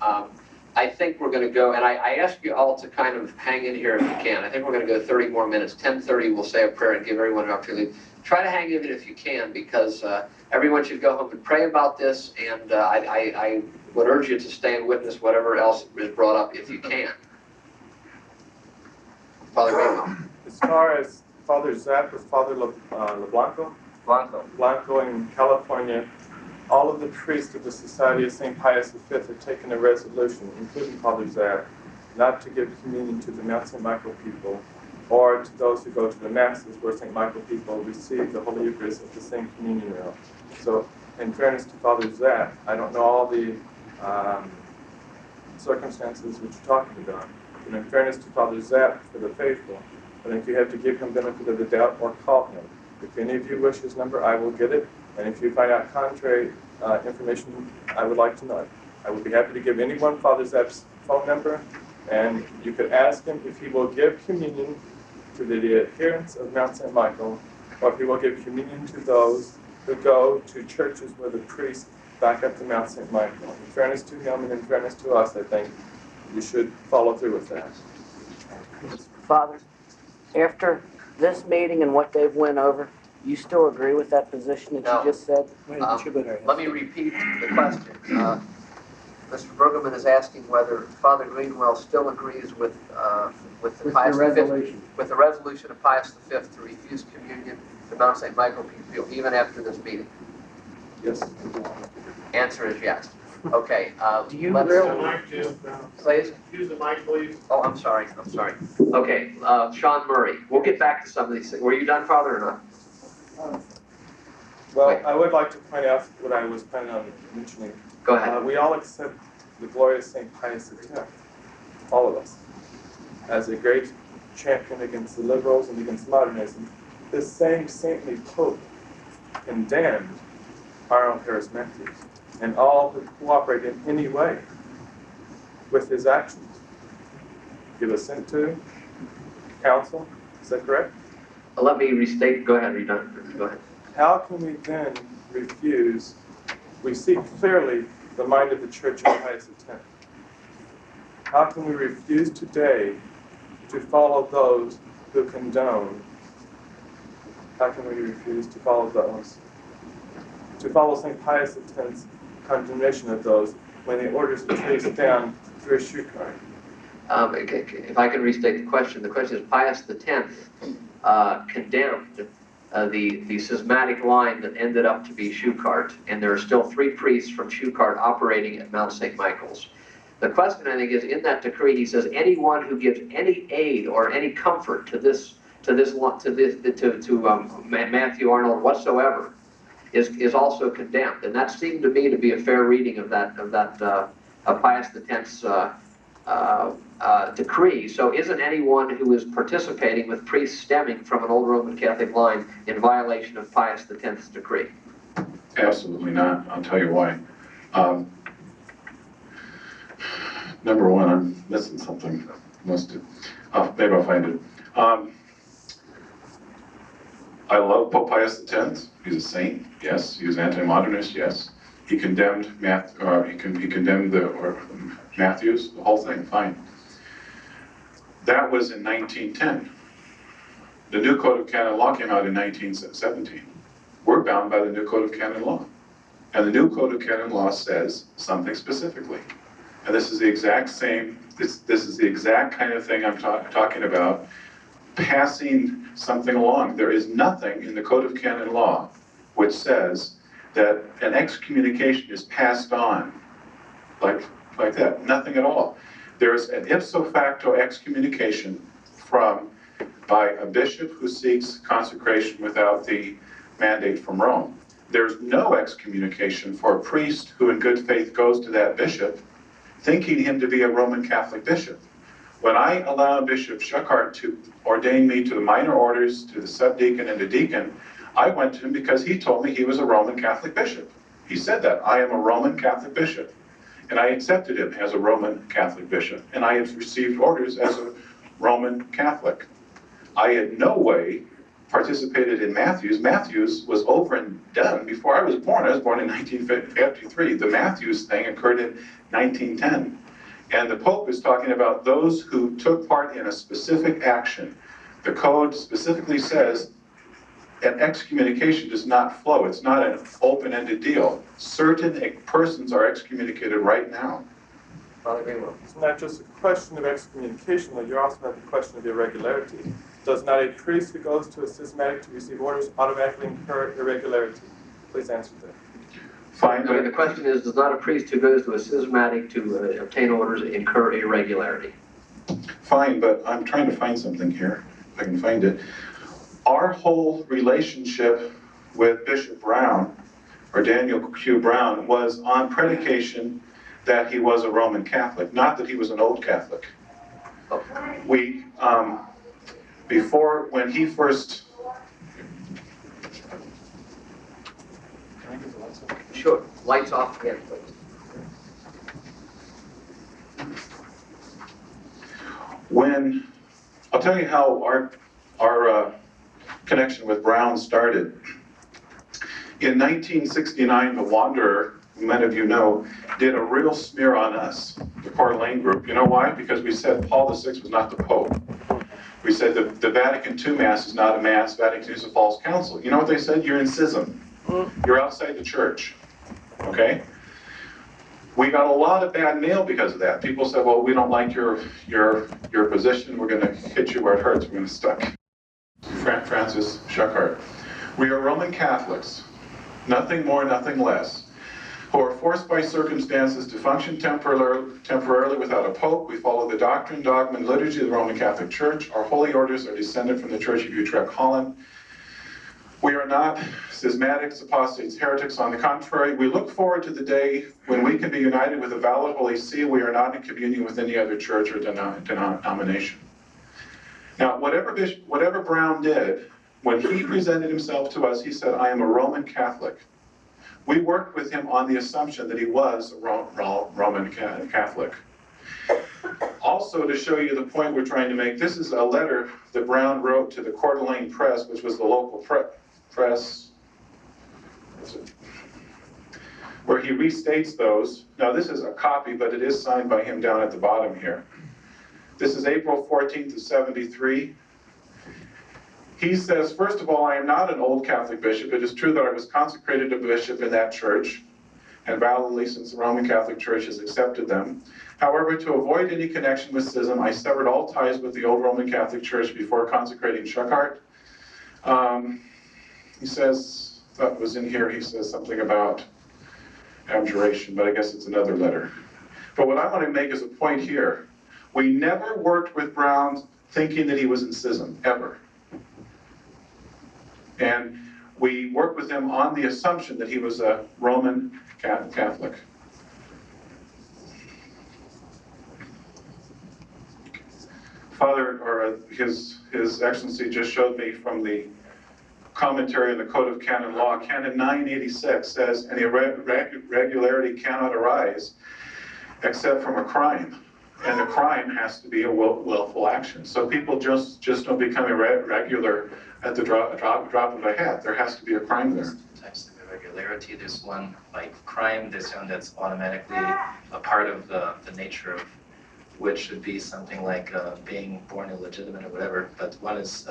Speaker 1: I think we're going to go, and I ask you all to kind of hang in here if you can. I think we're going to go 30 more minutes. 10:30, we'll say a prayer and give everyone an opportunity. Try to hang in it if you can, because everyone should go home and pray about this, and I would urge you to stay and witness whatever else is brought up if you can. Father Greenwell.
Speaker 10: As far as Father Zapp with Father Blanco in California, all of the priests of the Society of St. Pius V have taken a resolution, including Father Zapp, not to give communion to the Mount St. Michael people or to those who go to the Masses where St. Michael people receive the Holy Eucharist at the same communion rail. So, in fairness to Father Zapp, I don't know all the circumstances which you're talking about. And in fairness to Father Zapp, for the faithful, I think you have to give him benefit of the doubt or call him. If any of you wish his number, I will get it. And if you find out contrary information, I would like to know it. I would be happy to give anyone Father Zapp's phone number, and you could ask him if he will give communion to the adherents of Mount St. Michael, or if he will give communion to those who go to churches where the priests back up to Mount St. Michael. In fairness to him and in fairness to us, I think you should follow through with that.
Speaker 6: Father, after this meeting and what they've went over, you still agree with that position that you just said?
Speaker 1: Let me repeat the question. Mr. Bergman is asking whether Father Greenwell still agrees with the Pius V, with the resolution of Pius V to refuse communion to Mount St. Michael people even after this meeting.
Speaker 10: Yes.
Speaker 1: Answer is yes. Okay.
Speaker 6: Do you
Speaker 1: really? Please.
Speaker 7: Use the mic, please.
Speaker 1: Oh, I'm sorry. Okay, Sean Murray. We'll get back to some of these things. Were you done, Father, or not?
Speaker 10: Well, I would like to point out what I was planning on mentioning.
Speaker 1: Go ahead.
Speaker 10: We all accept the glorious St. Pius X, all of us, as a great champion against the liberals and against modernism. This same saintly Pope condemned our own charismatics and all who cooperate in any way with his actions. Give assent to, counsel, is that correct?
Speaker 1: Let me restate. Go ahead, go ahead.
Speaker 10: How can we then refuse? We see clearly the mind of the Church of Pius X. How can we refuse today to follow those who condone? How can we refuse to follow those? To follow St. Pius X's condemnation of those when he orders to chase down through a shoe cart?
Speaker 1: If I can restate the question is Pius X condemned the schismatic line that ended up to be Schucart, and there are still 3 priests from Schucart operating at Mount St. Michael's. The question, I think, is in that decree he says anyone who gives any aid or any comfort to Matthew Arnold whatsoever is also condemned, and that seemed to me to be a fair reading of Pius X's decree. So isn't anyone who is participating with priests stemming from an old Roman Catholic line in violation of Pius X's decree?
Speaker 4: Absolutely not. I'll tell you why. Number one, I'm missing something. Maybe I'll find it. I love Pope Pius X. He's a saint. Yes. He was anti-modernist. Yes. He condemned Matthews, the whole thing. Fine. That was in 1910. The new Code of Canon Law came out in 1917. We're bound by the new Code of Canon Law. And the new Code of Canon Law says something specifically. And this is the exact same, this is the exact kind of thing I'm talking about, passing something along. There is nothing in the Code of Canon Law which says that an excommunication is passed on like that. Nothing at all. There's an ipso facto excommunication by a bishop who seeks consecration without the mandate from Rome. There's no excommunication for a priest who in good faith goes to that bishop thinking him to be a Roman Catholic bishop. When I allowed Bishop Schuckart to ordain me to the minor orders, to the subdeacon and the deacon, I went to him because he told me he was a Roman Catholic bishop. He said that, I am a Roman Catholic bishop. And I accepted him as a Roman Catholic bishop. And I have received orders as a Roman Catholic. I in no way participated in Matthews. Matthews was over and done before I was born. I was born in 1953. The Matthews thing occurred in 1910. And the Pope is talking about those who took part in a specific action. The code specifically says an excommunication does not flow. It's not an open-ended deal. Certain persons are excommunicated right now.
Speaker 1: Father Greenwell.
Speaker 10: It's not just a question of excommunication, but you also have the question of irregularity. Does not a priest who goes to a schismatic to receive orders automatically incur irregularity? Please answer that.
Speaker 4: Fine,
Speaker 1: I mean, the question is, does not a priest who goes to a schismatic to obtain orders incur irregularity?
Speaker 4: fine, but I'm trying to find something here, if I can find it. Our whole relationship with Bishop Brown, or Daniel Q. Brown, was on predication that he was a Roman Catholic, not that he was an old Catholic. We, before, when he first...
Speaker 1: Sure, lights off again, please.
Speaker 4: When, I'll tell you how our connection with Brown started. In 1969, The Wanderer, who many of you know, did a real smear on us, the Coeur d'Alene group. You know why? Because we said Paul VI was not the Pope. We said the Vatican II Mass is not a Mass, Vatican II is a false council. You know what they said? You're in schism. You're outside the church. Okay? We got a lot of bad mail because of that. People said, well, we don't like your position. We're going to hit you where it hurts. We're going to stuck. Francis Schuckart. We are Roman Catholics, nothing more, nothing less, who are forced by circumstances to function temporarily without a pope. We follow the doctrine, dogma, and liturgy of the Roman Catholic Church. Our holy orders are descended from the Church of Utrecht, Holland. We are not schismatics, apostates, heretics. On the contrary, we look forward to the day when we can be united with a valid Holy See. We are not in communion with any other church or denomination. Now, whatever Brown did, when he presented himself to us, he said, I am a Roman Catholic. We worked with him on the assumption that he was a Roman Catholic. Also, to show you the point we're trying to make, this is a letter that Brown wrote to the Coeur d'Alene Press, which was the local press, where he restates those. Now, this is a copy, but it is signed by him down at the bottom here. This is April 14th of 73. He says, first of all, I am not an old Catholic bishop. It is true that I was consecrated a bishop in that church, and validly since the Roman Catholic Church has accepted them. However, to avoid any connection with schism, I severed all ties with the old Roman Catholic Church before consecrating Schuckart. He says, that was in here, he says something about abjuration, but I guess it's another letter. But what I want to make is a point here. We never worked with Brown thinking that he was in schism, ever. And we worked with him on the assumption that he was a Roman Catholic. Father, or His Excellency just showed me from the commentary on the Code of Canon Law, Canon 986 says, an irregularity cannot arise except from a crime. And the crime has to be a willful action. So people just don't become irregular at the drop of a hat. There has to be a crime there.
Speaker 2: Types of irregularity. There's one like crime, there's one that's automatically a part of the nature of which should be something like being born illegitimate or whatever. But one is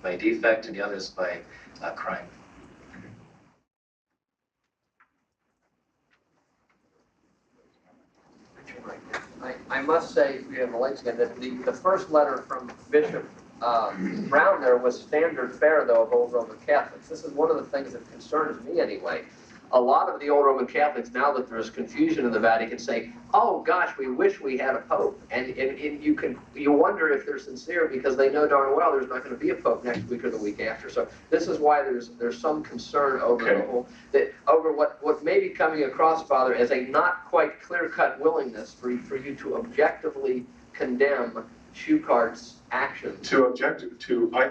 Speaker 2: by defect and the other is by crime.
Speaker 1: I must say, we have the lights again, that the first letter from Bishop Brown there was standard fare, though, of old Roman Catholics. This is one of the things that concerns me anyway. A lot of the old Roman Catholics, now that there's confusion in the Vatican, say, oh gosh, we wish we had a pope. And you wonder if they're sincere because they know darn well there's not going to be a pope next week or the week after. So this is why there's some concern over the whole, over what may be coming across, Father, as a not quite clear-cut willingness for you to objectively condemn Schuchart's actions.
Speaker 4: I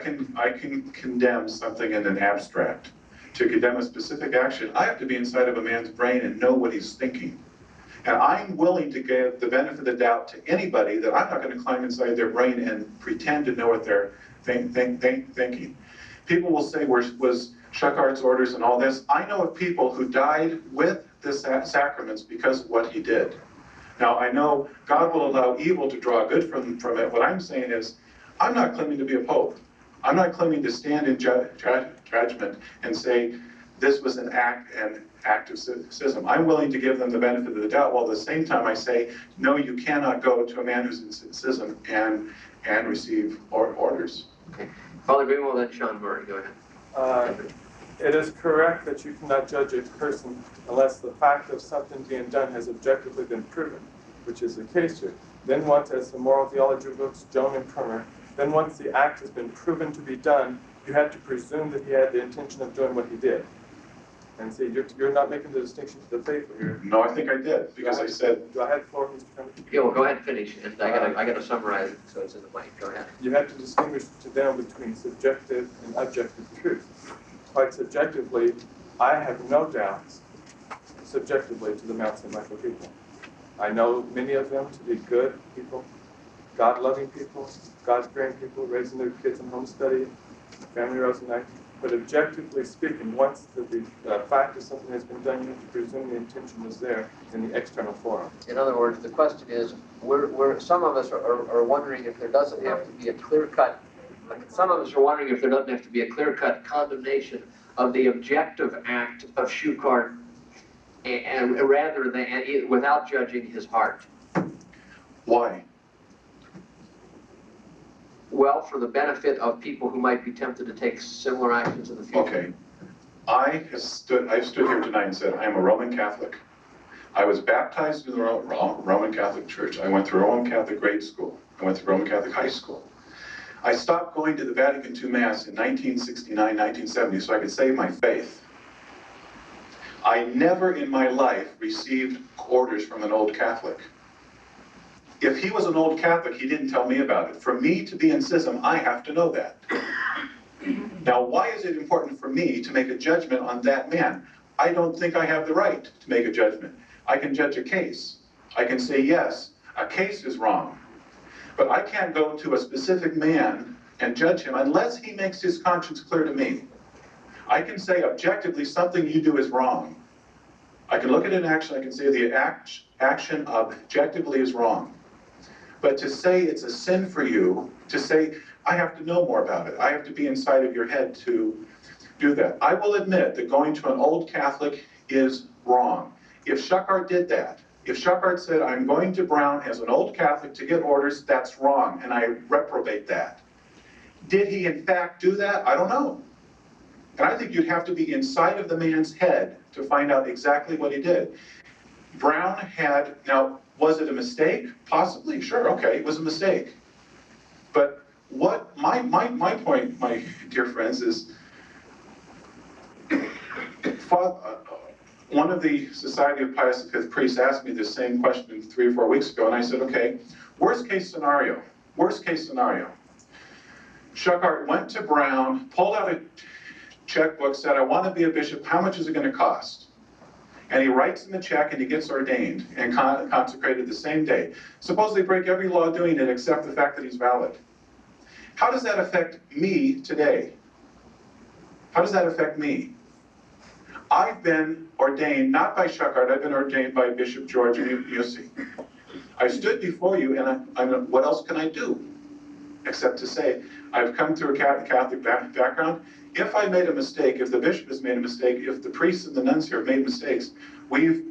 Speaker 4: can condemn something in an abstract. To condemn a specific action, I have to be inside of a man's brain and know what he's thinking. And I'm willing to give the benefit of the doubt to anybody that I'm not going to climb inside their brain and pretend to know what they're thinking. People will say, was Schuchart's orders and all this? I know of people who died with the sacraments because of what he did. Now, I know God will allow evil to draw good from it. What I'm saying is, I'm not claiming to be a pope. I'm not claiming to stand in judgment and say, this was an act of schism. I'm willing to give them the benefit of the doubt, while at the same time I say, no, you cannot go to a man who's in schism and receive orders.
Speaker 1: Okay. Father Greenwell, then Sean Murray, go ahead.
Speaker 10: It is correct that you cannot judge a person unless the fact of something being done has objectively been proven, which is the case here. Then once, as the moral theology books, Joan and Primer, then once the act has been proven to be done, you have to presume that he had the intention of doing what he did. And see, you're not making the distinction to the faithful here.
Speaker 4: No, I think I did, because I said...
Speaker 10: Do I have the floor, Mr. Chairman?
Speaker 1: Yeah, well, go ahead and finish, and I gotta summarize it so it's in the mic. Go ahead.
Speaker 10: You have to distinguish to them between subjective and objective truth. Quite subjectively, I have no doubts, subjectively, to the Mount St. Michael people. I know many of them to be good people, God-loving people, God-fearing people, raising their kids in home study, family Rosenite. But objectively speaking, once the fact of something has been done, you have to presume the intention was there in the external forum.
Speaker 1: In other words, the question is, some of us are wondering if there doesn't have to be a clear-cut, some of us are wondering if there doesn't have to be a clear-cut condemnation of the objective act of Schuchart, and rather than without judging his heart.
Speaker 4: Why?
Speaker 1: Well, for the benefit of people who might be tempted to take similar actions in the future.
Speaker 4: Okay. I've stood here tonight and said, I am a Roman Catholic. I was baptized in the Roman Catholic Church. I went through Roman Catholic grade school. I went through Roman Catholic high school. I stopped going to the Vatican II Mass in 1969, 1970, so I could save my faith. I never in my life received orders from an old Catholic. If he was an old Catholic, he didn't tell me about it. For me to be in schism, I have to know that. Now, why is it important for me to make a judgment on that man? I don't think I have the right to make a judgment. I can judge a case. I can say, yes, a case is wrong. But I can't go to a specific man and judge him unless he makes his conscience clear to me. I can say objectively something you do is wrong. I can look at an action, I can say the action objectively is wrong. But to say it's a sin for you, to say I have to know more about it, I have to be inside of your head to do that. I will admit that going to an old Catholic is wrong. If Schuchart did that, if Schuchart said, I'm going to Brown as an old Catholic to get orders, that's wrong, and I reprobate that. Did he in fact do that? I don't know. And I think you'd have to be inside of the man's head to find out exactly what he did. Brown had, now, was it a mistake? Possibly, sure, okay, it was a mistake. But what, my point, my dear friends, is one of the Society of Pius V priests asked me the same question 3 or 4 weeks ago, and I said, okay, worst case scenario. Schuchart went to Brown, pulled out a checkbook, said, I want to be a bishop, how much is it going to cost? And he writes him a check and he gets ordained and consecrated the same day. Suppose they break every law doing it except the fact that he's valid. How does that affect me today? How does that affect me? I've been ordained, not by Schuchart, I've been ordained by Bishop George Mussi. I stood before you and what else can I do? Except to say, I've come through a Catholic background. If I made a mistake, if the bishop has made a mistake, if the priests and the nuns here have made mistakes, we've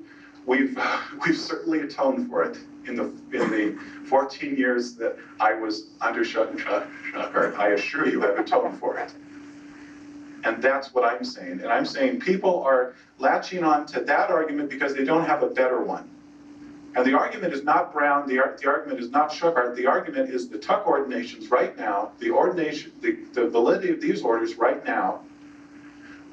Speaker 4: certainly atoned for it in the 14 years that I was under Schuchart. I assure you, I've atoned for it. And that's what I'm saying. And I'm saying people are latching on to that argument because they don't have a better one. And the argument is not Brown, the argument is not Schuchart, the argument is the Tuck ordinations right now, the validity of these orders right now.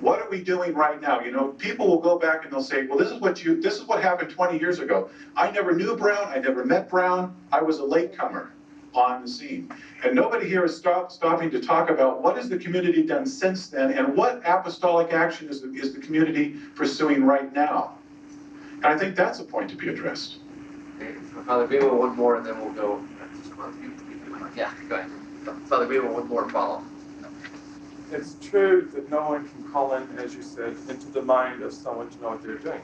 Speaker 4: What are we doing right now? You know, people will go back and they'll say, well, this is what happened 20 years ago. I never knew Brown, I never met Brown, I was a latecomer. on the scene. And nobody here is stopping to talk about what has the community done since then and what apostolic action is the community pursuing right now. And I think that's a point to be addressed.
Speaker 1: Okay, Father Greenwell, one more, and then we'll go to some other people. Yeah, go ahead. Father Greenwell, one more follow.
Speaker 10: It's true that no one can call in, as you said, into the mind of someone to know what they're doing.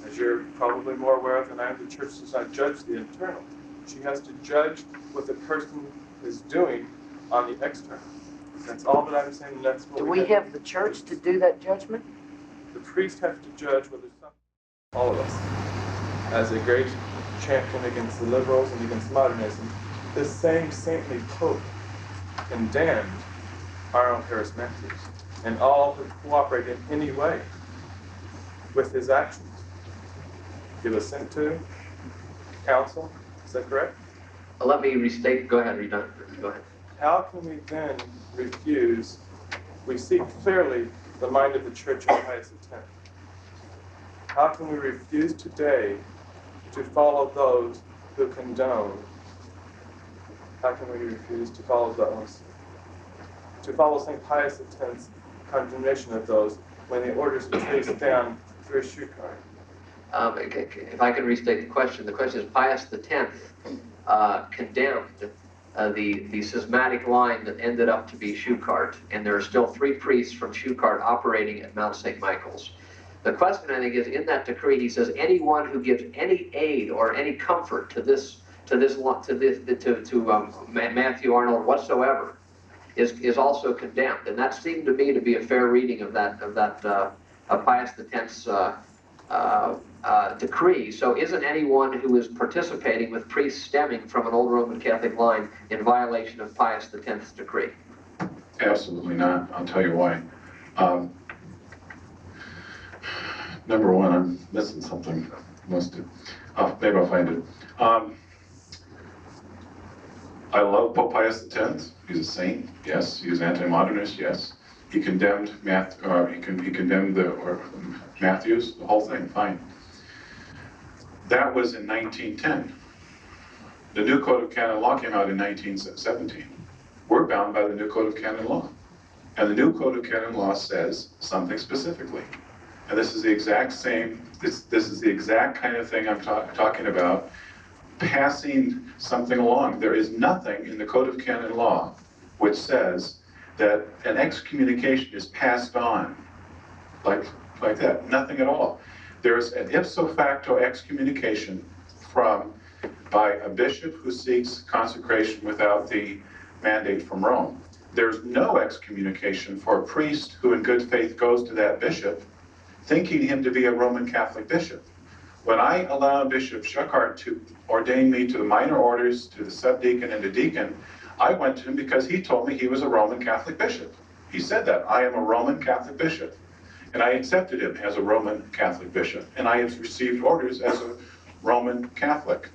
Speaker 10: As you're probably more aware of than I am, the church does not judge the internal. She has to judge what the person is doing on the external. That's all that I'm saying, and that's what
Speaker 6: Do we have the church to do that judgment?
Speaker 10: The priest has to judge whether some, all of us, as a great champion against the liberals and against modernism, this same saintly Pope condemned our own Harris Matthews and all who cooperate in any way with his actions. Give assent to, counsel, is that correct?
Speaker 1: Let me restate, go ahead, go ahead.
Speaker 10: How can we then refuse? We see clearly the mind of the Church of Pius X. How can we refuse today to follow those who condone? How can we refuse to follow those? To follow St. Pius X's condemnation of those when the orders chase down through a shoe cart?
Speaker 1: If I can restate the question is Pius X condemned the schismatic line that ended up to be Schuckardt, and there are still 3 priests from Schuckardt operating at Mount St. Michael's. The question, I think, is in that decree, he says anyone who gives any aid or any comfort to Matthew Arnold whatsoever is also condemned, and that seemed to me to be a fair reading of Pius X's decree. So isn't anyone who is participating with priests stemming from an old Roman Catholic line in violation of Pius X's decree?
Speaker 4: Absolutely not. I'll tell you why. Number one, I'm missing something. Maybe I'll find it. I love Pope Pius X. He's a saint. Yes. He was anti-modernist. Yes. He condemned Matthews, the whole thing. Fine. That was in 1910. The new Code of Canon Law came out in 1917. We're bound by the new Code of Canon Law. And the new Code of Canon Law says something specifically. And this is the exact same, this is the exact kind of thing I'm talking about, passing something along. There is nothing in the Code of Canon Law which says that an excommunication is passed on like that. Nothing at all. There's an ipso facto excommunication by a bishop who seeks consecration without the mandate from Rome. There's no excommunication for a priest who in good faith goes to that bishop thinking him to be a Roman Catholic bishop. When I allowed Bishop Schuckardt to ordain me to the minor orders, to the subdeacon and the deacon, I went to him because he told me he was a Roman Catholic bishop. He said that, I am a Roman Catholic bishop. And I accepted him as a Roman Catholic bishop. And I have received orders as a Roman Catholic.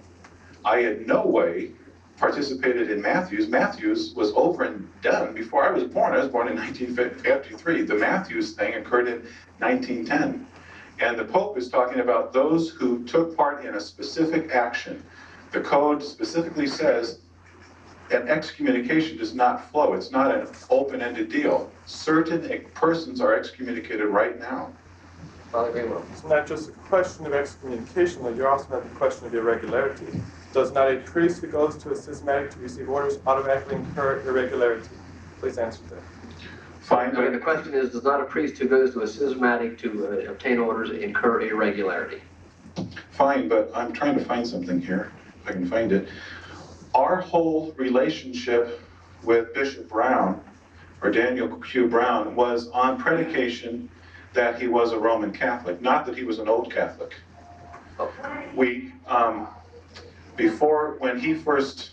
Speaker 4: I in no way participated in Matthews. Matthews was over and done before I was born. I was born in 1953. The Matthews thing occurred in 1910. And the Pope is talking about those who took part in a specific action. The code specifically says an excommunication does not flow. It's not an open-ended deal. Certain persons are excommunicated right now.
Speaker 1: Father Greenwell.
Speaker 10: It's not just a question of excommunication, but you also have the question of irregularity. Does not a priest who goes to a schismatic to receive orders automatically incur irregularity? Please answer that.
Speaker 4: Fine.
Speaker 1: The question is, does not a priest who goes to a schismatic to obtain orders incur irregularity?
Speaker 4: Fine, but I'm trying to find something here, if I can find it. Our whole relationship with Bishop Brown, or Daniel Q. Brown, was on predication that he was a Roman Catholic, not that he was an old Catholic. We, when he first...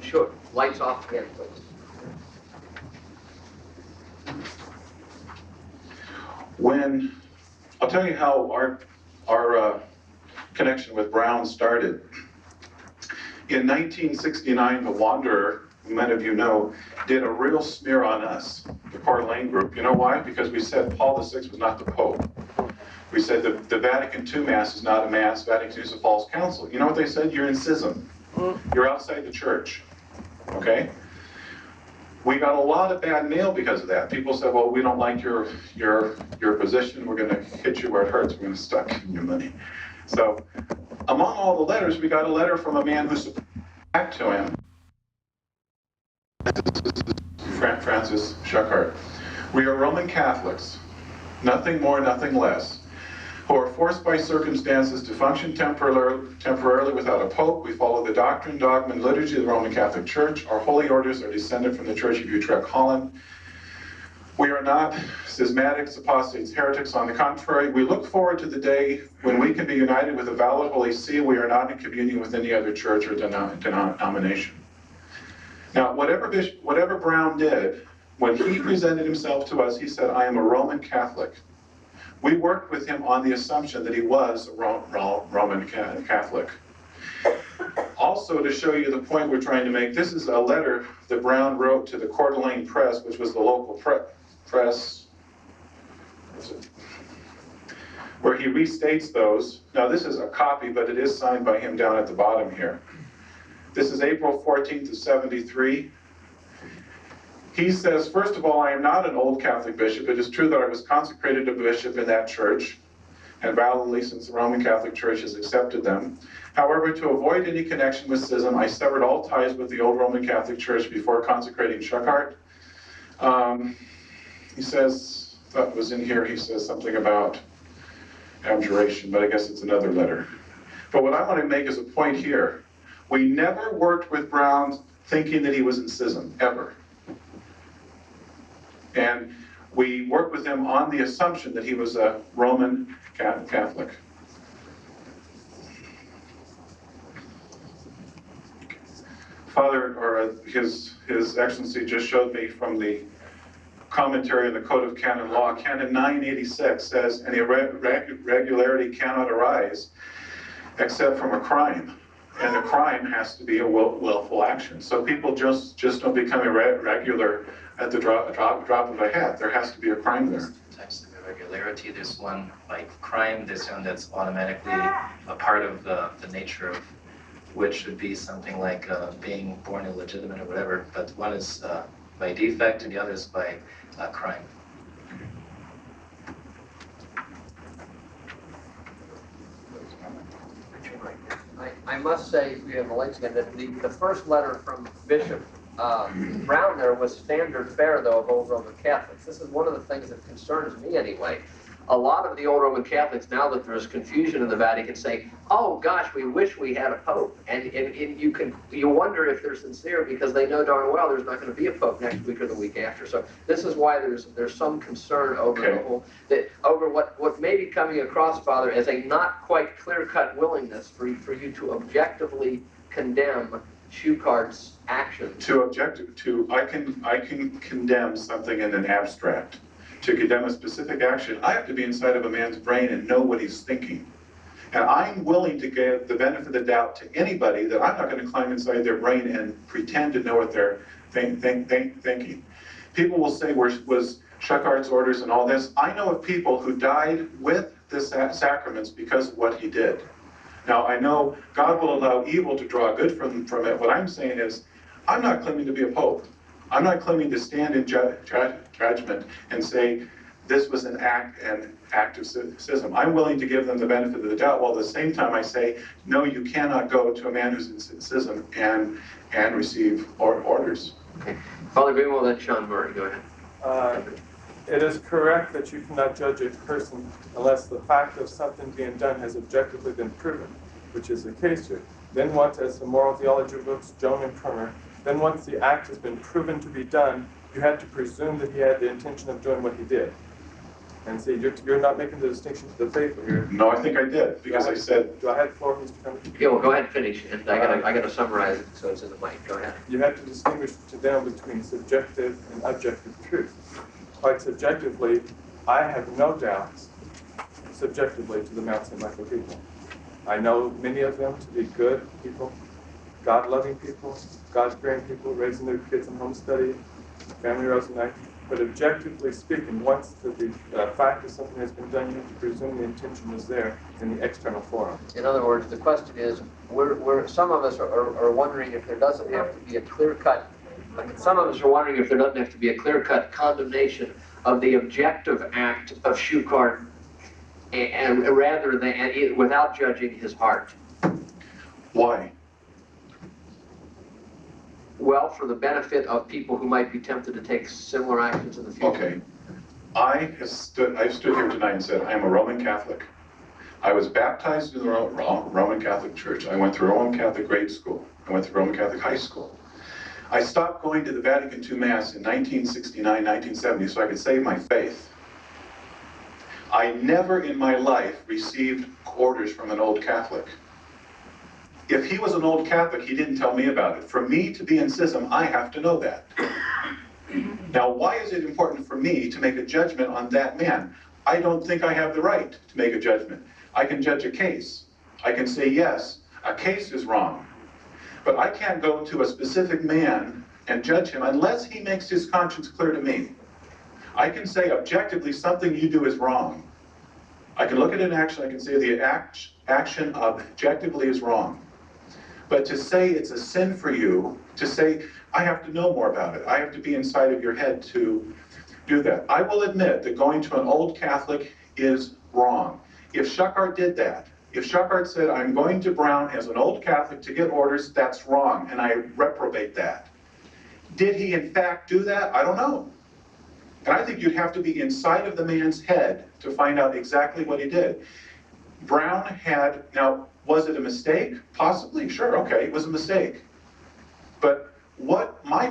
Speaker 1: Sure. Lights off again, please.
Speaker 4: I'll tell you how our connection with Brown started. In 1969, the Wanderer, who many of you know, did a real smear on us, the Coeur d'Alene group. You know why? Because we said Paul VI was not the Pope. We said the Vatican II Mass is not a Mass, Vatican II is a false council. You know what they said? You're in schism. You're outside the church, okay? We got a lot of bad mail because of that. People said, well, we don't like your position. We're gonna hit you where it hurts. We're gonna stop giving you money. So among all the letters, we got a letter from a man who's back to him, Francis Schuckart. We are Roman Catholics, nothing more, nothing less, who are forced by circumstances to function temporarily without a pope. We follow the doctrine, dogma, and liturgy of the Roman Catholic Church. Our holy orders are descended from the Church of Utrecht, Holland. We are not schismatics, apostates, heretics. On the contrary, we look forward to the day when we can be united with a valid Holy See. We are not in communion with any other church or denomination. Now, whatever Brown did, when he presented himself to us, he said, I am a Roman Catholic. We worked with him on the assumption that he was a Roman Catholic. Also, to show you the point we're trying to make, this is a letter that Brown wrote to the Coeur d'Alene Press, which was the local press, where he restates those. Now, this is a copy, but it is signed by him down at the bottom here. This is April 14th of '73. He says, first of all, I am not an old Catholic bishop. It is true that I was consecrated a bishop in that church, and validly since the Roman Catholic Church has accepted them. However, to avoid any connection with schism, I severed all ties with the old Roman Catholic Church before consecrating Schuckart. He says, that was in here, he says something about abjuration, but I guess it's another letter. But what I want to make is a point here. We never worked with Brown thinking that he was in schism, ever. And we worked with him on the assumption that he was a Roman Catholic. Father, or His Excellency just showed me from the commentary on the Code of Canon Law, Canon 986 says, an irregularity cannot arise except from a crime. And the crime has to be a willful action. So people just don't become irregular at the drop of a hat. There has to be a crime there.
Speaker 2: Types of irregularity. There's one like crime. There's one that's automatically a part of the nature of which would be something like being born illegitimate or whatever. But one is by defect and the other is by crime.
Speaker 1: I must say, we have the lights again, that the first letter from Bishop Brown there was standard fare, though, of old Roman Catholics. This is one of the things that concerns me anyway. A lot of the old Roman Catholics, now that there's confusion in the Vatican, say, oh gosh, we wish we had a pope. And you wonder if they're sincere because they know darn well there's not going to be a pope next week or the week after. So this is why there's some concern over the whole, over what may be coming across, Father, as a not quite clear-cut willingness for you to objectively condemn Schuckart's actions.
Speaker 4: I can condemn something in an abstract. To condemn a specific action, I have to be inside of a man's brain and know what he's thinking. And I'm willing to give the benefit of the doubt to anybody that I'm not going to climb inside their brain and pretend to know what they're thinking. People will say, was Schuckart's orders and all this? I know of people who died with the sacraments because of what he did. Now, I know God will allow evil to draw good from it. What I'm saying is, I'm not claiming to be a pope. I'm not claiming to stand in judgment and say this was an act of schism. I'm willing to give them the benefit of the doubt, while at the same time I say, no, you cannot go to a man who's in schism and receive orders.
Speaker 1: Okay. Father Greenwell, then Sean Murray, go ahead.
Speaker 10: It is correct that you cannot judge a person unless the fact of something being done has objectively been proven, which is the case here. Then once, as the moral theology books, Joan and Kerner, then once the act has been proven to be done, you have to presume that he had the intention of doing what he did. And see, you're not making the distinction to the faithful here.
Speaker 4: No, I think I did, because I said...
Speaker 10: Do I have the floor, Mr. Kerner?
Speaker 1: Yeah, well, go ahead and finish, and I gotta summarize it so it's in the mic. Go ahead.
Speaker 10: You have to distinguish to them between subjective and objective truth. Quite subjectively, I have no doubts, subjectively, to the Mount St. Michael people. I know many of them to be good people, God-loving people, God-fearing people, raising their kids in home study, family rose night. But objectively speaking, once the fact of something has been done, you have to presume the intention was there in the external forum.
Speaker 1: In other words, the question is, some of us are wondering if there doesn't have to be a clear-cut, some of us are wondering if there doesn't have to be a clear-cut condemnation of the objective act of Schuchard, and rather than, without judging his heart.
Speaker 4: Why?
Speaker 1: Well, for the benefit of people who might be tempted to take similar actions in the future.
Speaker 4: Okay. I've stood here tonight and said, I am a Roman Catholic. I was baptized in the Roman Catholic Church. I went through Roman Catholic grade school. I went through Roman Catholic high school. I stopped going to the Vatican II Mass in 1969, 1970 so I could save my faith. I never in my life received orders from an old Catholic. If he was an old Catholic, he didn't tell me about it. For me to be in schism, I have to know that. Now, why is it important for me to make a judgment on that man? I don't think I have the right to make a judgment. I can judge a case. I can say, yes, a case is wrong. But I can't go to a specific man and judge him unless he makes his conscience clear to me. I can say objectively something you do is wrong. I can look at an action, I can say the action objectively is wrong. But to say it's a sin for you, to say, I have to know more about it, I have to be inside of your head to do that. I will admit that going to an old Catholic is wrong. If Schuchard did that, if Schuchard said, I'm going to Brown as an old Catholic to get orders, that's wrong, and I reprobate that. Did he in fact do that? I don't know. And I think you'd have to be inside of the man's head to find out exactly what he did. Brown had, now, was it a mistake? Possibly, sure, okay, it was a mistake. But what, my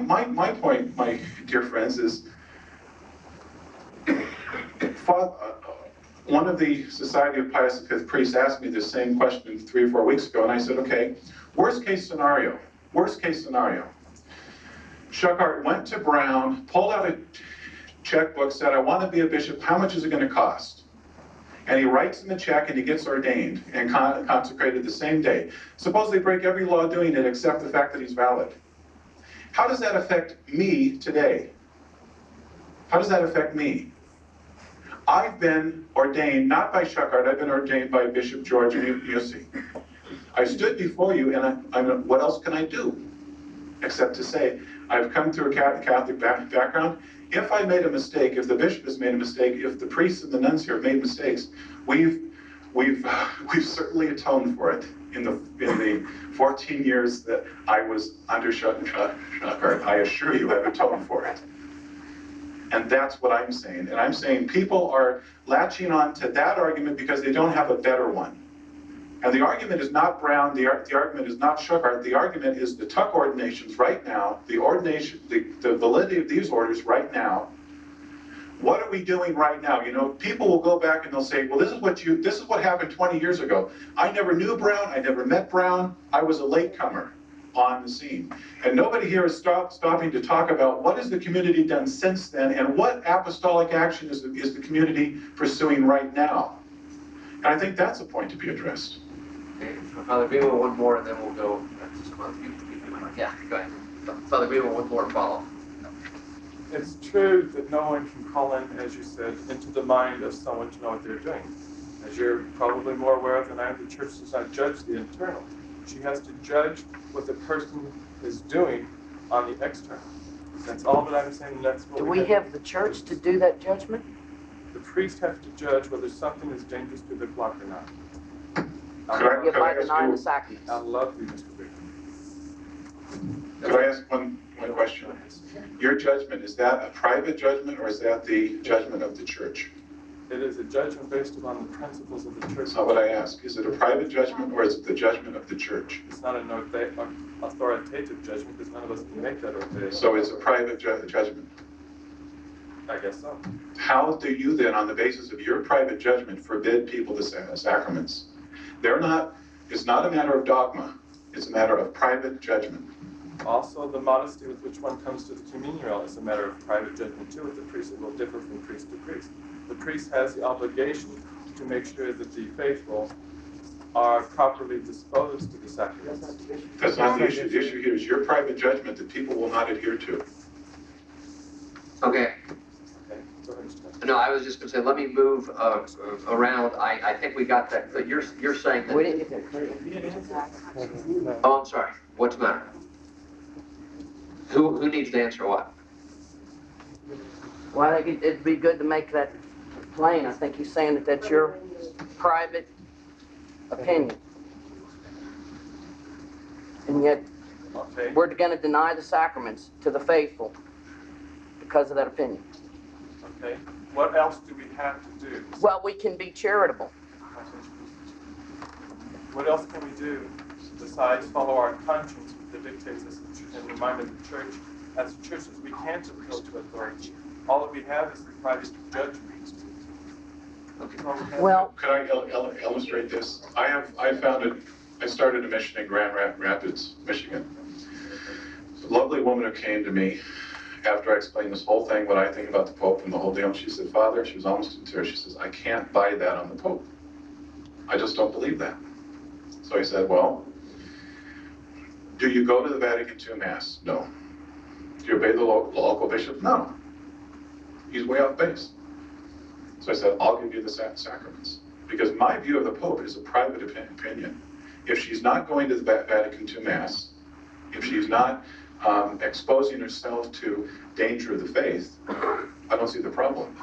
Speaker 4: point, my dear friends, is one of the Society of Pius V priests asked me the same question 3 or 4 weeks ago, and I said, okay, worst case scenario. Schuchard went to Brown, pulled out a checkbook, said, I want to be a bishop, how much is it going to cost? And he writes him a check and he gets ordained and consecrated the same day. Suppose they break every law doing it except the fact that he's valid. How does that affect me today? How does that affect me? I've been ordained, not by Schuchard, I've been ordained by Bishop George Mussi. I stood before you and what else can I do? Except to say, I've come through a Catholic background. If I made a mistake, if the bishop has made a mistake, if the priests and the nuns here have made mistakes, we've certainly atoned for it in the 14 years that I was under Schuchard. I assure you, I've atoned for it. And that's what I'm saying. And I'm saying people are latching on to that argument because they don't have a better one. And the argument is not Brown, the argument is not Schuchard, the argument is the Tuck ordinations right now, the validity of these orders right now. What are we doing right now? You know, people will go back and they'll say, well, this is what happened 20 years ago. I never knew Brown, I never met Brown, I was a latecomer on the scene. And nobody here is stopping to talk about what has the community done since then and what apostolic action is the community pursuing right now. And I think that's a point to be addressed.
Speaker 1: Okay, Father Greenwell, one more, and then we'll go to some other people. Yeah, go ahead. Father Greenwell, one more follow.
Speaker 10: It's true that no one can call in, as you said, into the mind of someone to know what they're doing. As you're probably more aware of than I am, the church does not judge the internal. She has to judge what the person is doing on the external. That's all that I'm saying. That's what
Speaker 6: Do we have the church to do that judgment?
Speaker 10: The priest has to judge whether something is dangerous to the flock or not.
Speaker 6: If I deny the sacraments.
Speaker 10: I love you, Mr. Bigger.
Speaker 4: Could I ask one question? Your judgment, is that a private judgment or is that the judgment of the church?
Speaker 10: It is a judgment based upon the principles of the church.
Speaker 4: That's not what I ask. Is it a private judgment or is it the judgment of the church?
Speaker 10: It's not an authoritative judgment because none of us can make that authoritative.
Speaker 4: So it's a private judgment.
Speaker 10: I guess so.
Speaker 4: How do you then, on the basis of your private judgment, forbid people the sacraments? It's not a matter of dogma. It's a matter of private judgment.
Speaker 10: Also, the modesty with which one comes to the communion rail is a matter of private judgment too with the priest. It will differ from priest to priest. The priest has the obligation to make sure that the faithful are properly disposed to the sacraments.
Speaker 4: That's not the issue. The issue here is your private judgment that people will not adhere to.
Speaker 1: Okay, No, I was just gonna say, let me move around. I think we got that. But you're saying that.
Speaker 9: We didn't get that clear.
Speaker 1: Oh, I'm sorry. What's the matter? Who needs to answer what?
Speaker 9: Well, I think it'd be good to make that plain. I think he's saying that that's your private opinion. And yet,
Speaker 10: Okay.
Speaker 9: we're gonna deny the sacraments to the faithful because of that opinion.
Speaker 10: Okay. What else do we have to do?
Speaker 9: Well, we can be charitable.
Speaker 10: What else can we do besides follow our conscience that dictates us and remind of the church? As Christians, we can't appeal to authority. All that we have is the private judgment.
Speaker 9: Well,
Speaker 4: Could I illustrate this? I started a mission in Grand Rapids, Michigan. A lovely woman who came to me after I explained this whole thing, what I think about the Pope and the whole deal, she said, Father, she was almost in tears, she says, I can't buy that on the Pope. I just don't believe that. So I said, well, do you go to the Vatican II Mass? No. Do you obey the local bishop? No. He's way off base. So I said, I'll give you the sacraments. Because my view of the Pope is a private opinion. If she's not going to the Vatican II Mass, if she's not exposing herself to danger of the faith, I don't see the problem.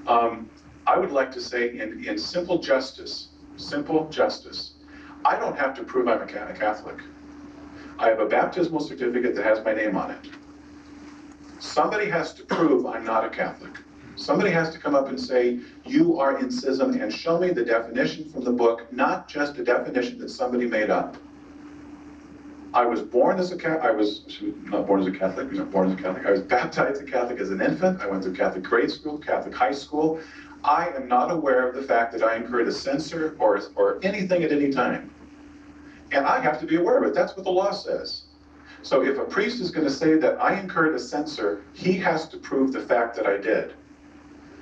Speaker 4: I would like to say in simple justice, I don't have to prove I'm a Catholic. I have a baptismal certificate that has my name on it. Somebody has to prove I'm not a Catholic. Somebody has to come up and say, you are in schism, and show me the definition from the book, not just a definition that somebody made up. I was born as a Catholic, I was not born as a Catholic, I was baptized a Catholic as an infant, I went through Catholic grade school, Catholic high school. I am not aware of the fact that I incurred a censor or anything at any time. And I have to be aware of it, that's what the law says. So if a priest is going to say that I incurred a censor, he has to prove the fact that I did.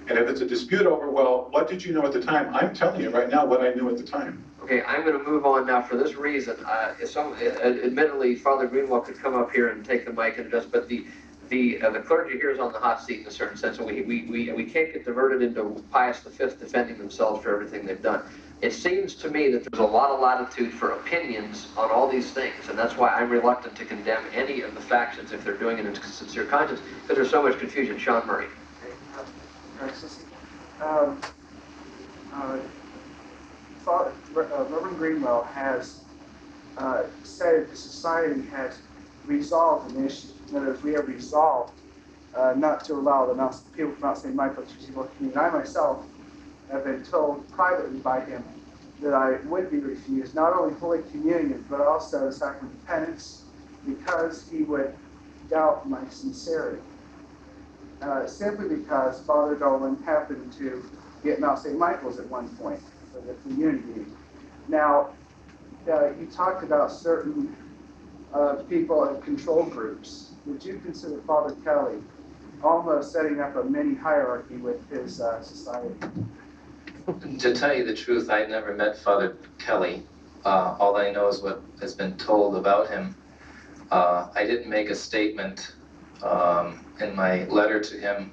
Speaker 4: And if it's a dispute over, well, what did you know at the time? I'm telling you right now what I knew at the time.
Speaker 1: Okay, I'm going to move on now for this reason. Admittedly, Father Greenwell could come up here and take the mic and address, but the clergy here is on the hot seat in a certain sense, and we can't get diverted into Pius V defending themselves for everything they've done. It seems to me that there's a lot of latitude for opinions on all these things, and that's why I'm reluctant to condemn any of the factions if they're doing it in sincere conscience, because there's so much confusion. Sean Murray.
Speaker 7: Reverend Greenwell has said the society has resolved an issue. In other words, we have resolved not to allow the people from Mount St. Michael to receive Holy Communion. I myself have been told privately by him that I would be refused not only Holy Communion, but also the Sacrament of Penance, because he would doubt my sincerity. Simply because Father Dolan happened to be at Mount St. Michael's at one point for the community. Now, you talked about certain people in control groups. Would you consider Father Kelly almost setting up a mini hierarchy with his society?
Speaker 2: To tell you the truth, I never met Father Kelly. All I know is what has been told about him. I didn't make a statement in my letter to him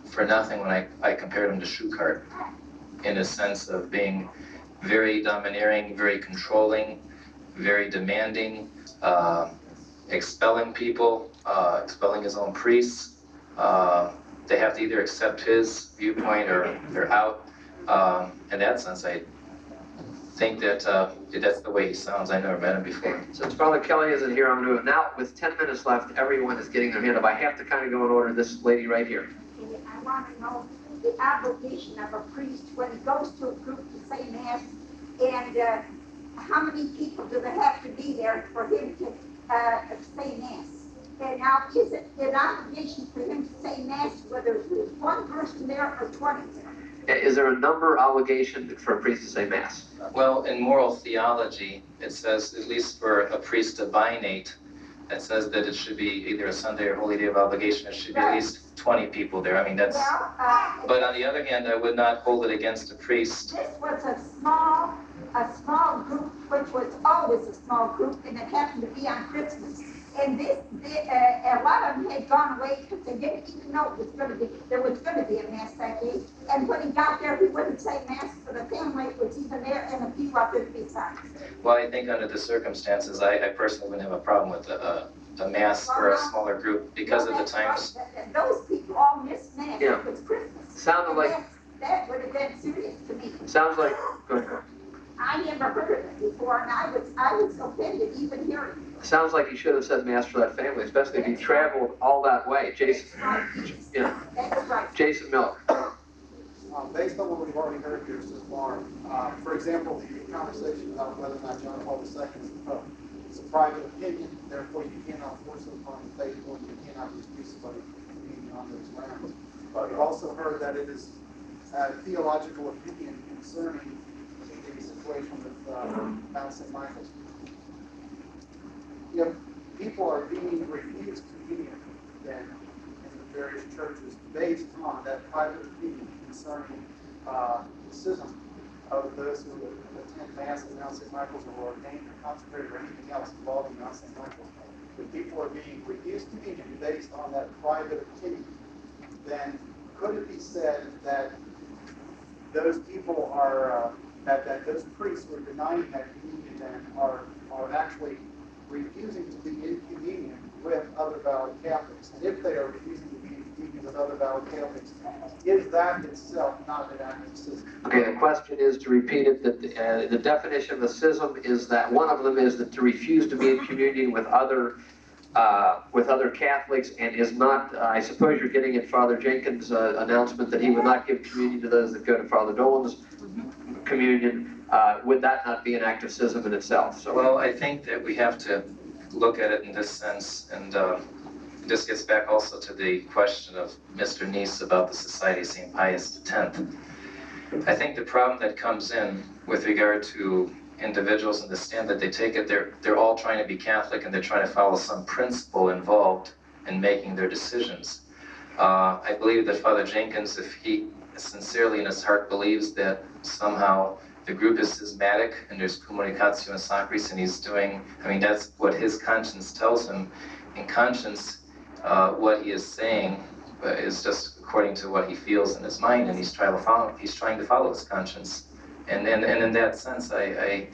Speaker 2: for nothing when I compared him to Schuchart, in a sense of being very domineering, very controlling, very demanding, expelling people, expelling his own priests. They have to either accept his viewpoint or they're out. In that sense, I think that that's the way he sounds. I never met him before.
Speaker 1: Since Father Kelly isn't here, I'm going to, now with 10 minutes left, everyone is getting their hand up. I have to kind of go in order. This lady right here.
Speaker 12: I want to know the obligation of a priest when he goes to a group to say Mass, and how many people do they have to be there for him to say Mass? And now, is it an obligation for him to say Mass whether there's one person there or 20 there?
Speaker 1: Is there a number obligation for a priest to say Mass?
Speaker 2: Well, in moral theology, it says, at least for a priest to binate, it says that it should be either a Sunday or Holy Day of obligation. It should be at least 20 people there. I mean, that's... But on the other hand, I would not hold it against a priest.
Speaker 12: This was a small group, which was always a small group, and it happened to be on Christmas. And a lot of them had gone away because they didn't even know there was going to be a mass that day. And when he got there, he wouldn't say mass for the family, was even there, and a few others besides.
Speaker 2: Well, I think under the circumstances, I personally wouldn't have a problem with a mass for a smaller group because of the times.
Speaker 12: Right. Those people all missed mass.
Speaker 1: Yeah.
Speaker 12: It was Christmas.
Speaker 1: Sounded
Speaker 12: And
Speaker 1: like,
Speaker 12: that would have been serious to me.
Speaker 1: sounds like, go ahead.
Speaker 12: I never heard of it before, and I was offended even hearing it.
Speaker 1: Sounds like you should have said mass for that family, especially if you traveled all that way. Jason, yeah.
Speaker 12: That's right.
Speaker 1: Jason Miller.
Speaker 13: Based on what we've already heard here so far, for example, the conversation about whether or not John Paul II is the Pope. It's a private opinion, therefore you cannot force it upon the faithful, and you cannot refuse somebody from being on those grounds. But we've also heard that it is a theological opinion concerning the situation with Mount St. Michael's. If people are being refused communion, then in the various churches, based on that private opinion concerning the schism of those who attend Mass at Mount St. Michael's or ordained or consecrated or anything else involving Mount St. Michael's, if people are being refused communion based on that private opinion, then could it be said that those people are, that those priests who are denying that communion then are actually refusing to be in communion with other valid Catholics? And if they are refusing to be in communion with other valid Catholics, is that itself not an act of schism?
Speaker 1: Okay, the question is, to repeat it, that the definition of a schism is that one of them is that to refuse to be in communion with other Catholics, and is not, I suppose you're getting at Father Jenkins' announcement that he would not give communion to those that go to Father Dolan's communion. Would that not be an act of schism in itself? So,
Speaker 2: well, I think that we have to look at it in this sense, and this gets back also to the question of Mr. Neese about the Society of St. Pius X. I think the problem that comes in with regard to individuals in the stand that they take it, they're all trying to be Catholic, and they're trying to follow some principle involved in making their decisions. I believe that Father Jenkins, if he sincerely in his heart believes that somehow the group is schismatic and there's communicatio in sacris, and he's doing, I mean, that's what his conscience tells him. In conscience, what he is saying is just according to what he feels in his mind, and he's trying to follow his conscience. And in that sense, I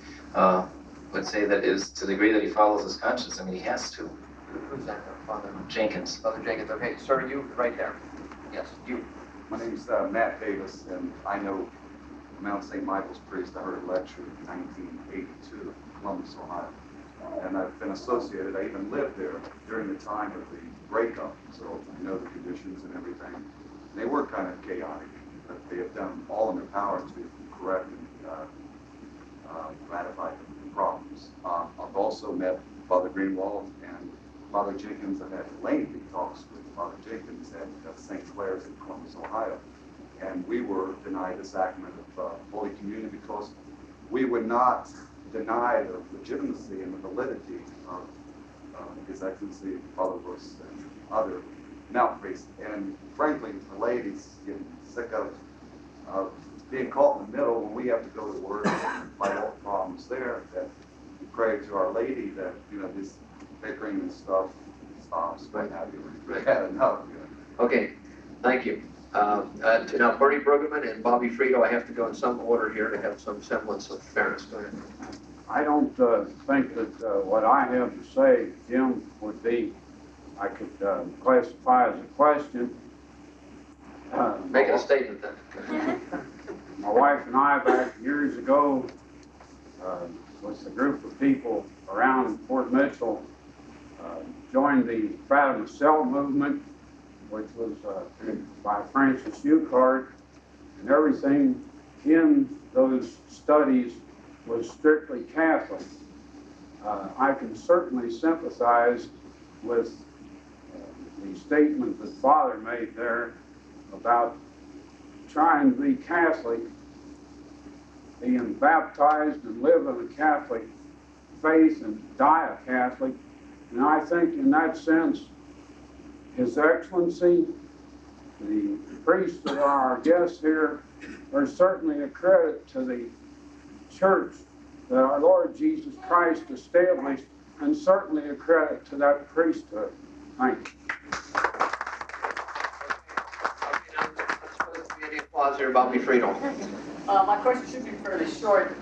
Speaker 2: would say that is to the degree that he follows his conscience. I mean, he has to.
Speaker 1: who's that? Father
Speaker 2: Jenkins.
Speaker 1: Father Jenkins. Okay, sir, you right there. Yes, you.
Speaker 14: My name's Matt Davis, and I know Mount St. Michael's priest. I heard a lecture in 1982 in Columbus, Ohio. And I've been associated, I even lived there during the time of the breakup, so I know the conditions and everything. And they were kind of chaotic, but they have done all in their power to correct and ratify the problems. I've also met Father Greenwald and Father Jenkins. I've had lengthy talks with Father Jenkins at St. Clair's in Columbus, Ohio. And we were denied the sacrament of Holy Communion because we would not deny the legitimacy and the validity of His Excellency Father Bush and other Mount priests. And frankly, the ladies getting sick of being caught in the middle when we have to go to work and fight all the problems there. That we pray to Our Lady that, you know, this bickering and stuff stops. What have you? We've had enough. You know.
Speaker 1: Okay, thank you. Now, Bernie Brueggemann and Bobby Frito, I have to go in some order here to have some semblance of fairness. Go ahead.
Speaker 15: I don't think that what I have to say, Jim, would be, I could classify as a question.
Speaker 1: Make it a statement then.
Speaker 15: My wife and I, back years ago, with a group of people around Fort Mitchell, joined the Fatima Cell movement, which was by Francis Eucard, and everything in those studies was strictly Catholic. I can certainly sympathize with the statement that Father made there about trying to be Catholic, being baptized and live in a Catholic faith and die a Catholic. And I think in that sense, His Excellency, the priests that are our guests here, are certainly a credit to the church that our Lord Jesus Christ established and certainly a credit to that priesthood. Thank you.
Speaker 1: Any applause here about me, Friedel?
Speaker 16: My question should be fairly short.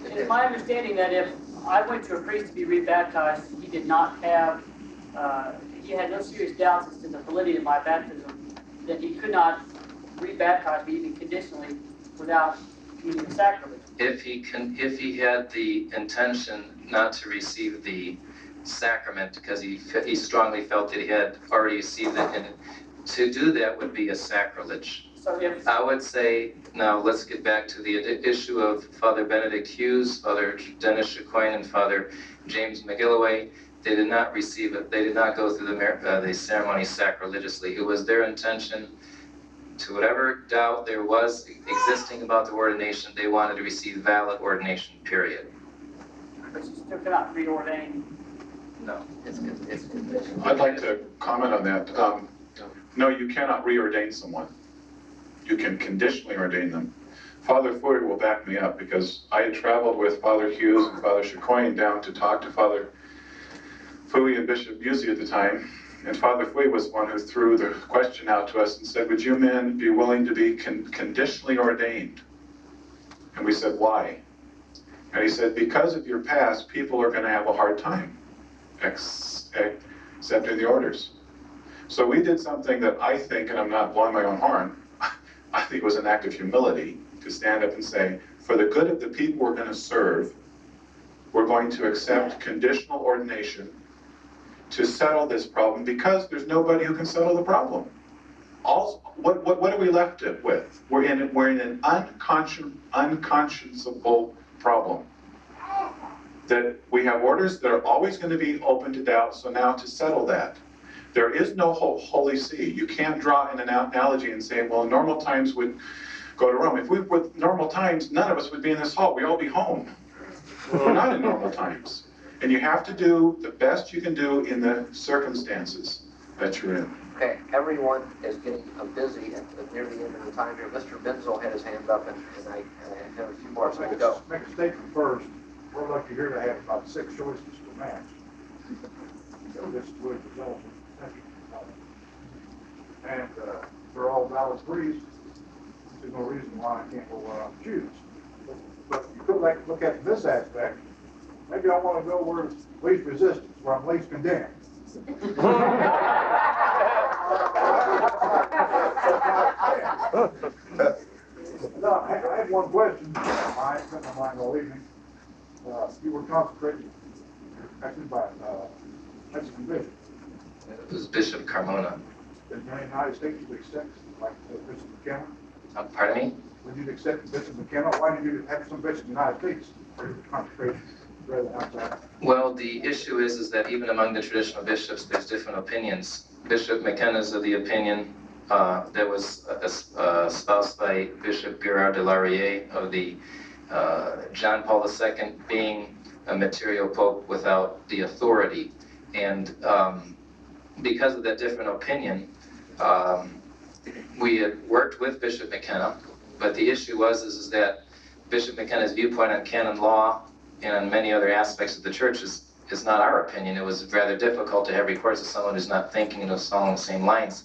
Speaker 16: It's my understanding that if I went to a priest to be rebaptized, he did not have, he had no serious doubts as to the validity of my baptism, that he could not rebaptize me even conditionally without committing the sacrament.
Speaker 2: If he had the intention not to receive the sacrament because he strongly felt that he had already received it, and to do that would be a sacrilege.
Speaker 16: So if
Speaker 2: I would say, now let's get back to the issue of Father Benedict Hughes, Father Dennis Chicoine, and Father James McGilloway. They did not receive it. They did not go through the ceremony sacrilegiously. It was their intention, to whatever doubt there was existing about the ordination, they wanted to receive valid ordination, period.
Speaker 16: but you still cannot reordain.
Speaker 2: No.
Speaker 4: I'd like to comment on that. No, you cannot reordain someone. You can conditionally ordain them. Father Fouy will back me up because I had traveled with Father Hughes and Father Chicoine down to talk to Father Fouy and Bishop Busey at the time. And Father Fouy was the one who threw the question out to us and said, would you men be willing to be conditionally ordained? And we said, why? And he said, because of your past, people are going to have a hard time accepting the orders. So we did something that I think, and I'm not blowing my own horn, I think it was an act of humility to stand up and say, for the good of the people we're going to serve, we're going to accept conditional ordination to settle this problem because there's nobody who can settle the problem. Also, what are we left with? We're in an unconscionable problem. That we have orders that are always going to be open to doubt, so now to settle that. There is no Holy See. You can't draw in an analogy and say, well, in normal times would go to Rome. If we were normal times, none of us would be in this hall. We'd all be home. We're not in normal times. And you have to do the best you can do in the circumstances that you're in.
Speaker 1: Okay, everyone is getting busy at near the end of the time here. Mr. Benzel had his hand up, and I have a few more, so we'll go.
Speaker 7: Make a statement first. We're lucky here to have about 6 choices for match. So this would result in and they're all valid reasons. There's no reason why I can't go where I choose. But you could look at this aspect. Maybe I want to go where it's least resistance, where I'm least condemned. No, I had one question. I spent my mind all evening. You were consecrated, actually by Mexican bishop.
Speaker 2: It was Bishop Carmona.
Speaker 7: In the United States, you would accept, like Bishop McKenna?
Speaker 2: Pardon me?
Speaker 7: Would you accept Bishop McKenna? Why did you have some bishops in the United States for your consecration rather than outside?
Speaker 2: Well, the issue is that even among the traditional bishops, there's different opinions. Bishop McKenna is of the opinion that was espoused by Bishop Gerard de Laurier of the John Paul II being a material pope without the authority. And because of that different opinion, we had worked with Bishop McKenna, but the issue was that Bishop McKenna's viewpoint on canon law and on many other aspects of the church is not our opinion. It was rather difficult to have recourse to someone who's not thinking and who's along the same lines.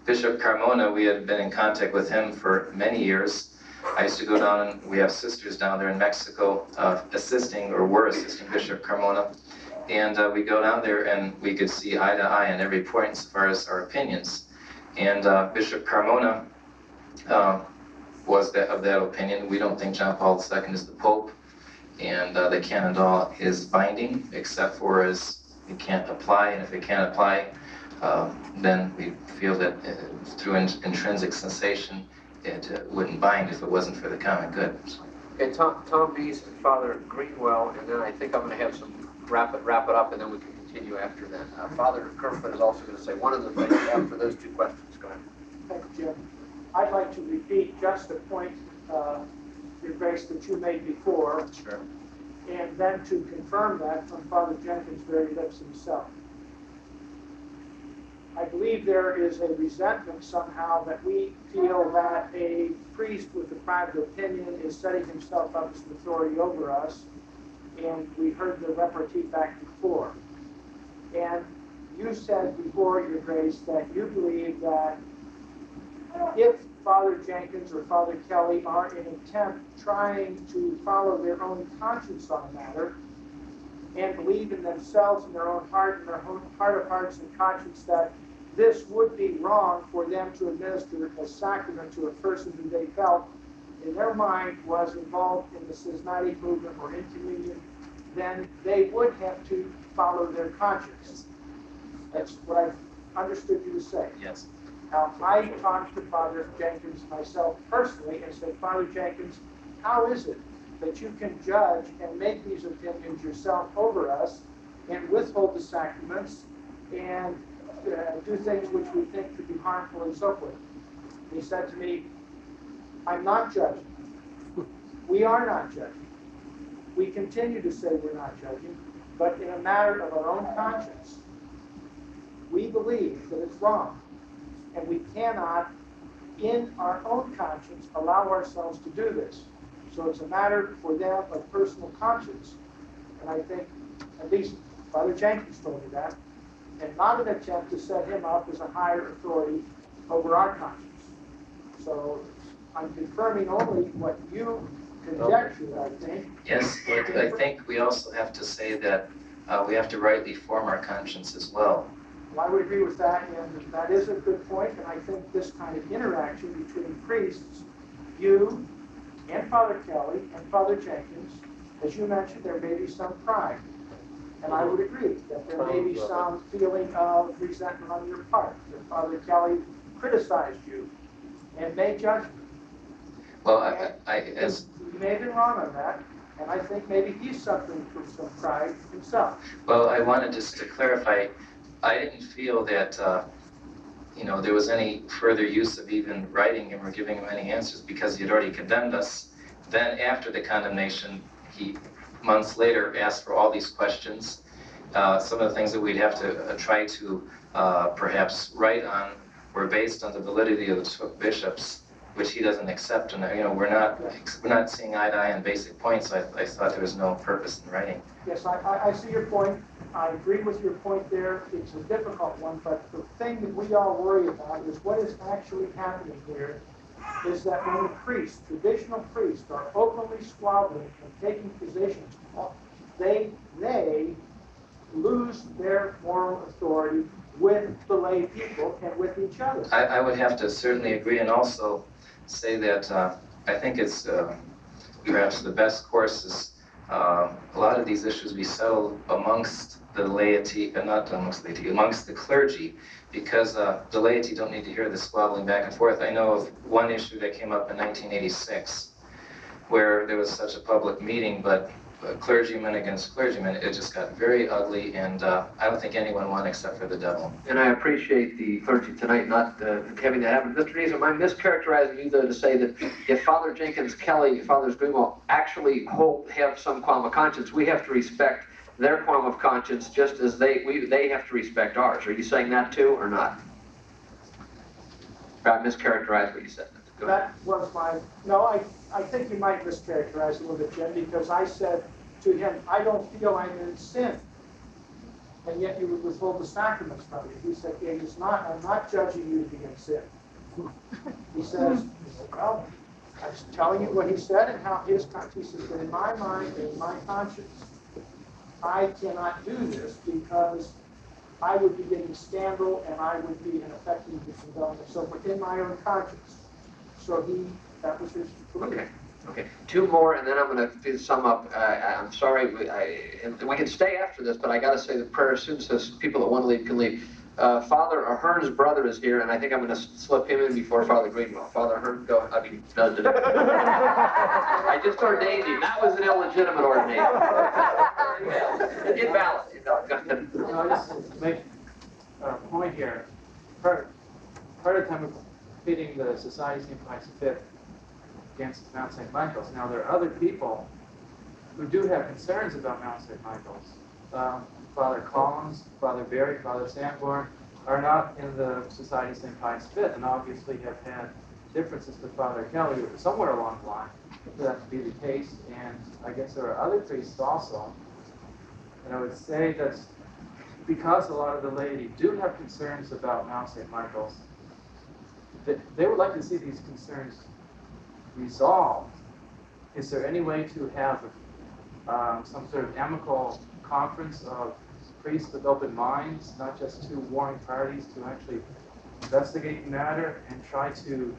Speaker 2: Bishop Carmona, we had been in contact with him for many years. I used to go down, and we have sisters down there in Mexico were assisting Bishop Carmona. And we go down there and we could see eye to eye on every point as far as our opinions. And Bishop Carmona was of that opinion. We don't think John Paul II is the Pope, and the canon law is binding, except for as it can't apply, and if it can't apply, then we feel that through intrinsic sensation, it wouldn't bind if it wasn't for the common good.
Speaker 1: Okay, Tom Bees and Father Greenwell, and then I think I'm going to have some wrap it up, and then we can continue after that. Father Kerfoot is also going to say one of the things after those two questions. Go ahead.
Speaker 7: Thank you, Jim. I'd like to repeat just a point, Your Grace, that you made before.
Speaker 2: Sure.
Speaker 7: And then to confirm that from Father Jenkins' very lips himself. I believe there is a resentment somehow that we feel that a priest with a private opinion is setting himself up as an authority over us, and we heard the repartee back before. And you said before, Your Grace, that you believe that if Father Jenkins or Father Kelly are in attempt trying to follow their own conscience on a matter and believe in themselves in their own heart and their own heart of hearts and conscience that this would be wrong for them to administer a sacrament to a person who they felt in their mind was involved in the Cincinnati movement or in communion, then they would have to follow their conscience. That's what I've understood you to say.
Speaker 2: Yes.
Speaker 7: Now, I talked to Father Jenkins myself personally and said, Father Jenkins, how is it that you can judge and make these opinions yourself over us and withhold the sacraments and do things which we think could be harmful and so forth? And he said to me, I'm not judging. We are not judging. We continue to say we're not judging, but in a matter of our own conscience, we believe that it's wrong. And we cannot, in our own conscience, allow ourselves to do this. So it's a matter for them of personal conscience. And I think, at least Father Jenkins told me that, and not an attempt to set him up as a higher authority over our conscience. So I'm confirming only what you conjectured, I think.
Speaker 2: Yes, but I think we also have to say that we have to rightly form our conscience as well.
Speaker 7: Well, I would agree with that, and that is a good point, and I think this kind of interaction between priests, you and Father Kelly and Father Jenkins, as you mentioned, there may be some pride. And I would agree that there may be some feeling of resentment on your part, that Father Kelly criticized you and made judgment.
Speaker 2: Well,
Speaker 7: You may have been wrong on that, and I think maybe he's suffering from some pride himself.
Speaker 2: Well, I wanted just to clarify, I didn't feel that, there was any further use of even writing him or giving him any answers because he had already condemned us. Then after the condemnation, he, months later, asked for all these questions. Some of the things that we'd have to try to perhaps write on were based on the validity of the bishops, which he doesn't accept. And, we're not seeing eye to eye on basic points. I thought there was no purpose in writing.
Speaker 7: Yes, I see your point. I agree with your point there. It's a difficult one, but the thing that we all worry about is what is actually happening here is that when the priests, traditional priests, are openly squabbling and taking positions, they lose their moral authority with the lay people and with each other.
Speaker 2: I would have to certainly agree, and also say that I think it's perhaps the best course is a lot of these issues be settled amongst the laity, not amongst the laity, amongst the clergy, because the laity don't need to hear this squabbling back and forth. I know of one issue that came up in 1986 where there was such a public meeting, but clergyman against clergyman, it just got very ugly, and I don't think anyone won except for the devil.
Speaker 1: And I appreciate the clergy tonight not having that happen. Mr. Nees, am I mischaracterizing you, though, to say that if Father Jenkins, Kelly, Fathers Greenwald actually have some qualm of conscience, we have to respect their qualm of conscience just as they have to respect ours? Are you saying that too, or not? I mischaracterized what you said.
Speaker 7: That was my, no, I think you might mischaracterize a little bit, Jim, because I said to him, I don't feel I'm in sin. And yet you would withhold the sacraments from me. He said, I'm not judging you to be in sin. He says, well, I'm just telling you what he said and how his conscience. He says, but in my mind and in my conscience, I cannot do this because I would be getting scandal and I would be affecting the development. So within my own conscience. So that was his belief.
Speaker 1: Okay. Two more, and then I'm going to sum up. I'm sorry, we can stay after this, but I got to say the prayer as soon as people that want to leave can leave. Father Ahern's brother is here, and I think I'm going to slip him in before Father Greenwell. Father Ahern, go. I just ordained him. That was an illegitimate ordination. Invalid. Go ahead.
Speaker 17: I'll just make a point here. Part of the time we're pitting the Society of St. Pius V against Mount St. Michael's. Now, there are other people who do have concerns about Mount St. Michael's. Father Collins, Father Berry, Father Sanborn are not in the Society of St. Pius V and obviously have had differences with Father Kelly somewhere along the line. for that to be the case, and I guess there are other priests also. And I would say that because a lot of the laity do have concerns about Mount St. Michael's, they would like to see these concerns resolved. Is there any way to have some sort of amicable conference of priests with open minds, not just two warring parties, to actually investigate the matter and try to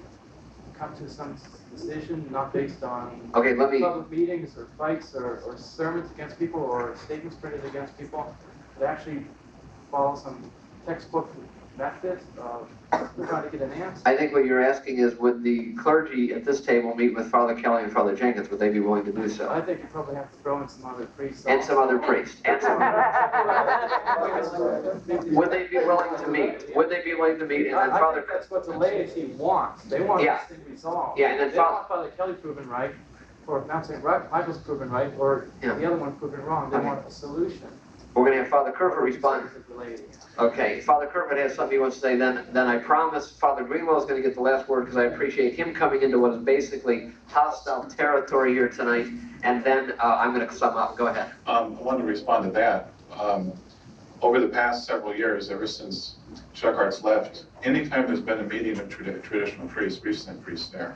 Speaker 17: come to some decision, not based on public meetings or fights or sermons against people or statements printed against people, but actually follow some textbook method of trying to get an answer?
Speaker 1: I think what you're asking is, would the clergy at this table meet with Father Kelly and Father Jenkins? Would they be willing to do so?
Speaker 17: I think you probably have to throw in some other priests.
Speaker 1: And some other priests. And some would they be willing to meet? Would they be willing to meet? And then
Speaker 17: I think that's what the laity wants. They want this thing resolved.
Speaker 1: Yeah, and then
Speaker 17: they want Father Kelly proven right, or Mount St. Michael's proven right, or the other one proven wrong. They want a solution.
Speaker 1: We're going to have Father Kerfoot respond. Okay, Father Kerfoot has something he wants to say. Then I promise Father Greenwell is going to get the last word, because I appreciate him coming into what is basically hostile territory here tonight. And then I'm going to sum up. Go ahead.
Speaker 4: I want to respond to that. Over the past several years, ever since Chuck Arts left, anytime there's been a meeting of traditional priests, we've sent priests there.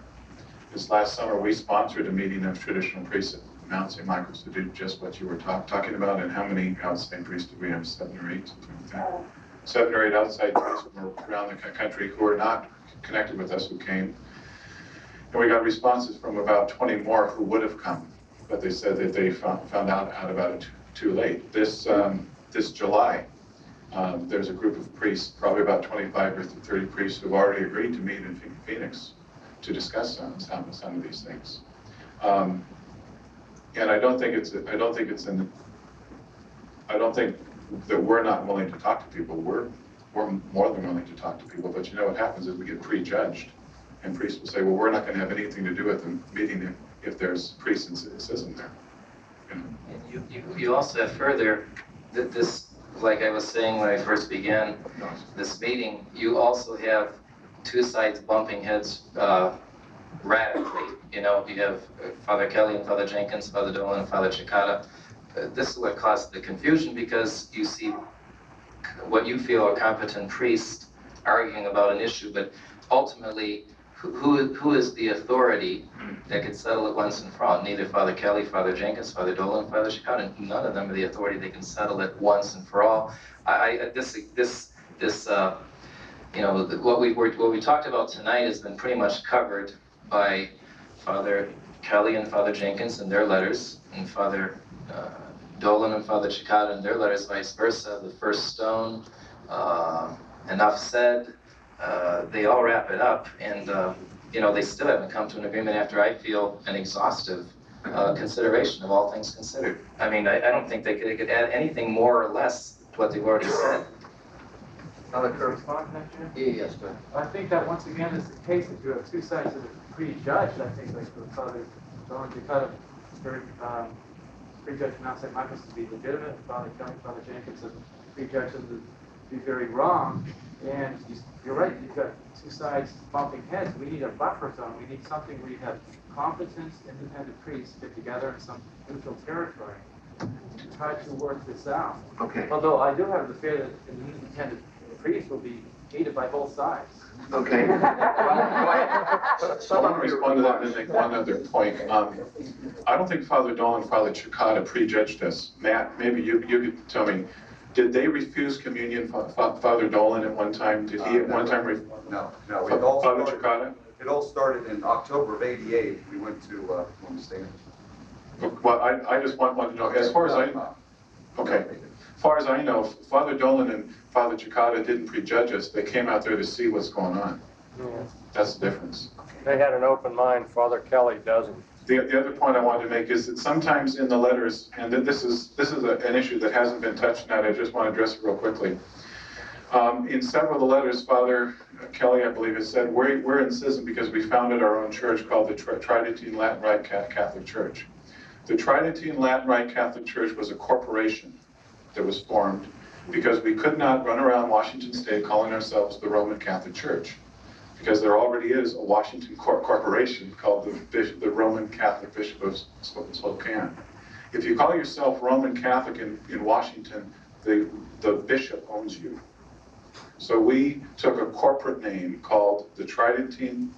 Speaker 4: This last summer, we sponsored a meeting of traditional priests at Mount St. Michael's to do just what you were talking about. And how many outside priests did we have? 7 or 8? Something like that. 7 or 8 outside priests from around the country who are not connected with us who came. And we got responses from about 20 more who would have come, but they said that they found out about it too late. This July, there's a group of priests, probably about 25 or 30 priests, who've already agreed to meet in Phoenix to discuss some of these things. And I don't think that we're not willing to talk to people. We're more than willing to talk to people. But you know what happens is we get prejudged, and priests will say, "Well, we're not going to have anything to do with the meeting if there's priest and citizen there." You know?
Speaker 2: You also have further that this, like I was saying when I first began this meeting, you also have two sides bumping heads radically. You know, you have Father Kelly and Father Jenkins, Father Dolan and Father Cicada. This is what caused the confusion, because you see what you feel are competent priests arguing about an issue, but ultimately, who is the authority that could settle it once and for all? Neither Father Kelly, Father Jenkins, Father Dolan, Father Cicada, none of them are the authority that can settle it once and for all. You know, what we talked about tonight has been pretty much covered by Father Kelly and Father Jenkins in their letters, and Father Dolan and Father Cicada in their letters, vice versa. The first stone, enough said. They all wrap it up, and you know, they still haven't come to an agreement after, I feel, an exhaustive consideration of all things considered. I mean, I don't think they could add anything more or less to what they've already said.
Speaker 1: Yes, sir.
Speaker 17: I think that once again is the case that you have two sides that are prejudged. I think, like with Father Dolan Cicada, prejudged Mount St. Michael's to be legitimate, and Father Kelly, Father Jenkins have prejudged them to be very wrong. And you're right, you've got two sides bumping heads. We need a buffer zone. We need something where you have competent, independent priests get together in some neutral territory to try to work this out.
Speaker 1: Okay.
Speaker 17: Although I do have the fear that an independent priest will be hated by both sides.
Speaker 1: Okay.
Speaker 4: Well, go ahead. So I want to respond to that and make one other point. I don't think Father Dolan and Father Cicada prejudged us. Matt, maybe you could tell me, did they refuse communion, Father Dolan, at one time? Did he at one time refuse?
Speaker 14: No.
Speaker 4: Father Cicada?
Speaker 14: It all started in October of '88. We went to, let me stand.
Speaker 4: Well, I just want to know, as far as I know, okay. As far as I know, Father Dolan and Father Cicada didn't prejudge us. They came out there to see what's going on.
Speaker 10: Yeah.
Speaker 4: That's the difference.
Speaker 10: They had an open mind. Father Kelly doesn't.
Speaker 4: The other point I wanted to make is that sometimes in the letters, and this is an issue that hasn't been touched on, I just want to address it real quickly. In several of the letters, Father Kelly, I believe, has said, we're in schism because we founded our own church called the Tridentine Latin Rite Catholic Church. The Tridentine Latin Rite Catholic Church was a corporation that was formed because we could not run around Washington State calling ourselves the Roman Catholic Church. because there already is a Washington corporation called the Roman Catholic Bishop of Spokane. If you call yourself Roman Catholic in Washington, the bishop owns you. So we took a corporate name called the Tridentine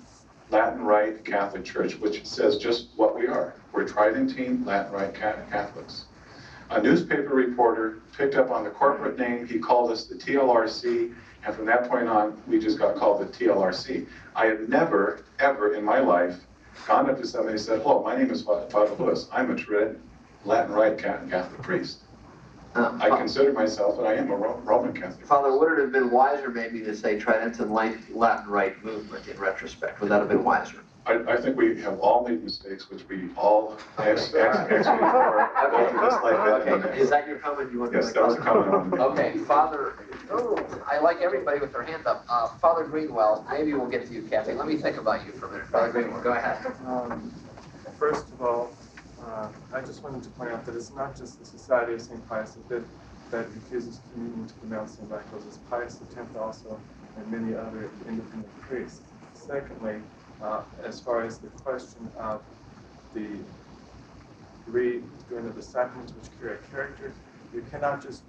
Speaker 4: Latin Rite Catholic Church, which says just what we are. We're Tridentine Latin Rite Catholics. A newspaper reporter picked up on the corporate name. He called us the TLRC, and from that point on, we just got called the TLRC. I have never, ever in my life gone up to somebody and said, "Hello, my name is Father Lewis. I'm a Latin Rite Catholic priest." I consider myself, and I am a Roman Catholic.
Speaker 1: Father, would it have been wiser maybe to say Tridentine Latin Rite movement in retrospect? Would that have been wiser?
Speaker 4: I think we have all made mistakes, which we all expiate for.
Speaker 1: Okay, is that your comment? You want
Speaker 4: Yes, that was a comment.
Speaker 1: Okay, Father, I like everybody with their hand up. Father Greenwell, maybe we'll get to you, Kathy. Let me think about you for a minute. Father Greenwell, go ahead.
Speaker 10: First of all, I just wanted to point out that it's not just the Society of St. Pius V that refuses communion to the Mount St. Michael's. It's Pius X also, and many other independent priests. Secondly, as far as the question of the redoing of the sacraments which carry a character, you cannot just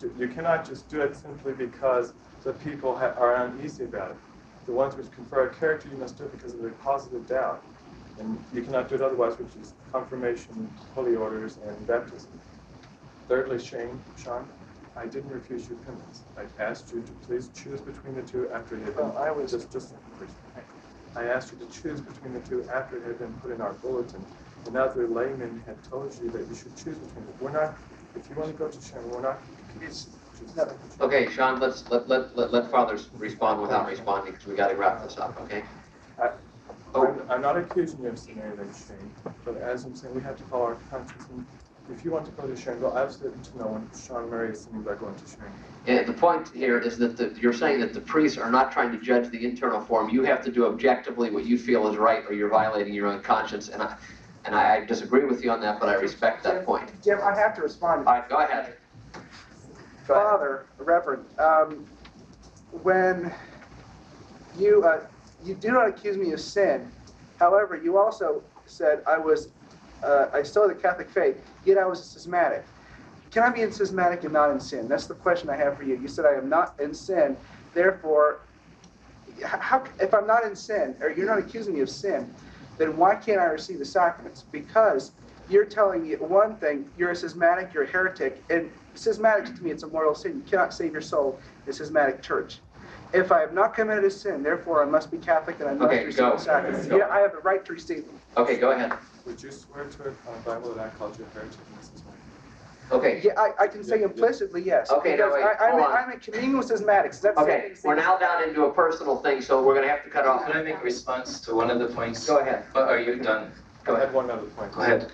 Speaker 10: do it simply because the people are uneasy about it. The ones which confer a character, you must do it because of their positive doubt. And you cannot do it otherwise, which is confirmation, holy orders, and baptism. Thirdly, Sean, I didn't refuse you penance. I asked you to please choose between the two after it had been. I was just I asked you to choose between the two after it had been put in our bulletin. Another layman had told you that you should choose between them. We're not. If you want to go to Sharon, we're not.
Speaker 1: Okay, Sean, let's let fathers respond without responding because we got to wrap this up. Okay.
Speaker 10: I'm not accusing you of sin or anything, Shane, but as I'm saying, we have to follow our conscience. And if you want to go to Sharon, go absolutely to know when Sean Murray is sinning by going to Sharon.
Speaker 1: And the point here is that you're saying that the priests are not trying to judge the internal form. You have to do objectively what you feel is right, or you're violating your own conscience. And I disagree with you on that, but I respect that point.
Speaker 13: Jim, I have to respond.
Speaker 1: All right, go ahead.
Speaker 13: Father, Reverend, when you do not accuse me of sin. However, you also said I still had the Catholic faith, yet I was a schismatic. Can I be in schismatic and not in sin? That's the question I have for you. You said I am not in sin, therefore, if I'm not in sin, or you're not accusing me of sin, then why can't I receive the sacraments? Because you're telling me one thing, you're a schismatic, you're a heretic, and schismatic to me, it's a mortal sin. You cannot save your soul in a schismatic church. If I have not committed a sin, therefore I must be Catholic and I must receive the sacraments. Yeah, I have the right to receive them.
Speaker 1: Okay, go ahead.
Speaker 10: Would you swear to it on the Bible that I called you a heretic and this is
Speaker 1: Okay.
Speaker 13: Yeah, I can say implicitly yes.
Speaker 1: Okay, now wait, hold on.
Speaker 13: I'm in communion with schismatics. That's
Speaker 1: okay, we're now down into a personal thing, so we're going to have to cut off.
Speaker 2: Can I make a response to one of the points?
Speaker 1: Go ahead.
Speaker 2: Are you done?
Speaker 10: Go ahead. One other point.
Speaker 2: Go ahead.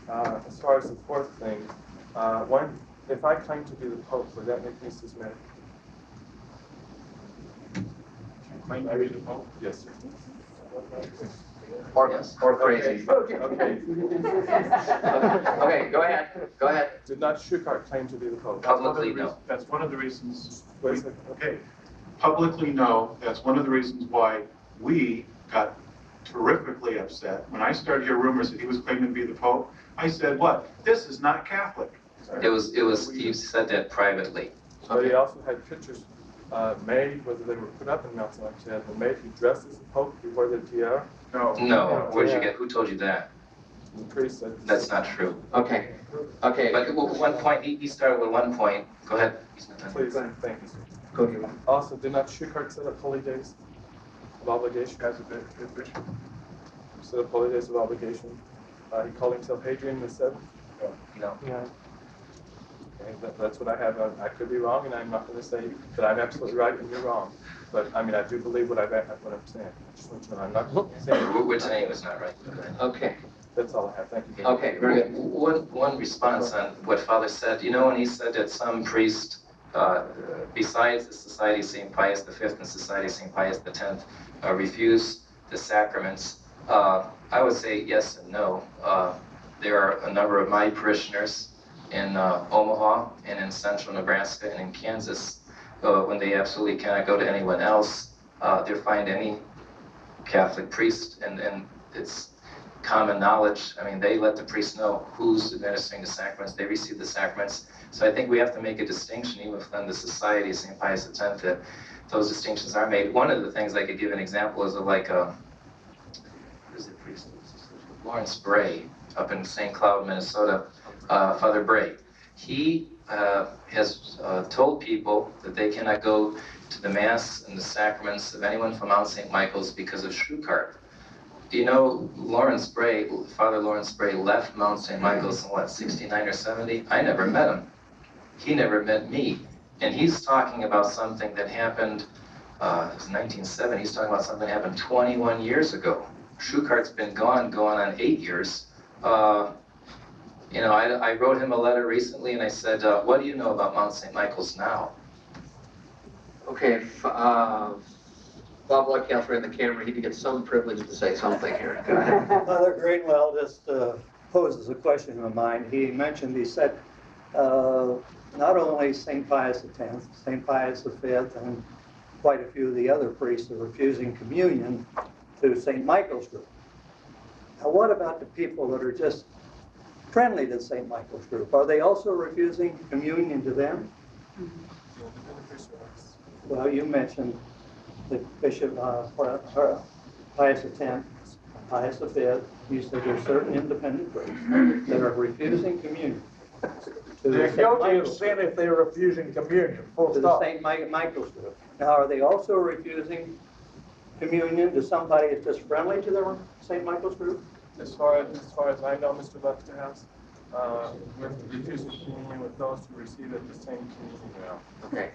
Speaker 10: As far as the fourth thing, if I claim to be the Pope, would that make me schismatic?
Speaker 8: Claim to be the Pope?
Speaker 10: Yes, sir.
Speaker 1: Or crazy.
Speaker 10: Okay.
Speaker 1: Okay, go ahead. Go ahead.
Speaker 10: Did not Schuchart claim to be the Pope?
Speaker 2: Publicly, no.
Speaker 4: That's one of the reasons.
Speaker 10: Okay.
Speaker 4: Publicly, no. That's one of the reasons why we got terrifically upset. When I started hearing rumors that he was claiming to be the Pope, I said, what? This is not Catholic.
Speaker 2: It was, he said that privately.
Speaker 10: But he also had pictures made, whether they were put up in Mount St. Michael's, were made. He dressed as the Pope, he wore the tiara.
Speaker 2: No, where'd you get, who told you that?
Speaker 10: The priest said.
Speaker 2: That's not true.
Speaker 1: Okay. Okay.
Speaker 2: But one point, he started with one point. Go ahead.
Speaker 10: Please, thank you, sir.
Speaker 1: Go ahead.
Speaker 10: Also, did not Schuchart set up holy days of obligation?
Speaker 8: As a bishop.
Speaker 10: Set up holy days of obligation. He called himself Hadrian the
Speaker 2: No.
Speaker 10: Yeah. Okay, that's what I have. I could be wrong, and I'm not going to say that I'm absolutely right and you're wrong. But I mean, I do believe what I'm saying. I just want you to know I'm not saying.
Speaker 2: We're saying it was not right.
Speaker 1: Okay.
Speaker 10: That's all I have. Thank you.
Speaker 1: Okay, very good.
Speaker 2: One response on what Father said. You know, when he said that some priest, besides the Society of St. Pius V and Society of St. Pius X, refuse the sacraments, I would say yes and no. There are a number of my parishioners in Omaha and in central Nebraska and in Kansas, when they absolutely cannot go to anyone else, they're fined any Catholic priest, and it's common knowledge. I mean, they let the priest know who's administering the sacraments. They receive the sacraments. So I think we have to make a distinction, even within the Society of St. Pius X, that those distinctions are made. One of the things I could give an example is like who's the priest? Lawrence Bray up in St. Cloud, Minnesota. Father Bray. He has told people that they cannot go to the Mass and the sacraments of anyone from Mount St. Michael's because of shoe cart. Do you know Lawrence Bray, Father Lawrence Bray left Mount St. Michael's in what, 69 or 70? I never met him. He never met me. And he's talking about something that happened, it was 1970, he's talking about something that happened 21 years ago. Shoe cart's been going on 8 years. You know, I wrote him a letter recently and I said, what do you know about Mount St. Michael's now?
Speaker 1: Okay, Bob Luckhouse ran the camera. He get some privilege to say something here. Go ahead.
Speaker 18: Father Greenwell just poses a question in my mind. He mentioned, he said, not only St. Pius X, St. Pius V, and quite a few of the other priests are refusing communion to St. Michael's group. Now, what about the people that are just friendly to St. Michael's group? Are they also refusing communion to them? Well, you mentioned the Bishop Pius X, Pius V. You said there's certain independent groups that are refusing communion.
Speaker 3: They're guilty of sin if they're refusing communion, full
Speaker 18: to
Speaker 3: stop.
Speaker 18: the St. Michael's group. Now, are they also refusing communion to somebody that's just friendly to their St. Michael's group?
Speaker 10: As far as I know, Mr. Lefterhouse, we're refusing communion with those who receive it the same communion now.
Speaker 1: Okay.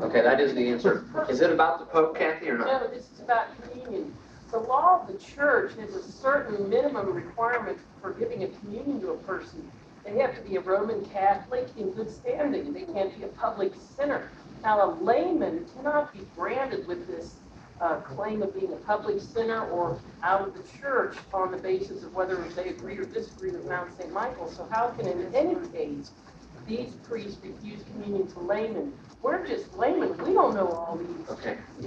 Speaker 1: Okay, that is the answer. Is it about the Pope, Kathy, or not?
Speaker 6: No, this is about communion. The law of the church has a certain minimum requirement for giving a communion to a person. They have to be a Roman Catholic in good standing. They can't be a public sinner. Now, a layman cannot be branded with this claim of being a public sinner or out of the church on the basis of whether they agree or disagree with Mount St. Michael. So how can, in any case, these priests refuse communion to laymen? We're just laymen. We don't know all these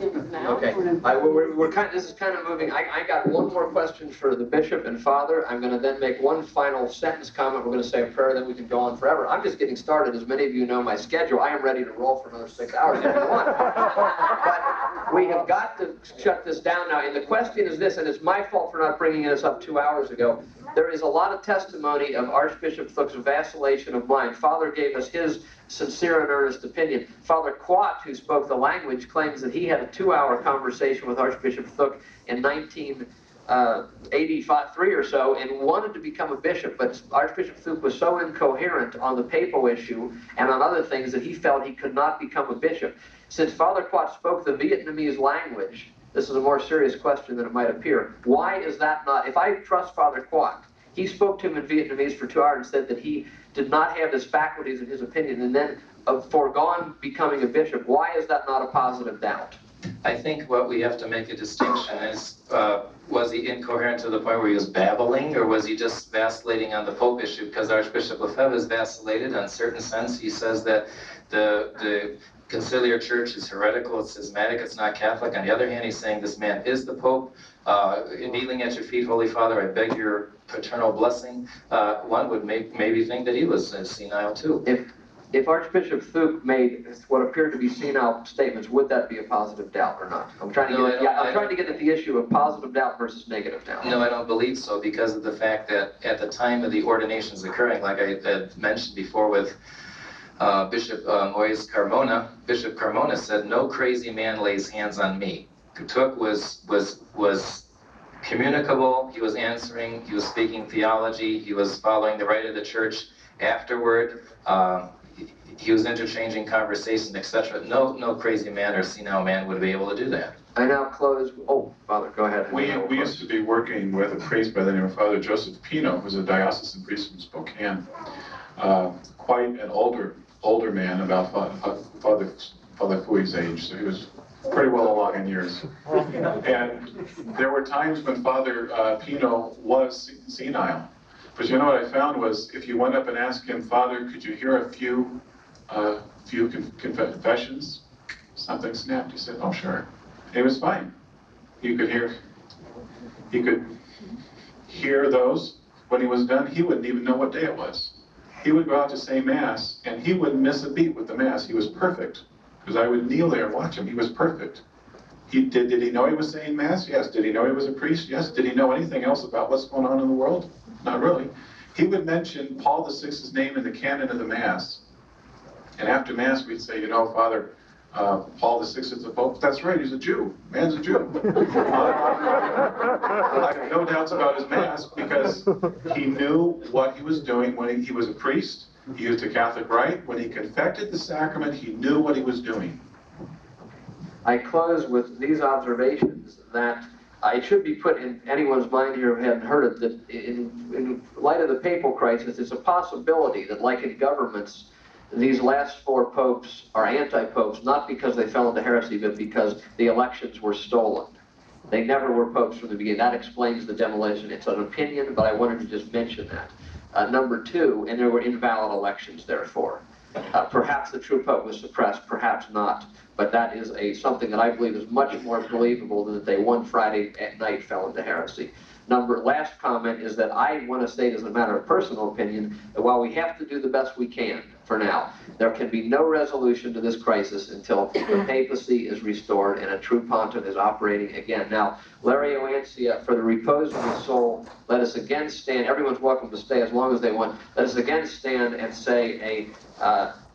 Speaker 6: ins and outs.
Speaker 1: Okay. We're kind of, this is kind of moving. I got one more question for the bishop and father. I'm going to then make one final sentence comment. We're going to say a prayer, then we can go on forever. I'm just getting started. As many of you know my schedule, I am ready to roll for another 6 hours if you want. But we have got to shut this down now. And the question is this, and it's my fault for not bringing this up 2 hours ago. There is a lot of testimony of Archbishop Thuk's vacillation of mind. Father gave us his sincere and earnest opinion. Father Quat, who spoke the language, claims that he had a 2-hour conversation with Archbishop Thuk in 1983 or so and wanted to become a bishop, but Archbishop Thuk was so incoherent on the papal issue and on other things that he felt he could not become a bishop. Since Father Quat spoke the Vietnamese language, this is a more serious question than it might appear. Why is that not? If I trust Father Quat, he spoke to him in Vietnamese for 2 hours and said that he did not have his faculties in his opinion and then foregone becoming a bishop. Why is that not a positive doubt?
Speaker 2: I think what we have to make a distinction is, was he incoherent to the point where he was babbling, or was he just vacillating on the Pope issue? Because Archbishop Lefebvre has vacillated on certain sense. He says that the conciliar church is heretical, it's schismatic, it's not Catholic. On the other hand, he's saying this man is the Pope. Kneeling at your feet, Holy Father, I beg your paternal blessing. One would maybe think that he was senile too.
Speaker 1: If Archbishop Thuk made what appeared to be senile statements, would that be a positive doubt or not? I'm trying to get at the issue of positive doubt versus negative doubt.
Speaker 2: No, I don't believe so, because of the fact that at the time of the ordinations occurring, like I had mentioned before with Bishop Moise Carmona, Bishop Carmona said, "No crazy man lays hands on me." Thuk was communicable, he was answering, he was speaking theology, he was following the right of the church. Afterward, he was interchanging conversation, etc. No crazy man or senile man would be able to do that.
Speaker 1: I now close. Oh, Father, go ahead.
Speaker 4: We used to be working with a priest by the name of Father Joseph Pino, who's a diocesan priest from Spokane. Quite an older man, about Father Fui's age, so he was pretty well along in years. And there were times when Father Pino was senile. But you know what I found was, if you went up and asked him, "Father, could you hear a few confessions?" Something snapped. He said, "Oh, sure." It was fine. You could hear He could hear those. When he was done, he wouldn't even know what day it was. He would go out to say Mass, and he wouldn't miss a beat with the Mass. He was perfect, because I would kneel there and watch him. He was perfect. Did he know he was saying Mass? Yes. Did he know he was a priest? Yes. Did he know anything else about what's going on in the world? Not really. He would mention Paul VI's name in the canon of the Mass. And after Mass, we'd say, you know, Father, Paul VI is a pope. That's right, he's a Jew. Man's a Jew. I have no doubts about his Mass because he knew what he was doing when he was a priest. He used a Catholic rite. When he confected the sacrament, he knew what he was doing.
Speaker 1: I close with these observations that it should be put in anyone's mind here who hadn't heard it, that in light of the papal crisis, it's a possibility that, like in governments, these last 4 popes are anti-popes, not because they fell into heresy, but because the elections were stolen. They never were popes from the beginning. That explains the demolition. It's an opinion, but I wanted to just mention that. Number 2, and there were invalid elections, therefore. Perhaps the true pope was suppressed, perhaps not. But that is something that I believe is much more believable than that they one Friday at night fell into heresy. Last comment is that I want to state as a matter of personal opinion that while we have to do the best we can for now, there can be no resolution to this crisis until the papacy is restored and a true pontiff is operating again. Now, Larry Oancia, for the repose of his soul, let us again stand. Everyone's welcome to stay as long as they want. Let us again stand and say a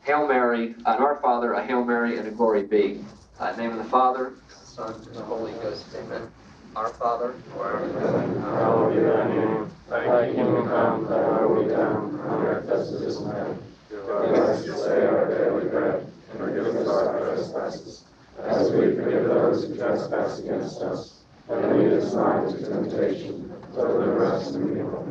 Speaker 1: Hail Mary, an Our Father, a Hail Mary, and a Glory be. In the name of the Father, the Son, and the Holy Ghost. Amen. Our Father, who art in heaven, hallowed be thy name. Thy kingdom come, thy will be done, on earth as it is in heaven. Give us this day our daily bread, and forgive us our trespasses, as we forgive those who trespass against us. And lead us not into temptation, but deliver us from evil.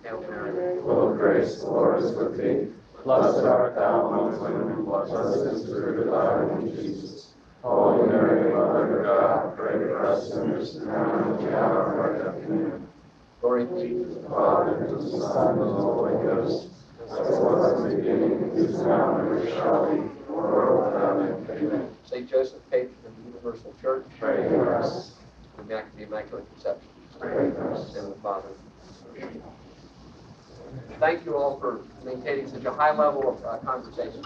Speaker 1: Hail Mary, full of grace, the Lord is with thee. Blessed art thou amongst women, and blessed is the fruit of thy womb, Jesus. Holy Mary, Mother of God, pray for us sinners, now and at the hour of our death. Amen. Glory be to the Father, and to the Son, and to the Holy Ghost, as it was in the beginning, is now, and ever shall be, world without end. Amen. Saint Joseph, patron of the universal church, pray for us. The Immaculate Conception, pray for us. In the name of the Father. Thank you all for maintaining such a high level of conversation.